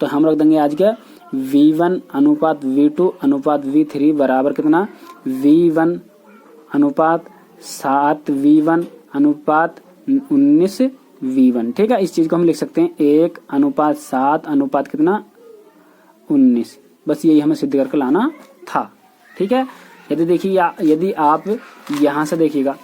[SPEAKER 1] तो हम रख देंगे आज क्या, v1 अनुपात v2 अनुपात v3 बराबर कितना, v1 अनुपात 7 v1 अनुपात 19 v1, ठीक है। इस चीज को हम लिख सकते हैं 1 अनुपात 7 अनुपात कितना 19, बस यही हमें सिद्ध करके लाना था, ठीक है। यदि देखिए यदि आप यहाँ से देखिएगा,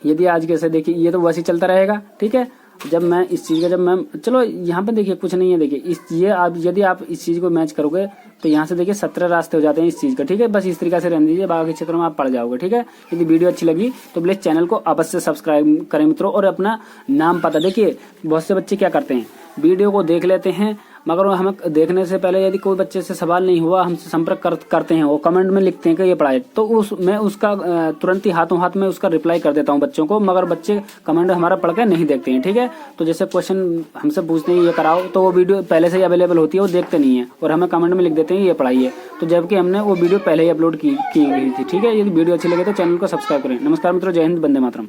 [SPEAKER 1] यदि आज कैसे देखिए ये तो वैसे चलता रहेगा, ठीक है। जब मैं इस चीज का, जब मैं, चलो यहाँ पे देखिए कुछ नहीं है, देखिए इस ये आप यदि आप इस चीज को मैच करोगे तो यहाँ से देखिए 17 रास्ते हो जाते हैं इस चीज का, ठीक है। बस इस तरीके से रहने दीजिए, बाकी क्षेत्रों में आप पढ़ जाओगे, ठीक है। यदि वीडियो अच्छी लगी तो प्लीज चैनल को अवश्य सब्सक्राइब करें मित्रों, और अपना नाम पता, देखिए बहुत से बच्चे क्या करते हैं, वीडियो को देख लेते हैं, मगर हमें देखने से पहले यदि कोई बच्चे से सवाल नहीं हुआ, हमसे संपर्क करते हैं, वो कमेंट में लिखते हैं कि ये पढ़ाए, तो मैं उसका तुरंत ही हाथों हाथ में उसका रिप्लाई कर देता हूँ बच्चों को, मगर बच्चे कमेंट हमारा पढ़ के नहीं देखते हैं, ठीक है। तो जैसे क्वेश्चन हमसे पूछते हैं ये कराओ, तो वो वीडियो पहले से ही अवेलेबल होती है, वो देखते नहीं है और हमें कमेंट में लिख देते हैं ये पढ़ाइए, तो जबकि हमने वो वीडियो पहले ही अपलोड की गई थी, ठीक है। यदि वीडियो अच्छी लगे तो चैनल को सब्सक्राइब करें। नमस्कार मित्रों, जय हिंद, वंदे मातरम।